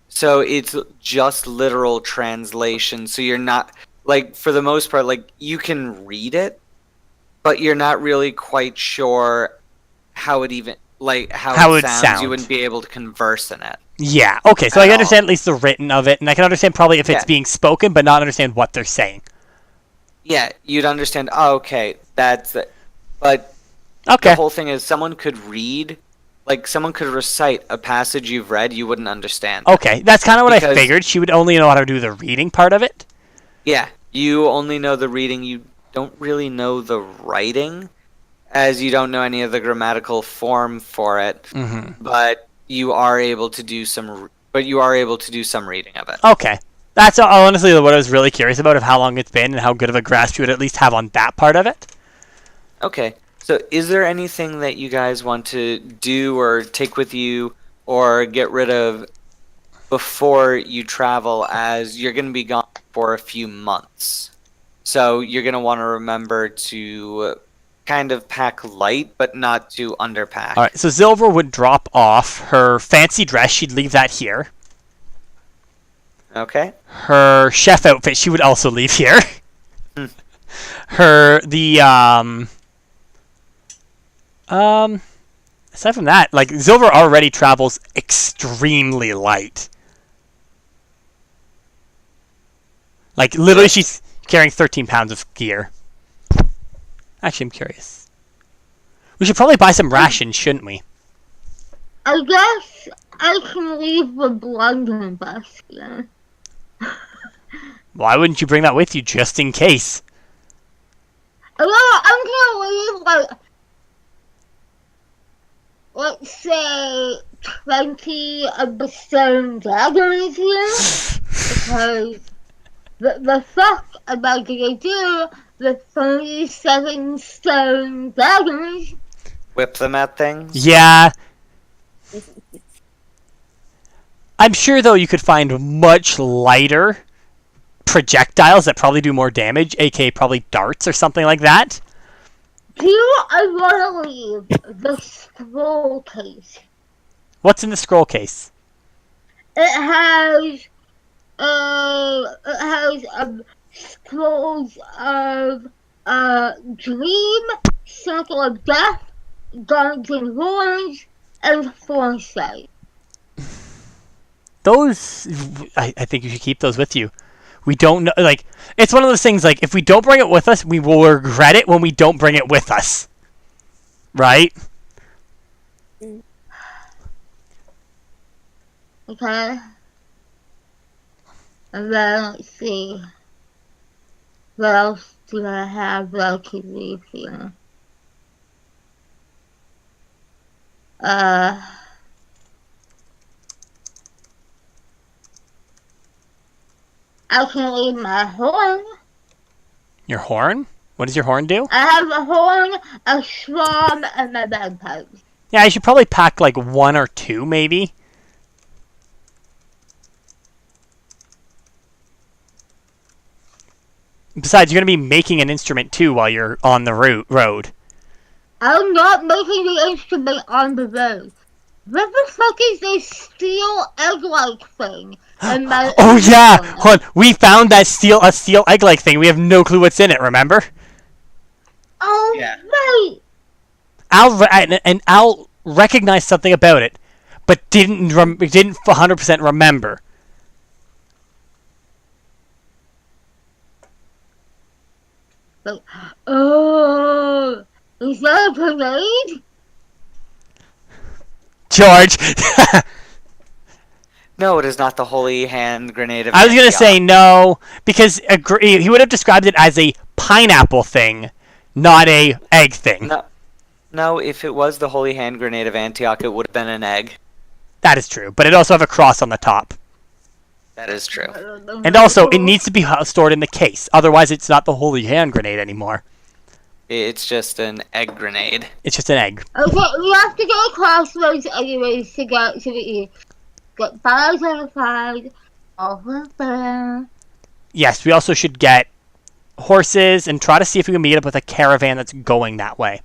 So it's just literal translation. So you're not, like, for the most part, like, you can read it, but you're not really quite sure how it even, like, how it sounds. You wouldn't be able to converse in it. Yeah. Okay, so I understand at least the written of it, and I can understand probably if it's being spoken, but not understand what they're saying. Yeah, you'd understand, oh, okay, that's it. But Okay. the whole thing is someone could read, like, someone could recite a passage you've read, you wouldn't understand. Okay, that's kind of what I figured. She would only know how to do the reading part of it. Yeah, you only know the reading. You don't really know the writing, as you don't know any of the grammatical form for it. Mm-hmm. But you are able to do some. But you are able to do some reading of it. Okay, that's honestly what I was really curious about, of how long it's been and how good of a grasp you would at least have on that part of it. Okay, so is there anything that you guys want to do or take with you or get rid of before you travel, as you're going to be gone for a few months? So you're going to want to remember to kind of pack light, but not to underpack. All right, so Silver would drop off her fancy dress. She'd leave that here. Okay. Her chef outfit, she would also leave here. Aside from that, like, Silver already travels extremely light. Like, literally, she's carrying 13 pounds of gear. Actually, I'm curious. We should probably buy some rations, shouldn't we? I guess I can leave the blending basket. Why wouldn't you bring that with you, just in case? Well, I'm gonna leave, like, let's say 20 of the stone daggers here, because the fuck am I gonna do with 37 stone daggers? Whip them at things? Yeah. I'm sure, though, you could find much lighter projectiles that probably do more damage, aka probably darts or something like that. Do I want to leave the scroll case? What's in the scroll case? It has scrolls of Dream, Circle of Death, Guards and Horns, and Foresight. Those, I think you should keep those with you. We don't know, like, it's one of those things, like, if we don't bring it with us, we will regret it when we don't bring it with us. Right? Okay. And then, let's see. What else do I have that I can leave here? I can leave my horn. Your horn? What does your horn do? I have a horn, a shroud, and my bagpipes. Yeah, I should probably pack, like, 1 or 2, maybe. Besides, you're going to be making an instrument, too, while you're on the road. I'm not making the instrument on the road. What the fuck is this steel egg-like thing? Oh yeah! Hold on. We found that steel egg-like thing. We have no clue what's in it, remember? Oh, Yeah. right! Al recognized something about it, but didn't 100% remember. Like, oh, is that a grenade? George! No, it is not the holy hand grenade of I was going to Antioch. say no, because he would have described it as a pineapple thing, not a egg thing. No, if it was the holy hand grenade of Antioch, it would have been an egg. That is true, but it also have a cross on the top. That is true. And also, it needs to be stored in the case. Otherwise, it's not the holy hand grenade anymore. It's just an egg grenade. It's just an egg. Okay, we have to go crossroads anyways to get to the get fires identified. Over there. Yes, we also should get horses and try to see if we can meet up with a caravan that's going that way.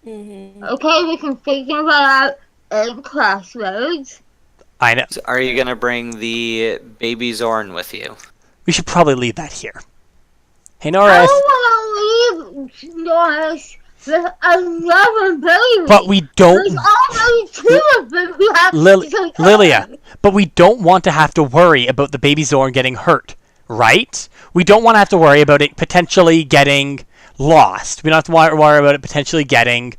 Mm-hmm. Okay, we can figure that out in Crossroads. I know. So are you gonna bring the baby Zorn with you? We should probably leave that here. Hey, I Norris. don't want to leave Norris with another baby. But we don't... There's already 2 of them who have to take care Lilia, of. but we don't want to have to worry about the baby Zorn getting hurt, right? We don't want to have to worry about it potentially getting lost. We don't have to worry about it potentially getting,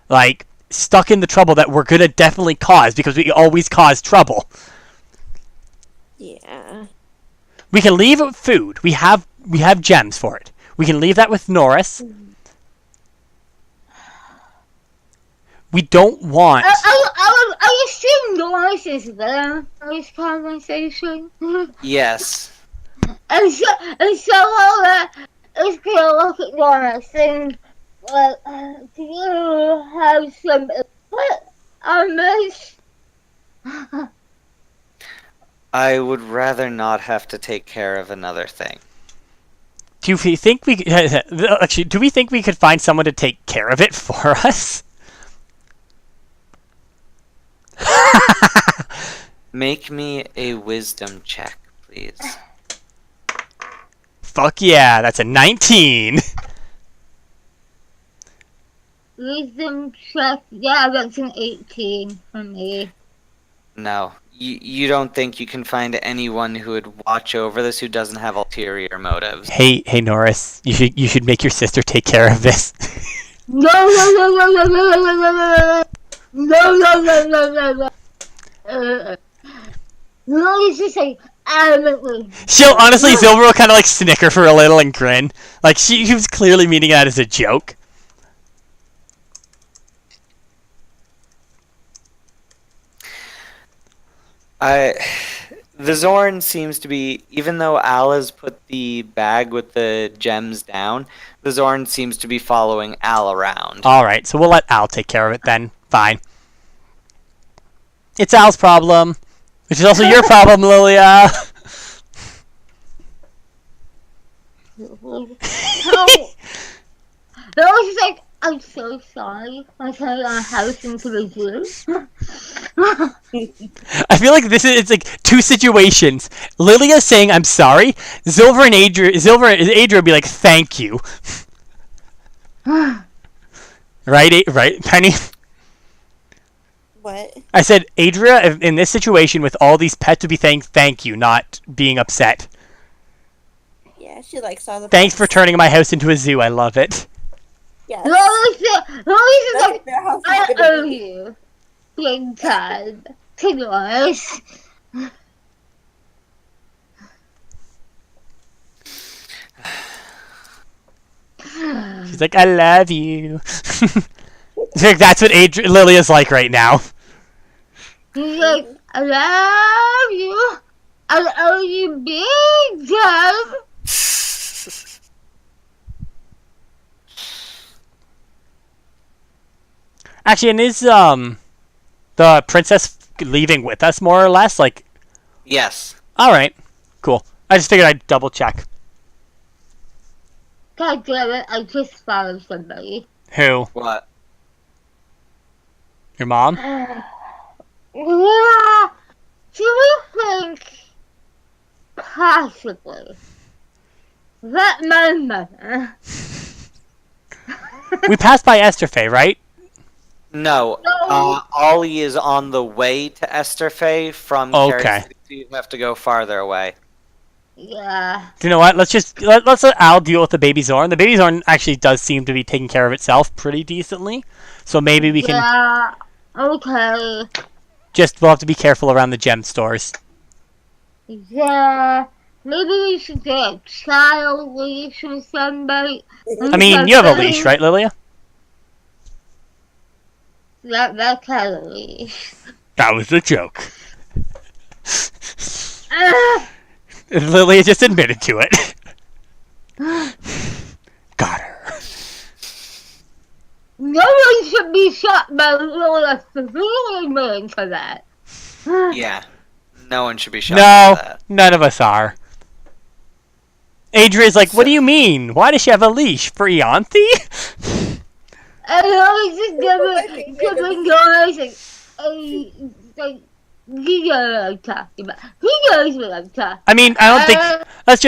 like, stuck in the trouble that we're going to definitely cause because we always cause trouble. Yeah. We can leave it with food. We have gems for it. We can leave that with Norris. We don't want... I assume Norris is there for this conversation. Yes. And so Lola is gonna look at Norris and do you have some input on this? I would rather not have to take care of another thing. Do we think we... Actually, do we think we could find someone to take care of it for us? Make me a wisdom check, please. Fuck yeah, that's a 19. Wisdom check, yeah, that's an 18 for me. No. You don't think you can find anyone who would watch over this who doesn't have ulterior motives? Hey Norris, you should make your sister take care of this. No. Norris is like adamantly. She'll honestly, Silver will kind of like snicker for a little and grin. Like she was clearly meaning that as a joke. The Zorn seems to be, even though Al has put the bag with the gems down, the Zorn seems to be following Al around. Alright, so we'll let Al take care of it then. Fine. It's Al's problem, which is also your problem, Lilia. Norris is like, I'm so sorry. I turned our house into the zoo. I feel like it's like two situations. Lilia saying I'm sorry. Silver and Adria would be like thank you. Right, Penny? What? I said Adria in this situation with all these pets would be saying thank you, not being upset. Yeah, she likes all the Thanks for pets. turning my house into a zoo. I love it. Yes. Norris is That's like, what their house is I gonna owe be. you. Big time. To Norris. She's like, I love you. That's what Lilia's like right now. He's like, I love you. I owe you big time. Actually, and is the princess leaving with us more or less? Like, Yes. all right, cool. I just figured I'd double check. God damn it, I just followed somebody. Who? What? Your mom? Yeah. Do we think possibly that my mother? We passed by Esther right? No. No. Ollie is on the way to Esterfey from Okay. Carrot City, so you have to go farther away. Yeah. Do you know what? Let's let Al deal with the baby Zorn. The baby Zorn actually does seem to be taking care of itself pretty decently. So maybe we can Yeah. Okay. we'll have to be careful around the gem stores. Yeah. Maybe we should get a child leash or somebody. I mean, you have a leash, right, Lilia? That kind of leash. That was a joke. Ah! Lilia just admitted to it. Got her. No one should be shot by Lilith for really mean to that. Yeah. No one should be shot No, for that. none of us are. Adria's like, what do you mean? Why does she have a leash? For Ianthe? And I was just giving Norris like, he knows what I'm talking about. He knows what I'm talking I mean, I don't think. Let's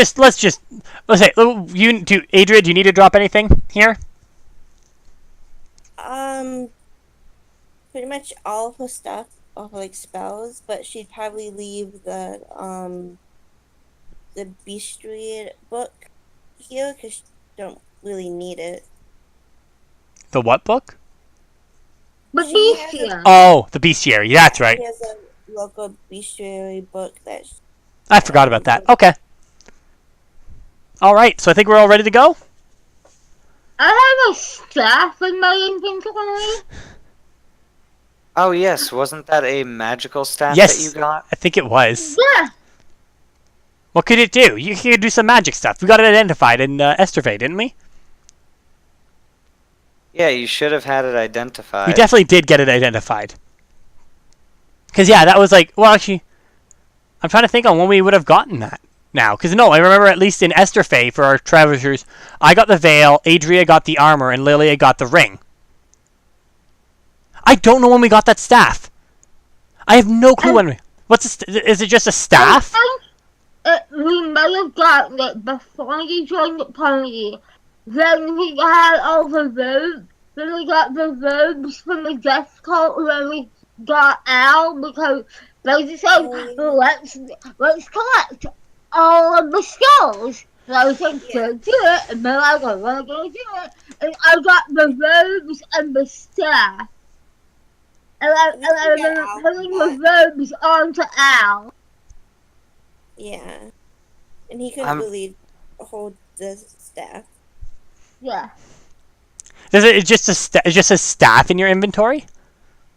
say, Adria, do you need to drop anything here? Pretty much all of her stuff, all her like spells, but she'd probably leave the bestiary book here because she don't really need it. The what book? But She has Beastia. Oh, the bestiary. That's right. She has a local bestiary book that. I forgot about that. Okay. All right. So I think we're all ready to go. I have a staff in my inventory. Oh yes, wasn't that a magical staff Yes. that you got? I think it was. Yeah. What could it do? You could do some magic stuff. We got it identified in Esterve, didn't we? Yeah, you should have had it identified. We definitely did get it identified. Because, yeah, that was like, well, actually, I'm trying to think on when we would have gotten that now. Because, no, I remember at least in Esterfe for our Treasures, I got the veil, Adria got the armor, and Lillia got the ring. I don't know when we got that staff. I have no clue when we... Is it just a staff? We might have gotten it before you joined the party. Then we had all the robes. Then we got the robes from the death cult. Then we got Al because they just said, let's collect all of the skulls. So I was like, go do it. And then I was like, wanna go do it. And I got the robes and the staff. And I remember putting the robes onto Al. Yeah, and he couldn't really hold the staff. Yeah. It's just a staff in your inventory?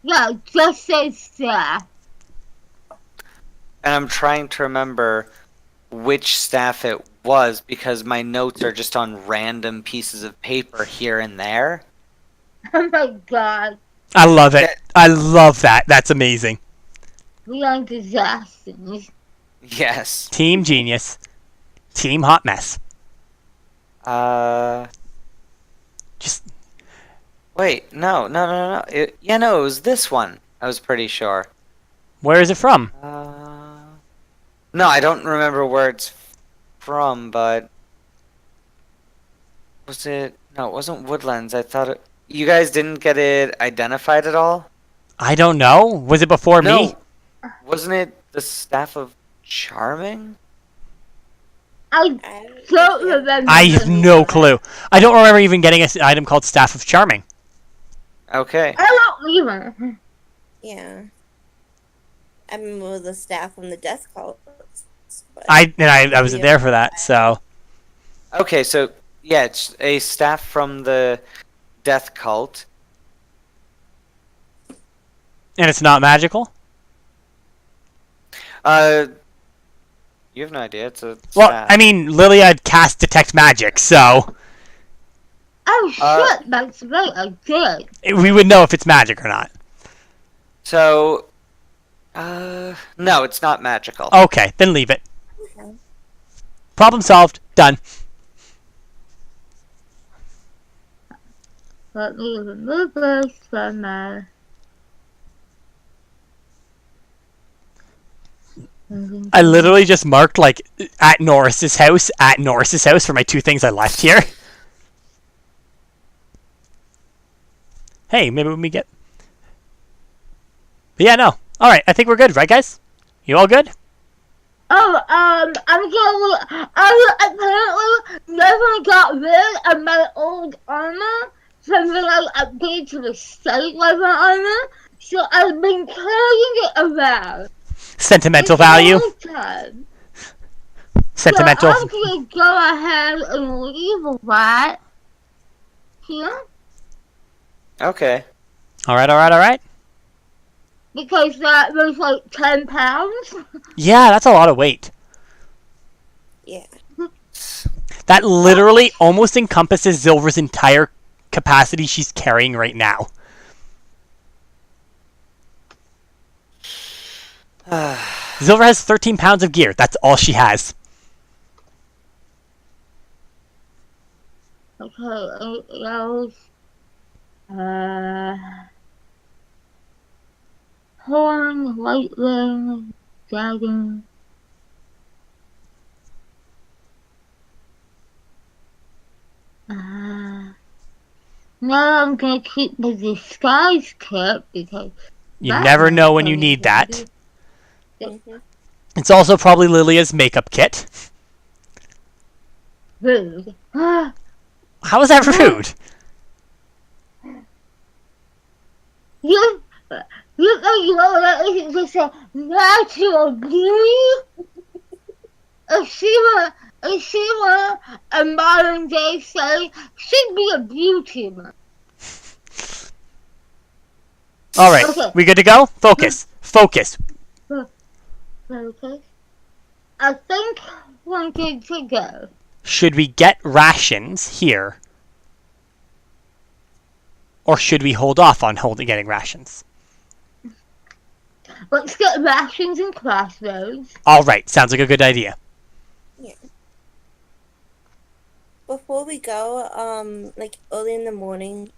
Yeah, just says staff. And I'm trying to remember which staff it was because my notes are just on random pieces of paper here and there. Oh my god. I love it. I love that. That's amazing. We are disasters. Yes. Team Genius. Team Hot Mess. Just... Wait, no. It was this one. I was pretty sure. Where is it from? No, I don't remember where it's from, but... Was it... No, it wasn't Woodlands. I thought it... You guys didn't get it identified at all? I don't know. Was it before me? Wasn't it the Staff of Charming? I don't remember. I have no clue. I don't remember even getting an item called Staff of Charming. Okay. I don't either. Yeah. I remember the staff from the death cult. I wasn't there for that, so... Okay, so, yeah, it's a staff from the death cult. And it's not magical? You have no idea. It's a staff. Well, I mean, Lillia had cast Detect Magic, so... Oh shit, that's right, I did. We would know if it's magic or not. So, no, it's not magical. Okay, then leave it. Okay. Problem solved. Done. Let me remove this from my... I literally just marked, like, at Norris's house for my two things I left here. Hey, maybe when we get... But yeah, no. Alright, I think we're good, right, guys? You all good? Oh, I apparently never got rid of my old armor, so then I upgraded to the state level armor, so I've been carrying it around. Sentimental value. Sentimental. So I'm gonna go ahead and leave that here. Okay. Alright. Because that was like 10 pounds. Yeah, that's a lot of weight. Yeah. That literally almost encompasses Zilver's entire capacity she's carrying right now. Zilver has 13 pounds of gear. That's all she has. Okay, 8 hours. Uh, horn, white wing, dragon. No, I'm gonna keep the disguise kit because You never Batman's know when you gonna need that. Mhm. It's also probably Lilia's makeup kit. Rude. How is that rude? You, you know that isn't just a natural beauty. If she were a modern day say, she'd be a beauty. All right, Okay. we good to go? Focus. Focus. Okay. I think we're good to go. Should we get rations here? Or should we hold off on getting rations? Let's get rations and crossroads. All right, sounds like a good idea. Before we go, like early in the morning,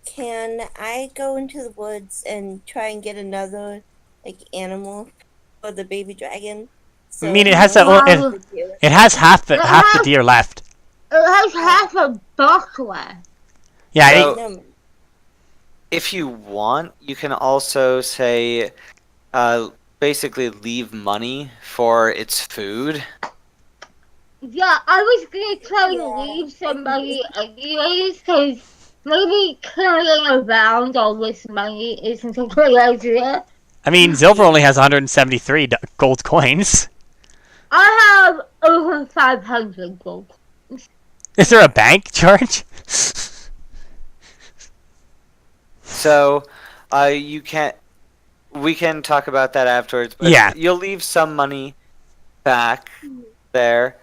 can I go into the woods and try and get another like animal for the baby dragon? I mean, it has it has half the deer left. It has half a buck left. Yeah. So, if you want, you can also say, basically leave money for its food. Yeah, I was gonna try and leave somebody anyways, because maybe carrying around all this money isn't a good idea. I mean, Zilver only has 173 gold coins. I have over 500 gold. Is there a bank, George? So, we can talk about that afterwards. But Yeah. you'll leave some money back there.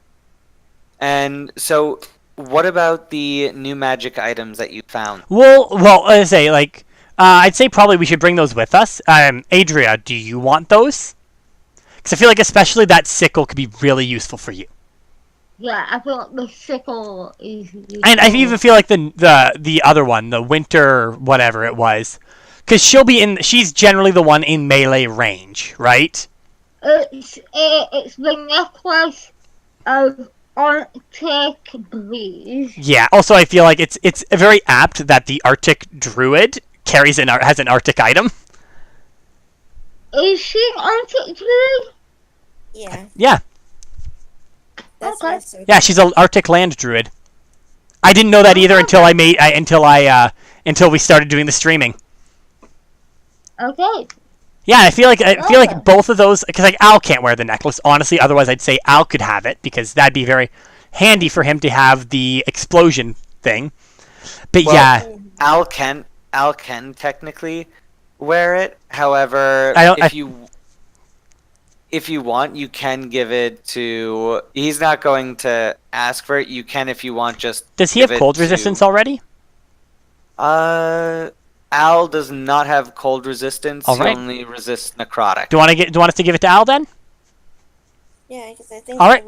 And so, what about the new magic items that you found? Well, I say I'd say probably we should bring those with us. Adria, do you want those? Because I feel like especially that sickle could be really useful for you. Yeah, I feel like the sickle is useful. And I even feel like the other one, the winter whatever it was, because she's generally the one in melee range, right? It's the necklace of Arctic Breeze. Yeah. Also, I feel like it's very apt that the Arctic Druid has an Arctic item. Is she an Arctic Druid? Yeah. Yeah. That's Okay. my search. Yeah, she's an Arctic land druid. I didn't know that either until we started doing the streaming. Okay. Yeah, I feel like both of those, because like Al can't wear the necklace, honestly. Otherwise, I'd say Al could have it because that'd be very handy for him to have the explosion thing. But Well, yeah, Al can technically wear it. However, if you want, you can give it to. He's not going to ask for it. You can, if you want, just. Does he have cold resistance already? Al does not have cold resistance. All right. He only resists necrotic. Do you want us to give it to Al then? Yeah, because I think All right.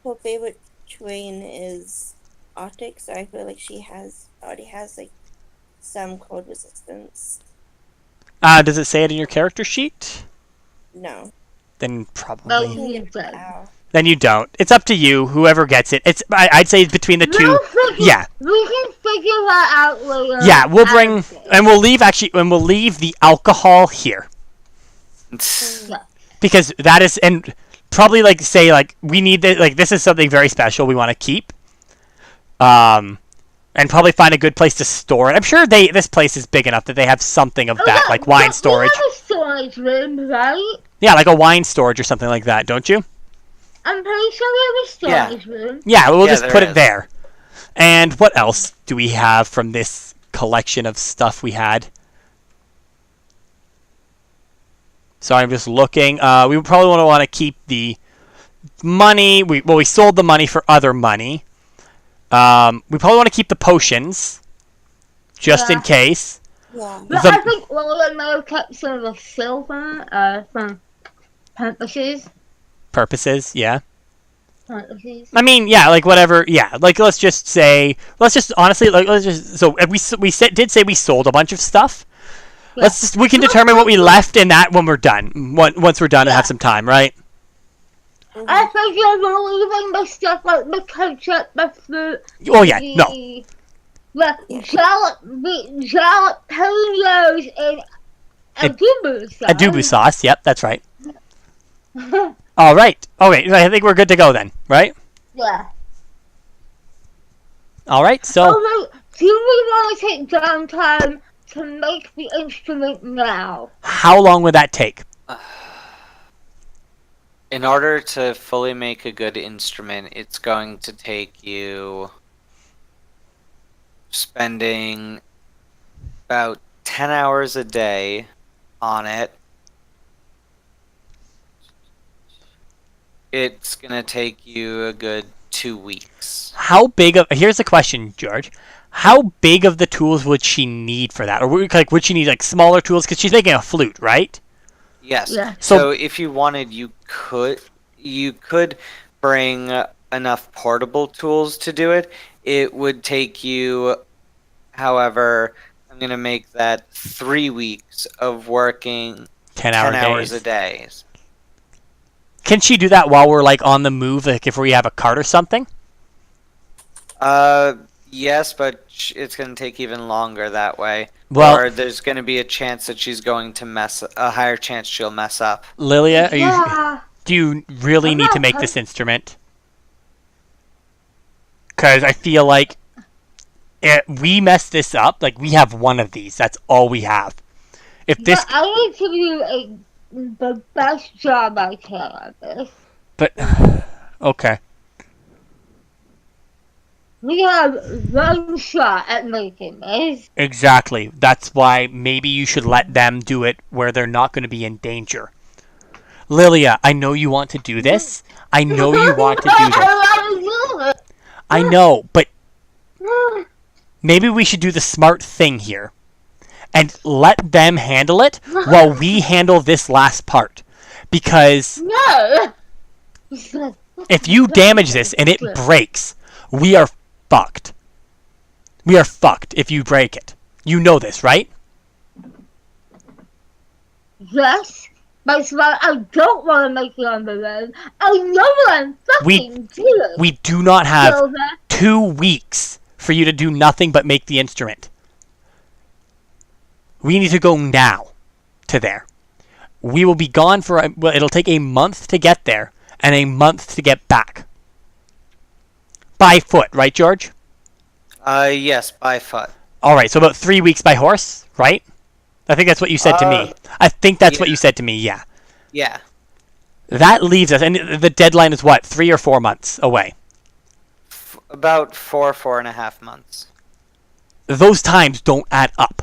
her favorite terrain is Arctic, so I feel like she already has like some cold resistance. Does it say it in your character sheet? No. Then No, probably. you don't. Ow. Then you don't. It's up to you. Whoever gets it. I'd say it's between the two. Yeah. We can figure that out later. Yeah, we'll bring and we'll leave the alcohol here because that is and probably we need this is something very special we want to keep. And probably find a good place to store it. I'm sure this place is big enough that they have something of that, like wine storage. We have a storage room, right? Yeah, like a wine storage or something like that, don't you? I'm pretty sure we have a storage room. Yeah, we'll just put there it there. And what else do we have from this collection of stuff we had? So I'm just looking. We probably want to keep the money. We sold the money for other money. We probably want to keep the potions, just in case. Yeah. But I think Lola may have kept some of the silver for purposes. Purposes, yeah. fantasies. I mean, yeah, like whatever. Yeah, like let's just honestly, like let's just. So did say we sold a bunch of stuff. Yeah. We can determine what we left in that when we're done. Once we're done and have some time, right? I think you're leaving the stuff like the ketchup, the fruit, Oh yeah, no. the jalapenos, and adobo sauce. Adobo sauce. Yep, that's right. All right. Okay, I think we're good to go then, right? Yeah. All right. So. Although, do we want to take downtime to make the instrument now? How long would that take? In order to fully make a good instrument, it's going to take you spending about 10 hours a day on it. It's going to take you a good 2 weeks. Here's a question, George. How big of the tools would she need for that? Or would she need like smaller tools? Because she's making a flute, right? Yes. Yeah. So if you wanted, you could bring enough portable tools to do it. It would take you, however, I'm going to make that 3 weeks of working 10 hours a day. Can she do that while we're like on the move, like if we have a cart or something? Yes, but it's going to take even longer that way. Well, or there's going to be a chance that she's going to a higher chance she'll mess up. Lillia, Yeah. do you really need to make this instrument? Because I feel like we mess this up, like we have one of these. That's all we have. If this, I need to do the best job I can at this. but okay. We have one shot at making this. Exactly. That's why maybe you should let them do it where they're not going to be in danger. Lilia, I know you want to do this. I know you want to do this. I know, but maybe we should do the smart thing here and let them handle it while we handle this last part. Because No! if you damage this and it breaks, we are fucked. We are fucked if you break it. You know this, right? Yes, but I don't want to make it on the road. I know what I'm fucking doing. We do not have Silver. 2 weeks for you to do nothing but make the instrument. We need to go now to there. We will be gone for, it'll take a month to get there and a month to get back. By foot, right, George? Yes, by foot. All right, so about 3 weeks by horse, right? I think that's what you said to me. I think that's what you said to me, yeah. Yeah. That leaves us, and the deadline is what, 3 or 4 months away? About 4.5 months. Those times don't add up.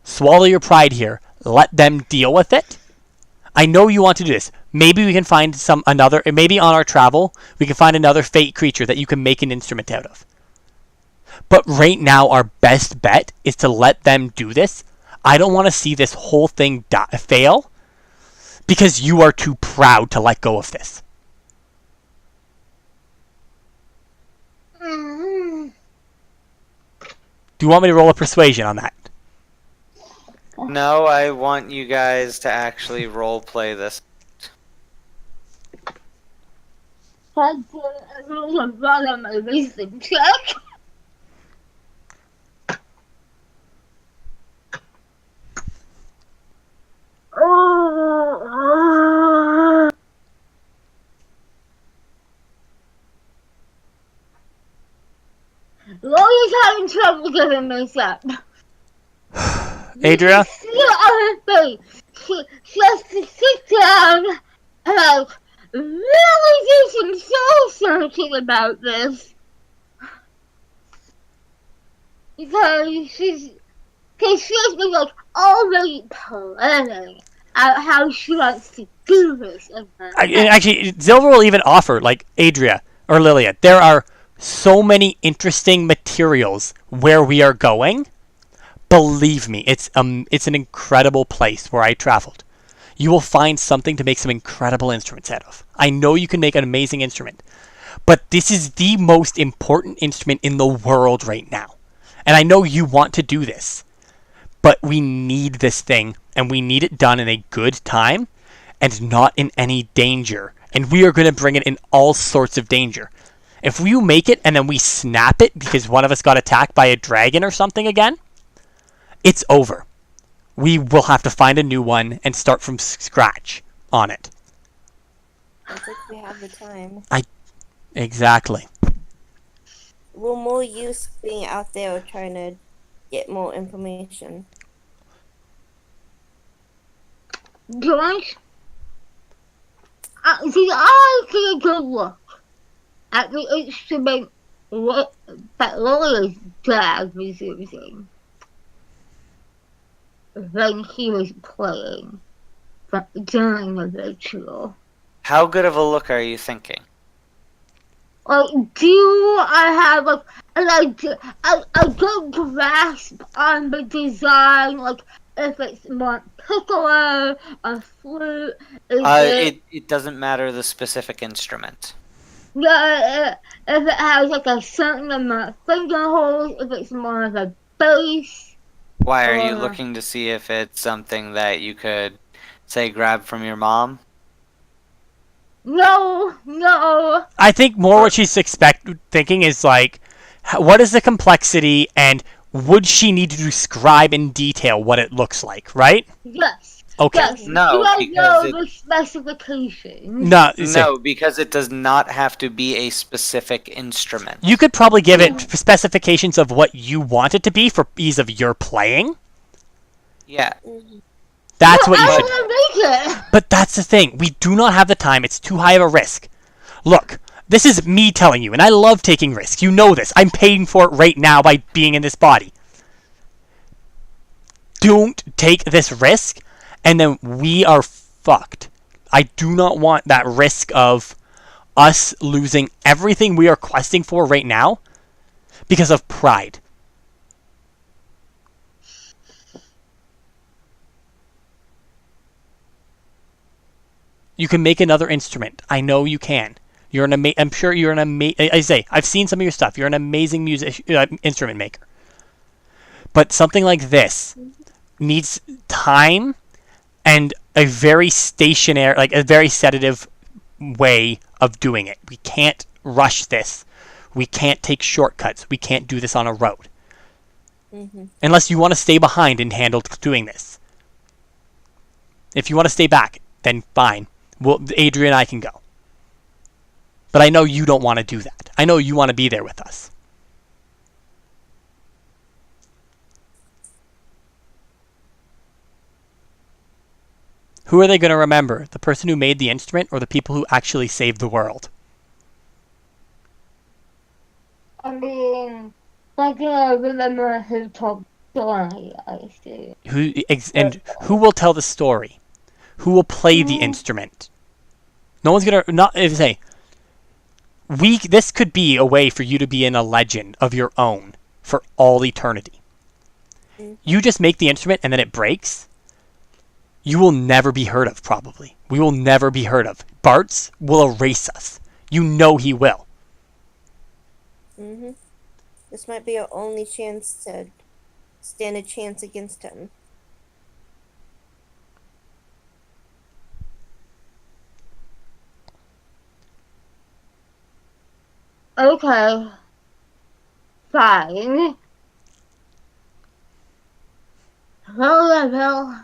Swallow your pride here. Let them deal with it. I know you want to do this. Maybe we can find maybe on our travel, we can find another fate creature that you can make an instrument out of. But right now, our best bet is to let them do this. I don't want to see this whole thing fail because you are too proud to let go of this. Mm-hmm. Do you want me to roll a persuasion on that? No, I want you guys to actually role play this. I'm going to run on my racing check. Lawyer's having trouble giving this up. Adria? See on her face. She has to sit down and really do some soul searching about this. Because she's been like already planning out how she wants to do this in her head. Actually, Zilver will even offer, like Adria or Lilia, there are so many interesting materials where we are going. Believe me, it's an incredible place where I traveled. you will find something to make some incredible instruments out of. I know you can make an amazing instrument, but this is the most important instrument in the world right now. And I know you want to do this, but we need this thing, and we need it done in a good time and not in any danger. And we are going to bring it in all sorts of danger. If you make it and then we snap it because one of us got attacked by a dragon or something again, it's over. We will have to find a new one and start from scratch on it. I think we have the time. Exactly. We're more use being out there or trying to get more information. George, I take a good look at the instrument that Lillia's dad was using when he was playing during the ritual. How good of a look are you thinking? Like, do I have a good grasp on the design? Like, if it's more piccolo, a flute, It doesn't matter the specific instrument. yeah, if it has like a certain amount of finger holes, if it's more of a bass. Why are you Or- looking to see if it's something that you could, say, grab from your mom? No. I think more what she's thinking is like, what is the complexity, and would she need to describe in detail what it looks like, right? Yes. Okay. Yes. No, do I because know the specifications? No, No, because it does not have to be a specific instrument. you could probably give it specifications of what you want it to be for ease of your playing. Yeah. That's No, what you I should. want to make it. But that's the thing. We do not have the time. It's too high of a risk. Look, this is me telling you, and I love taking risks. You know this. I'm paying for it right now by being in this body. Don't take this risk, and then we are fucked. I do not want that risk of us losing everything we are questing for right now because of pride. You can make another instrument. I know you can. You're an I'm sure you're an amazing. I say I've seen some of your stuff. You're an amazing instrument maker. But something like this needs time and a very stationary, like a very sedative way of doing it. We can't rush this. We can't take shortcuts. We can't do this on a road. Unless you want to stay behind and handle doing this. If you want to stay back, then fine. Well, Adrian and I can go. But I know you don't want to do that. I know you want to be there with us. Who are they going to remember? The person who made the instrument or the people who actually saved the world? I mean, like, I remember who told the story, I see. Who will tell the story? Who will play the instrument? No one's gonna say. This could be a way for you to be in a legend of your own for all eternity. You just make the instrument and then it breaks. You will never be heard of, probably. We will never be heard of. Bart's will erase us. You know he will. This might be our only chance to stand a chance against him. Okay. Fine. Well, I will.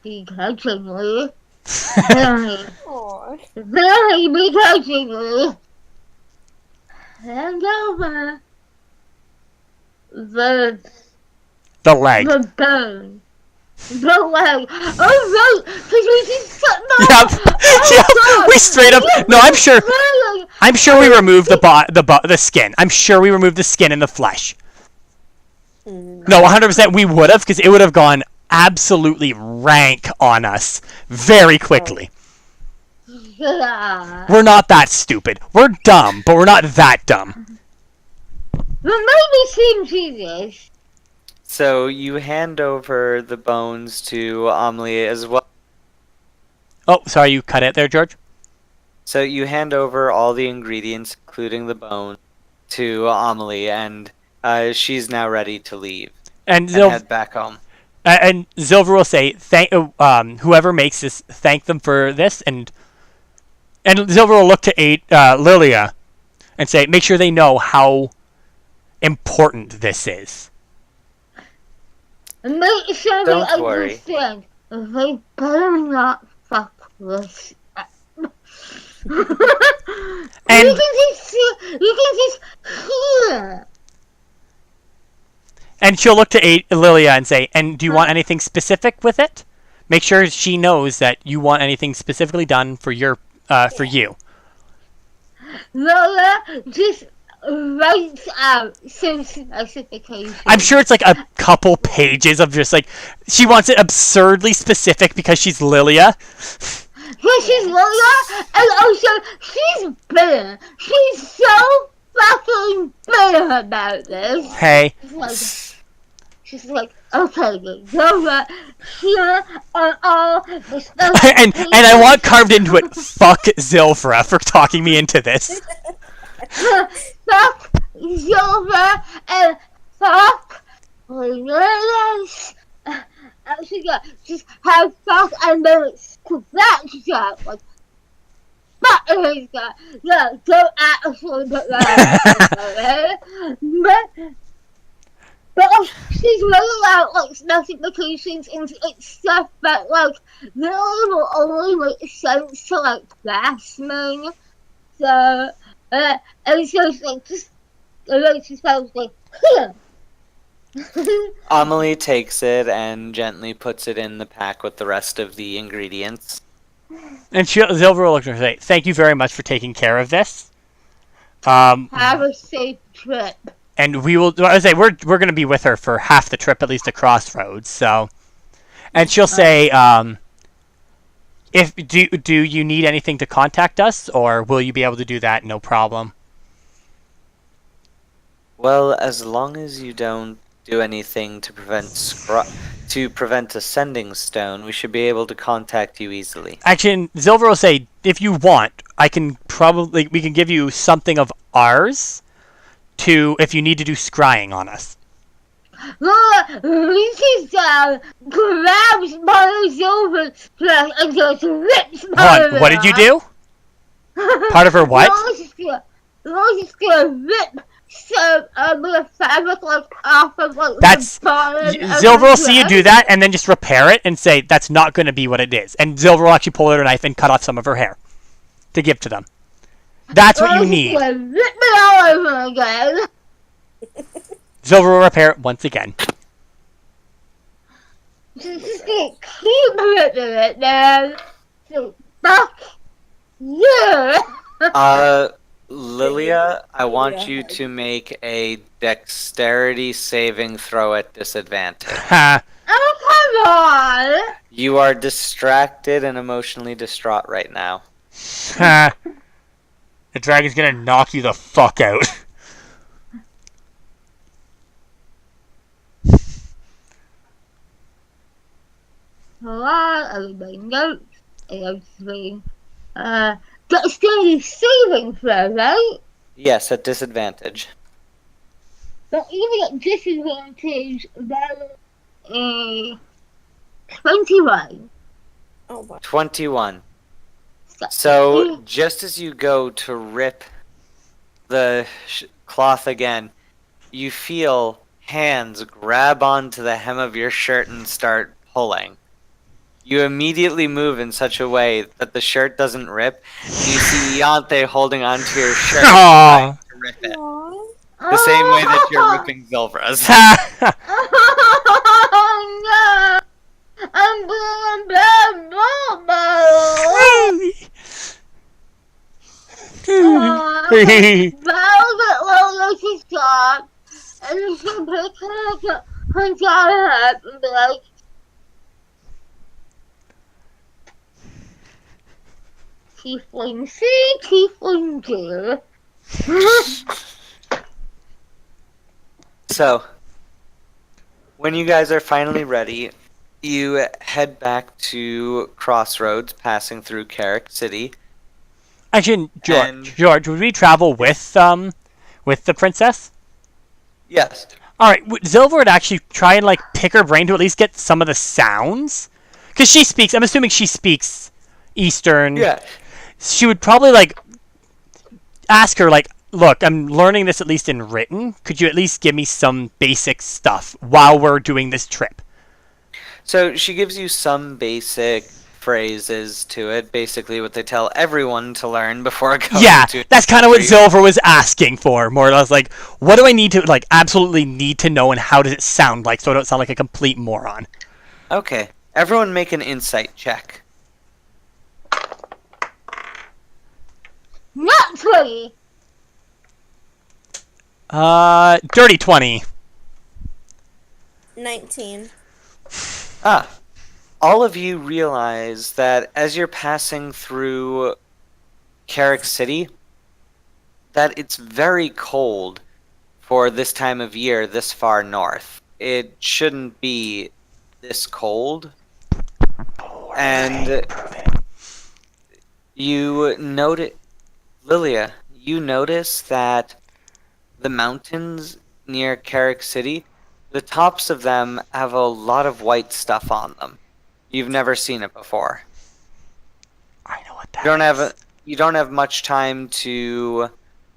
Begrudgingly. Very begrudgingly. Hand over the leg. The bone. The leg. Oh, right. Because we just cut that. Yep. We straight up. No, I'm sure we removed the skin. I'm sure we removed the skin and the flesh. No, 100% we would have, because it would have gone absolutely rank on us very quickly. Yeah. We're not that stupid. We're dumb, but we're not that dumb. But maybe seem genius. So you hand over the bones to Amelie as well Oh, sorry, you cut it there, George. So you hand over all the ingredients, including the bone, to Amelie, and she's now ready to leave And and head back home. Zilver will say, "Thank whoever makes this. Thank them for this." And Zilver will look to Lillia and say, "Make sure they know how important this is." Make sure Don't they worry. understand. They better not fuck this up. And you can just hear. And she'll look to Lillia and say, "And do you want anything specific with it? Make sure she knows that you want anything specifically done for for you." Lola just writes out some specifications. I'm sure it's like a couple pages of just like she wants it absurdly specific because she's Lillia. Because she's Lola, and also she's bitter. She's so fucking bitter about this. Hey, She's like, okay, Lola, here are all the stuff. and I want carved into it. Fuck Zilfra for talking me into this. Fuck Zilver and fuck Lilith. Actually, yeah, just have fuck and then scratch out like fuck his guy. Yeah, don't actually put that. But she's rolling out like specifications and it's stuff that like really will only make sense to like craftsmen. So and so it's like just she spells like here. Amelie takes it and gently puts it in the pack with the rest of the ingredients. And Zilver will look at her and say, "Thank you very much for taking care of this. Have a safe trip." And we will. I say we're going to be with her for half the trip, at least to Crossroads. So, and she'll say, "If do you need anything to contact us, or will you be able to do that? No problem." Well, as long as you don't do anything to prevent a sending stone, we should be able to contact you easily. Actually, Zilver will say, "If you want, we can give you something of ours to if you need to do scrying on us." Lola reaches down, grabs Mother Silver's dress, and just rips part of it What did you do? off. Part of her what? Lola's just gonna rip some of the fabric like off of like That's the bottom of Zilver the will see you dress. do that and then just repair it and say that's not going to be what it is. And Zilver will actually pull out her knife and cut off some of her hair to give to them. That's what you Lola's need. just gonna rip it all over again. Zilver will repair it once again. She's just gonna keep ripping it, man. So, fuck you. Lilia, I want you to make a dexterity saving throw at disadvantage. Ha. Oh, come on. You are distracted and emotionally distraught right now. Ha. The dragon's going to knock you the fuck out. Hold on, everybody notes. And I'm just reading. Dexterity saving throw, right? Yes, at disadvantage. But even at disadvantage, that is 21. Oh, wow. 21. So, just as you go to rip the cloth again, you feel hands grab onto the hem of your shirt and start pulling. You immediately move in such a way that the shirt doesn't rip. You see Yante holding onto your shirt trying to rip it. The same way that you're ripping Zilvra's. Oh no! I'm doing a bad Velvet Lola's job, and she picked her daughter up and be like, Tiefling C, Tiefling D. So, when you guys are finally ready, You head back to Crossroads, passing through Carrick City. Actually, And- George, would we travel with the princess? Yes. All right, Zilver would actually try and like pick her brain to at least get some of the sounds, because she speaks. I'm assuming she speaks Eastern. Yeah. She would probably like ask her like, "Look, I'm learning this at least in written. Could you at least give me some basic stuff while we're doing this trip?" So she gives you some basic phrases to it, basically what they tell everyone to learn before going Yeah, to. that's kind of what country. Zilver was asking for, more or less. Like, what do I need to like absolutely need to know, and how does it sound like, so I don't sound like a complete moron? Okay. Everyone make an insight check. Naturally. Dirty 20. 19. Ah. All of you realize that as you're passing through Carrick City, that it's very cold for this time of year this far north. It shouldn't be this cold. And you notice, Lilia, you notice that the mountains near Carrick City, the tops of them have a lot of white stuff on them. You've never seen it before. I know what that You don't have much time to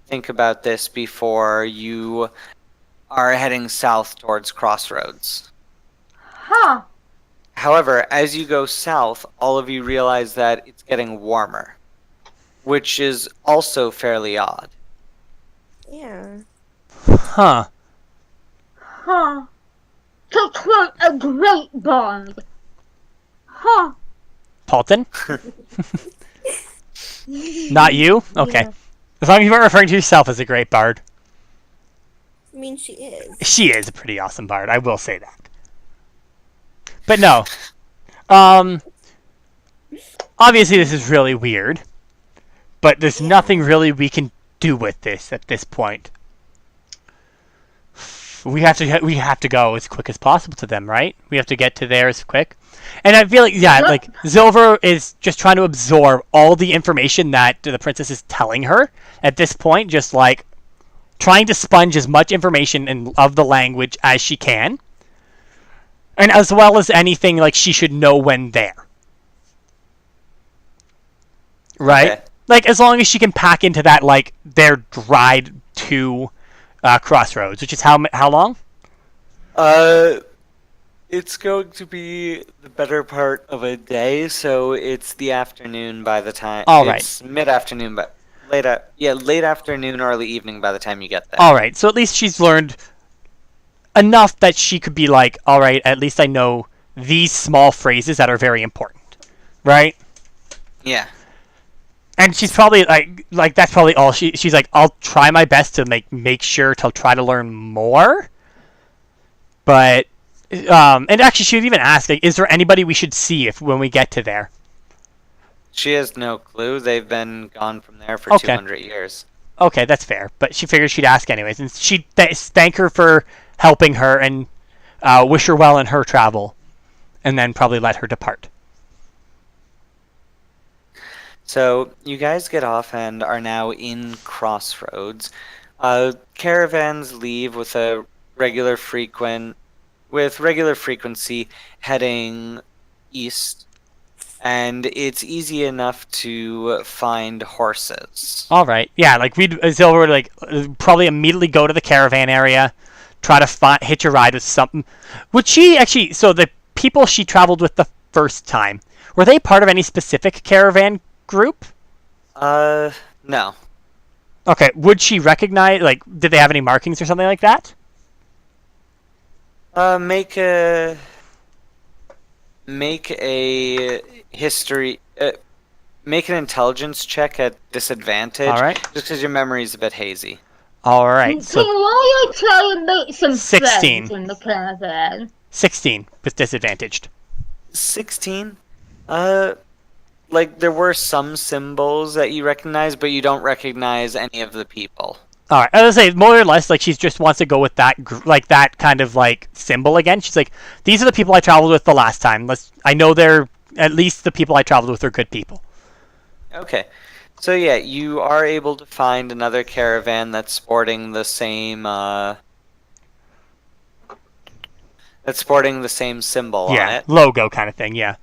think about this before you are heading south towards Crossroads. Huh. However, as you go south, all of you realize that it's getting warmer, which is also fairly odd. Yeah. Huh. Huh. To quote a great bard. Huh. Paulton? Not you? Okay. Yeah. As long as you aren't referring to yourself as a great bard. I mean, she is. She is a pretty awesome bard, I will say that. But no. Obviously this is really weird. But there's nothing really we can do with this at this point. We have to go as quick as possible to them, right? We have to get to there as quick. And I feel like, yeah, Yep. like, Zilver is just trying to absorb all the information that the princess is telling her at this point, just, like, trying to sponge as much information of the language as she can. And as well as anything, like, she should know when there. Right? Okay. Like, as long as she can pack into that, like, their ride to Crossroads, which is how long? It's going to be the better part of a day, so it's the afternoon by the time. All right. It's mid-afternoon, but late afternoon, early evening by the time you get there. All right, so at least she's learned enough that she could be like, all right, at least I know these small phrases that are very important, right? Yeah. And she's probably like that's probably all she's like. I'll try my best to make sure to try to learn more, but and actually she would even ask, like, is there anybody we should see when we get to there? She has no clue. They've been gone from there for Okay. 200 years. Okay, that's fair. But she figures she'd ask anyways, and she'd thank her for helping her and wish her well in her travel, and then probably let her depart. So you guys get off and are now in Crossroads. Caravans leave with regular frequency heading east, and it's easy enough to find horses. All right, yeah, like Zilver would like probably immediately go to the caravan area, try to hitch a ride with something. Would she actually? So the people she traveled with the first time, were they part of any specific caravan group? No. Okay, would she recognize? Like, did they have any markings or something like that? Make a history. Make an intelligence check at disadvantage. All right. Just because your memory is a bit hazy. All right, Can so you try and make some 16. friends in the caravan? 16 with disadvantaged. 16. Like there were some symbols that you recognize, but you don't recognize any of the people. All right, I was gonna say more or less like she just wants to go with that that kind of like symbol again. She's like, these are the people I traveled with the last time. I know they're at least the people I traveled with are good people. Okay. So yeah, you are able to find another caravan that's sporting the same symbol on Yeah, it. logo kind of thing. Yeah.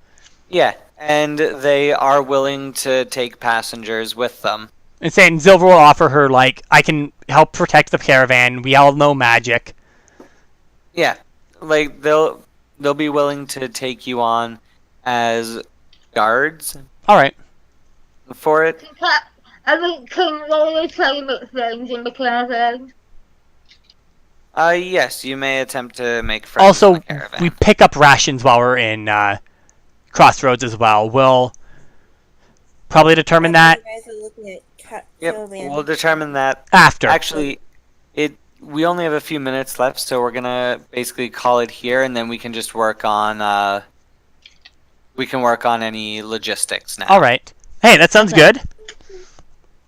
Yeah, and they are willing to take passengers with them. And saying Silver will offer her like, I can help protect the caravan. We all know magic. Yeah, like they'll be willing to take you on as guards All right. for it. I mean, can Lily try to make friends in the caravan? Yes, you may attempt to make friends in Also, the caravan. we pick up rations while we're in Crossroads as well. We'll probably determine that You guys are looking at Yep, caravan. we'll determine that. after. Actually, we only have a few minutes left, so we're gonna basically call it here, and then we can just work on any logistics now. All right. Hey, that sounds good.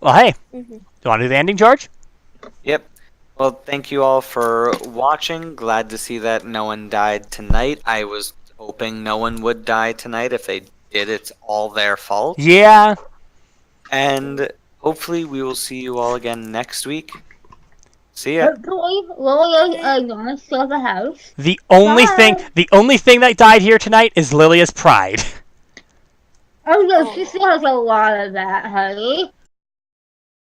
Well, hey, Mhm. do you want to do the ending, George? Yep. Well, thank you all for watching. Glad to see that no one died tonight. I was hoping no one would die tonight. If they did, it's all their fault. Yeah. And hopefully we will see you all again next week. See ya. Hopefully, Lily and Norris still have a house. The only Bye. thing that died here tonight is Lilia's pride. Oh no, she still has a lot of that, honey.